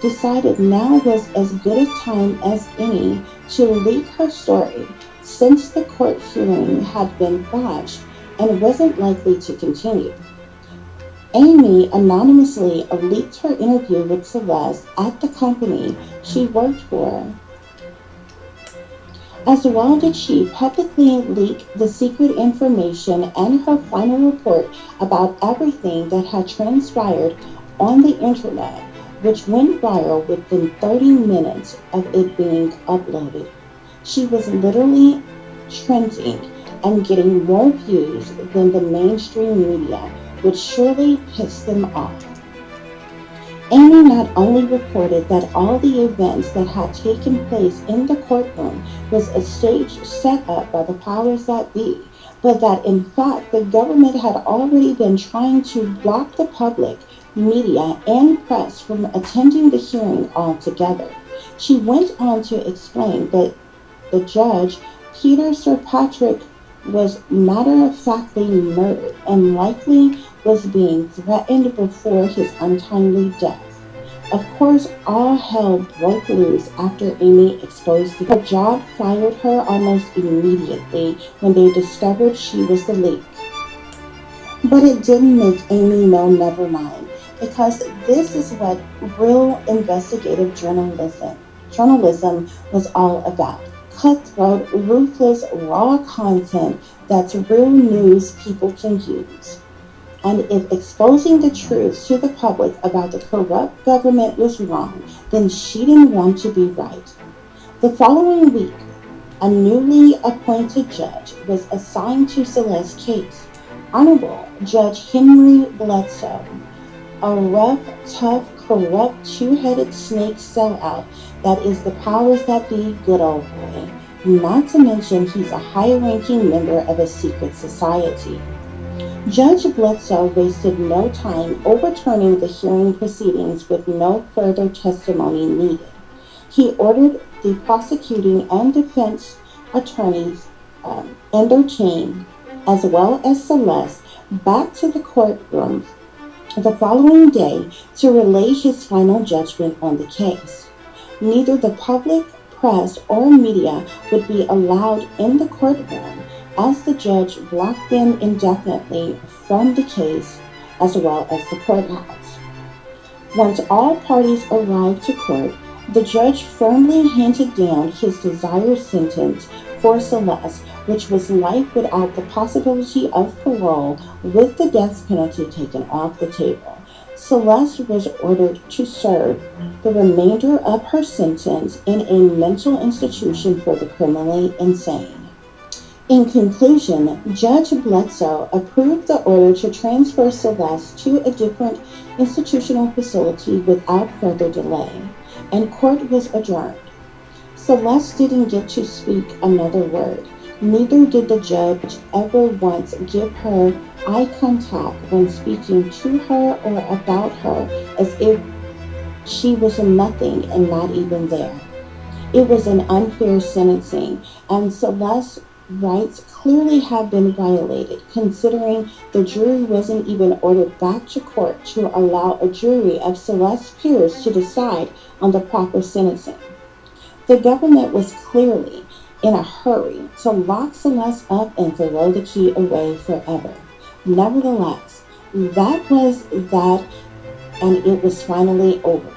decided now was as good a time as any to leak her story, since the court hearing had been botched and wasn't likely to continue. Amy anonymously leaked her interview with Celeste at the company she worked for. As well did she publicly leak the secret information and her final report about everything that had transpired on the internet, which went viral within 30 minutes of it being uploaded. She was literally trending and getting more views than the mainstream media, which surely pissed them off. Amy not only reported that all the events that had taken place in the courtroom was a stage set up by the powers that be, but that in fact the government had already been trying to block the public, media, and press from attending the hearing altogether. She went on to explain that the judge, Peter Sir Patrick, was matter-of-factly murdered and likely was being threatened before his untimely death. Of course, all hell broke loose after Amy exposed her job fired her almost immediately when they discovered she was the leak. But it didn't make Amy know never mind, because this is what real investigative journalism was all about. Cutthroat, ruthless, raw content that's real news people can use. And if exposing the truth to the public about the corrupt government was wrong, then she didn't want to be right. The following week, a newly appointed judge was assigned to Celeste's case, Honorable Judge Henry Bledsoe, a rough, tough, corrupt, two-headed snake sellout that is the powers that be good old boy. Not to mention he's a high-ranking member of a secret society. Judge Bledsoe wasted no time overturning the hearing proceedings with no further testimony needed. He ordered the prosecuting and defense attorneys and their team, as well as Celeste, back to the courtroom the following day to relay his final judgment on the case. Neither the public, press, or media would be allowed in the courtroom, as the judge blocked them indefinitely from the case as well as the courthouse. Once all parties arrived to court, the judge firmly handed down his desired sentence for Celeste, which was life without the possibility of parole, with the death penalty taken off the table. Celeste was ordered to serve the remainder of her sentence in a mental institution for the criminally insane. In conclusion, Judge Bledsoe approved the order to transfer Celeste to a different institutional facility without further delay, and court was adjourned. Celeste didn't get to speak another word. Neither did the judge ever once give her eye contact when speaking to her or about her, as if she was nothing and not even there. It was an unfair sentencing, and Celeste's rights clearly have been violated, considering the jury wasn't even ordered back to court to allow a jury of Celeste's peers to decide on the proper sentencing. The government was clearly in a hurry to lock Celeste up and throw the key away forever. Nevertheless, that was that, and it was finally over.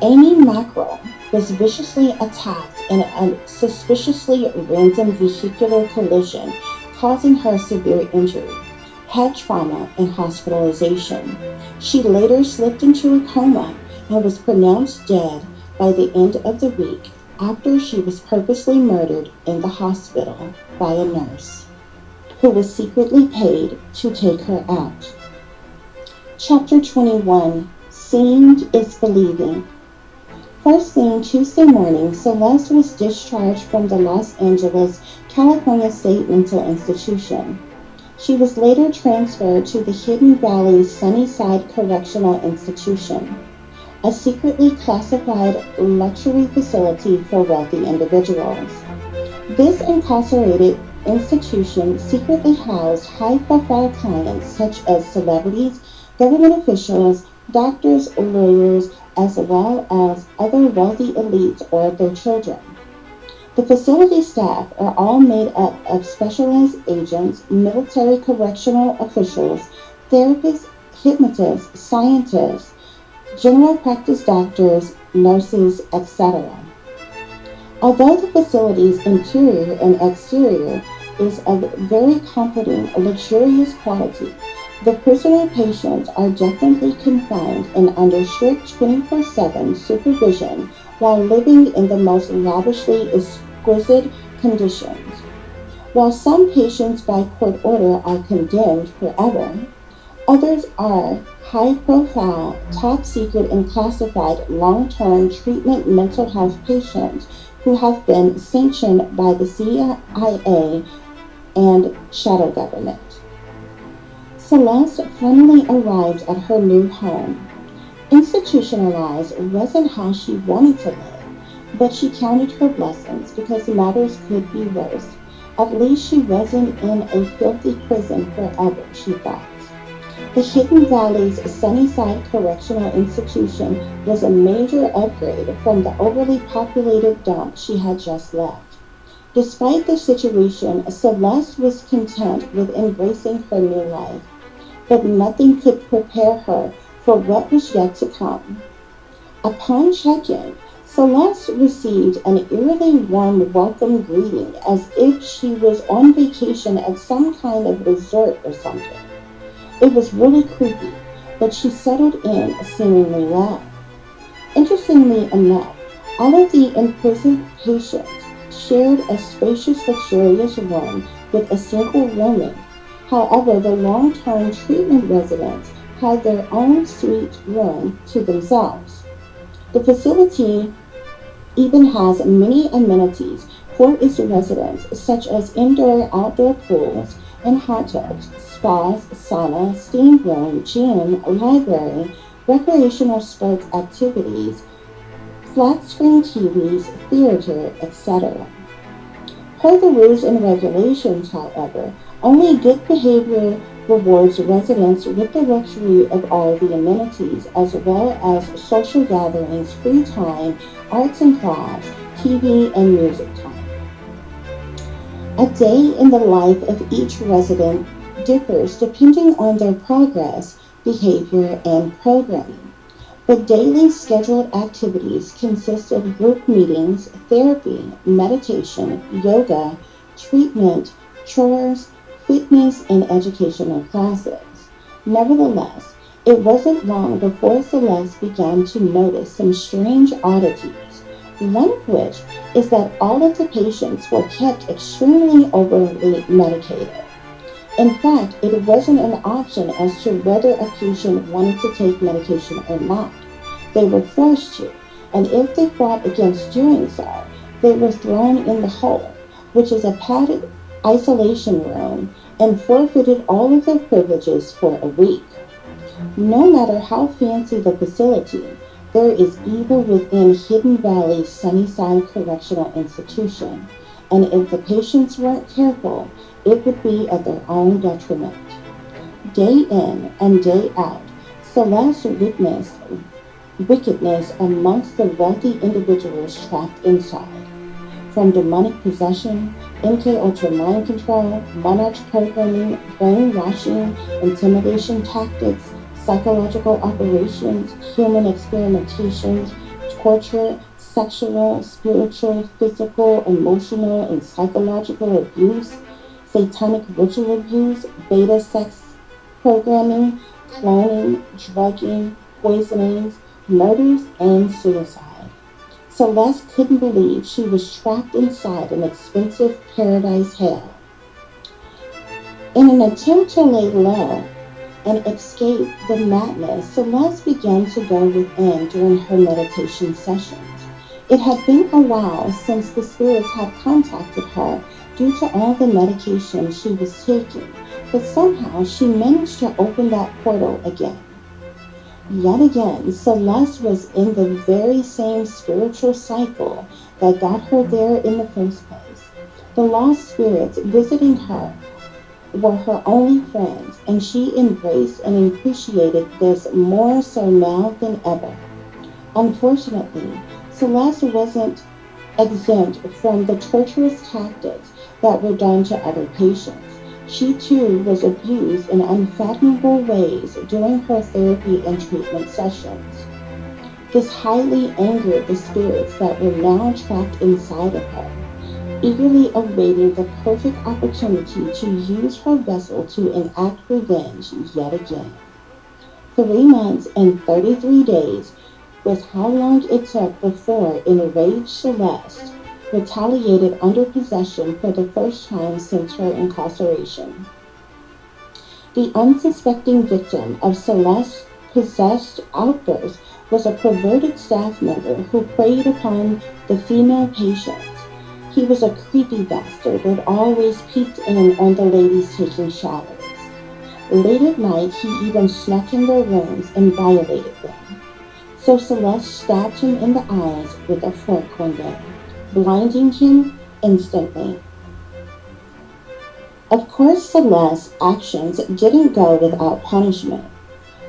Amy Mackerel was viciously attacked in a suspiciously random vehicular collision, causing her severe injury, head trauma, and hospitalization. She later slipped into a coma and was pronounced dead by the end of the week after she was purposely murdered in the hospital by a nurse who was secretly paid to take her out. Chapter 21, Seeing is Believing. First thing Tuesday morning, Celeste was discharged from the Los Angeles, California State Mental Institution. She was later transferred to the Hidden Valley Sunnyside Correctional Institution, a secretly classified luxury facility for wealthy individuals. This incarcerated institution secretly housed high-profile clients such as celebrities, government officials, doctors, lawyers, as well as other wealthy elites or their children. The facility staff are all made up of specialized agents, military correctional officials, therapists, hypnotists, scientists, general practice doctors, nurses, etc. Although the facility's interior and exterior is of very comforting, luxurious quality, the prisoner patients are definitely confined and under strict 24/7 supervision while living in the most lavishly exquisite conditions. While some patients by court order are condemned forever, others are high-profile, top-secret, and classified long-term treatment mental health patients who have been sanctioned by the CIA and shadow government. Celeste finally arrived at her new home. Institutionalized wasn't how she wanted to live, but she counted her blessings because matters could be worse. At least she wasn't in a filthy prison forever, she thought. The Hidden Valley's Sunnyside Correctional Institution was a major upgrade from the overly populated dump she had just left. Despite the situation, Celeste was content with embracing her new life, but nothing could prepare her for what was yet to come. Upon check-in, Celeste received an eerily warm welcome greeting as if she was on vacation at some kind of resort or something. It was really creepy, but she settled in seemingly well. Interestingly enough, all of the imprisoned patients shared a spacious, luxurious room with a single woman. However, the long-term treatment residents had their own suite room to themselves. The facility even has many amenities for its residents, such as indoor-outdoor pools and hot tubs, spas, sauna, steam room, gym, library, recreational sports activities, flat-screen TVs, theater, etc. Per the rules and regulations, however, only good behavior rewards residents with the luxury of all the amenities as well as social gatherings, free time, arts and crafts, TV, and music time. A day in the life of each resident differs depending on their progress, behavior, and programming. But daily scheduled activities consist of group meetings, therapy, meditation, yoga, treatment, chores, fitness, and educational classes. Nevertheless, it wasn't long before Celeste began to notice some strange oddities, one of which is that all of the patients were kept extremely overly medicated. In fact, it wasn't an option as to whether a patient wanted to take medication or not. They were forced to, and if they fought against doing so, they were thrown in the hole, which is a padded isolation room, and forfeited all of their privileges for a week. No matter how fancy the facility, there is evil within Hidden Valley's Sunnyside Correctional Institution, and if the patients weren't careful, it would be at their own detriment. Day in and day out, Celeste witnessed wickedness amongst the wealthy individuals trapped inside. From demonic possession, MK Ultra mind control, monarch programming, brainwashing, intimidation tactics, psychological operations, human experimentations, torture, sexual, spiritual, physical, emotional, and psychological abuse, satanic ritual abuse, beta sex programming, cloning, drugging, poisonings, murders, and suicide. Celeste couldn't believe she was trapped inside an expensive paradise hell. In an attempt to lay low and escape the madness, Celeste began to go within during her meditation sessions. It had been a while since the spirits had contacted her due to all the medication she was taking, but somehow she managed to open that portal again. Yet again, Celeste was in the very same spiritual cycle that got her there in the first place. The lost spirits visiting her were her only friends, and she embraced and appreciated this more so now than ever. Unfortunately, Celeste wasn't exempt from the torturous tactics that were done to other patients. She too was abused in unfathomable ways during her therapy and treatment sessions. This highly angered the spirits that were now trapped inside of her, eagerly awaiting the perfect opportunity to use her vessel to enact revenge yet again. 3 months and 33 days was how long it took before enraged Celeste retaliated under possession for the first time since her incarceration. The unsuspecting victim of Celeste's possessed outburst was a perverted staff member who preyed upon the female patients. He was a creepy bastard that always peeked in on the ladies taking showers. Late at night, he even snuck in their rooms and violated them. So Celeste stabbed him in the eyes with a fork one day, blinding him instantly. Of course, Celeste's actions didn't go without punishment.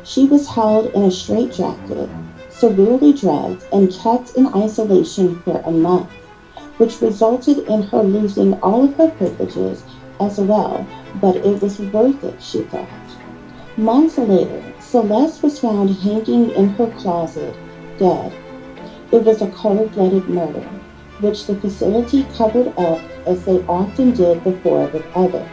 She was held in a straitjacket, severely drugged, and kept in isolation for a month, which resulted in her losing all of her privileges as well, but it was worth it, she thought. Months later, Celeste was found hanging in her closet, dead. It was a cold-blooded murder, which the facility covered up as they often did before with others.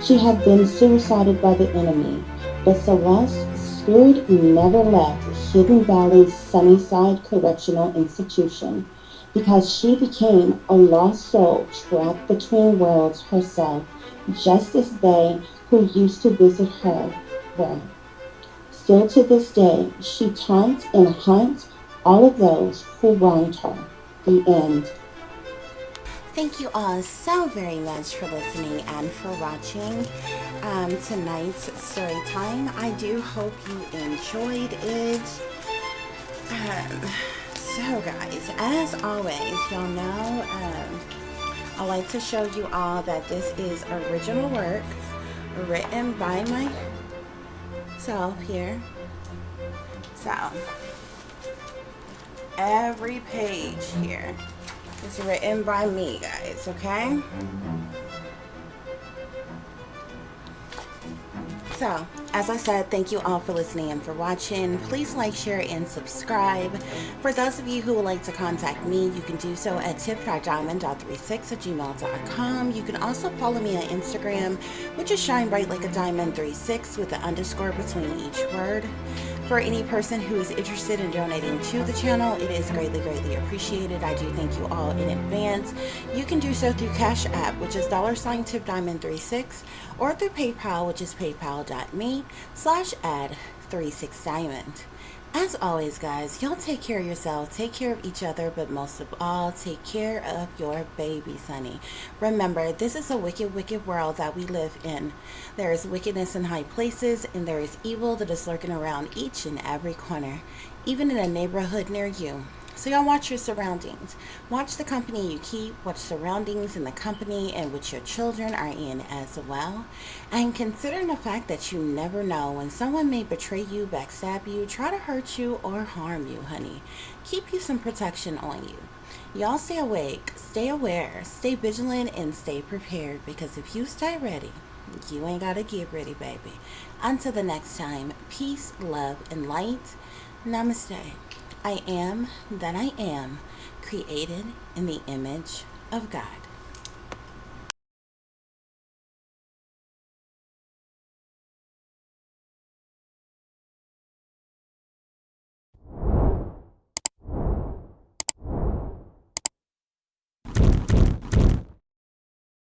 She had been suicided by the enemy, but Celeste's spirit never left Hidden Valley's Sunnyside Correctional Institution because she became a lost soul trapped between worlds herself, just as they who used to visit her were. Still to this day, she taunts and hunts all of those who wronged her. The end. Thank you all so very much for listening and for watching tonight's story time. I do hope you enjoyed it. So guys, as always, y'all know I like to show you all that this is original work written by myself here. So, every page here is written by me, guys, okay? So, as I said, thank you all for listening and for watching. Please like, share, and subscribe. For those of you who would like to contact me, you can do so at tiff.diamond.36@gmail.com. You can also follow me on Instagram, which is shinebrightlikeadiamond36 with an underscore between each word. For any person who is interested in donating to the channel, it is greatly, greatly appreciated. I do thank you all in advance. You can do so through Cash App, which is $tiffdiamond36, or through PayPal, which is paypal.me/add36diamond. As always, guys, y'all take care of yourself, take care of each other, but most of all, take care of your babies, honey. Remember, this is a wicked, wicked world that we live in. There is wickedness in high places, and there is evil that is lurking around each and every corner, even in a neighborhood near you. So y'all watch your surroundings. Watch the company you keep. Watch surroundings in the company in which your children are in as well. And considering the fact that you never know when someone may betray you, backstab you, try to hurt you, or harm you, honey. Keep you some protection on you. Y'all stay awake, stay aware, stay vigilant, and stay prepared, because if you stay ready, you ain't gotta get ready, baby. Until the next time, peace, love, and light. Namaste. I am that I am, created in the image of God.